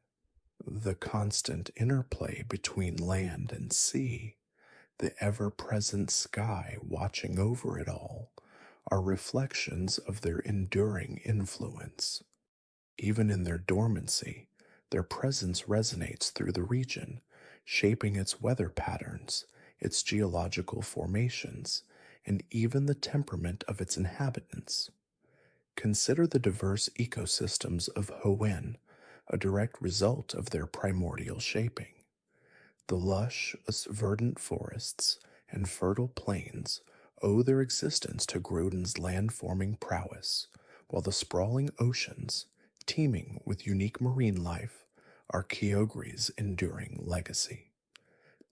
S1: the constant interplay between land and sea, the ever present sky watching over it all, are reflections of their enduring influence. Even in their dormancy, their presence resonates through the region, shaping its weather patterns, its geological formations, and even the temperament of its inhabitants. Consider the diverse ecosystems of Hoenn, a direct result of their primordial shaping. The lush, verdant forests and fertile plains owe their existence to Groudon's land-forming prowess, while the sprawling oceans, teeming with unique marine life, are Kyogre's enduring legacy.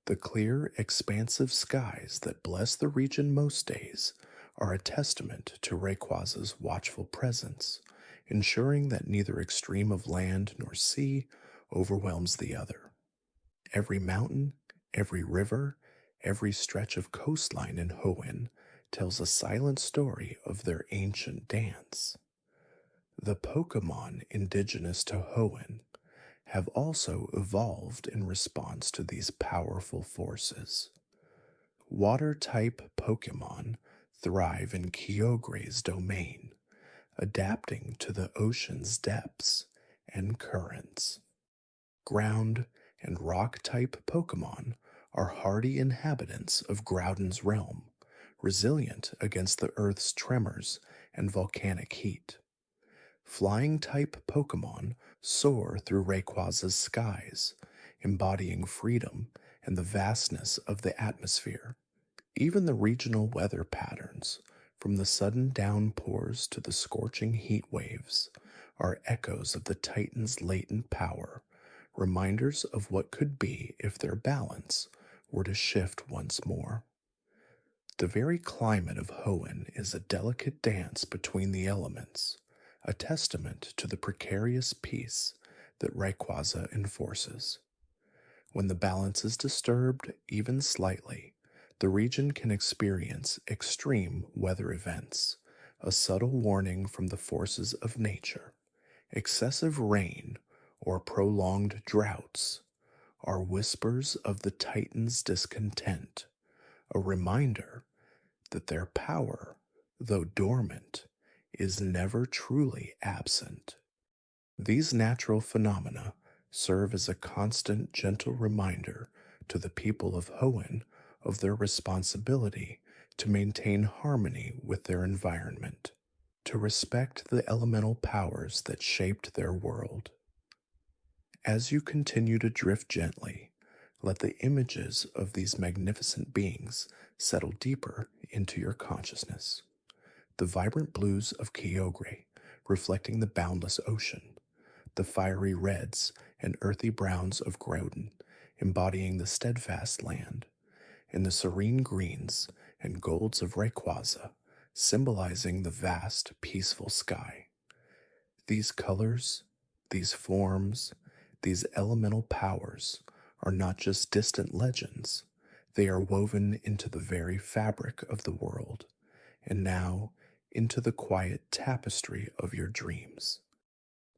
S1: The clear, expansive skies that bless the region most days are a testament to Rayquaza's watchful presence, ensuring that neither extreme of land nor sea overwhelms the other. Every mountain, every river, every stretch of coastline in Hoenn tells a silent story of their ancient dance. The Pokémon indigenous to Hoenn have also evolved in response to these powerful forces. Water-type Pokémon thrive in Kyogre's domain, adapting to the ocean's depths and currents. Ground and rock-type Pokémon are hardy inhabitants of Groudon's realm, resilient against the Earth's tremors and volcanic heat. Flying-type Pokémon soar through Rayquaza's skies, embodying freedom and the vastness of the atmosphere. Even the regional weather patterns, from the sudden downpours to the scorching heat waves, are echoes of the Titan's latent power, reminders of what could be if their balance were to shift once more. The very climate of Hoenn is a delicate dance between the elements, a testament to the precarious peace that Rayquaza enforces. When the balance is disturbed, even slightly, the region can experience extreme weather events, a subtle warning from the forces of nature. Excessive rain or prolonged droughts are whispers of the Titan's discontent, a reminder that their power, though dormant, is never truly absent. These natural phenomena serve as a constant, gentle reminder to the people of Hoenn of their responsibility to maintain harmony with their environment, to respect the elemental powers that shaped their world. As you continue to drift gently, let the images of these magnificent beings settle deeper into your consciousness. The vibrant blues of Kyogre, reflecting the boundless ocean, the fiery reds and earthy browns of Groudon, embodying the steadfast land, and the serene greens and golds of Rayquaza, symbolizing the vast, peaceful sky. These colors, these forms, these elemental powers are not just distant legends, they are woven into the very fabric of the world, and now into the quiet tapestry of your dreams.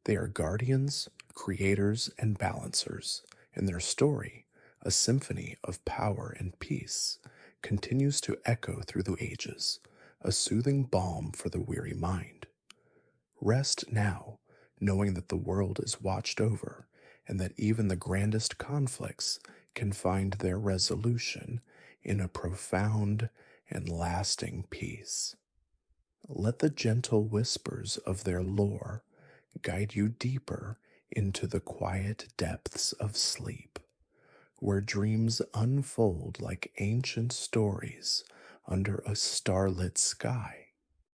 S1: They are guardians, creators, and balancers, and their story, a symphony of power and peace, continues to echo through the ages, a soothing balm for the weary mind. Rest now, knowing that the world is watched over, and that even the grandest conflicts can find their resolution in a profound and lasting peace. Let the gentle whispers of their lore guide you deeper into the quiet depths of sleep, where dreams unfold like ancient stories under a starlit sky.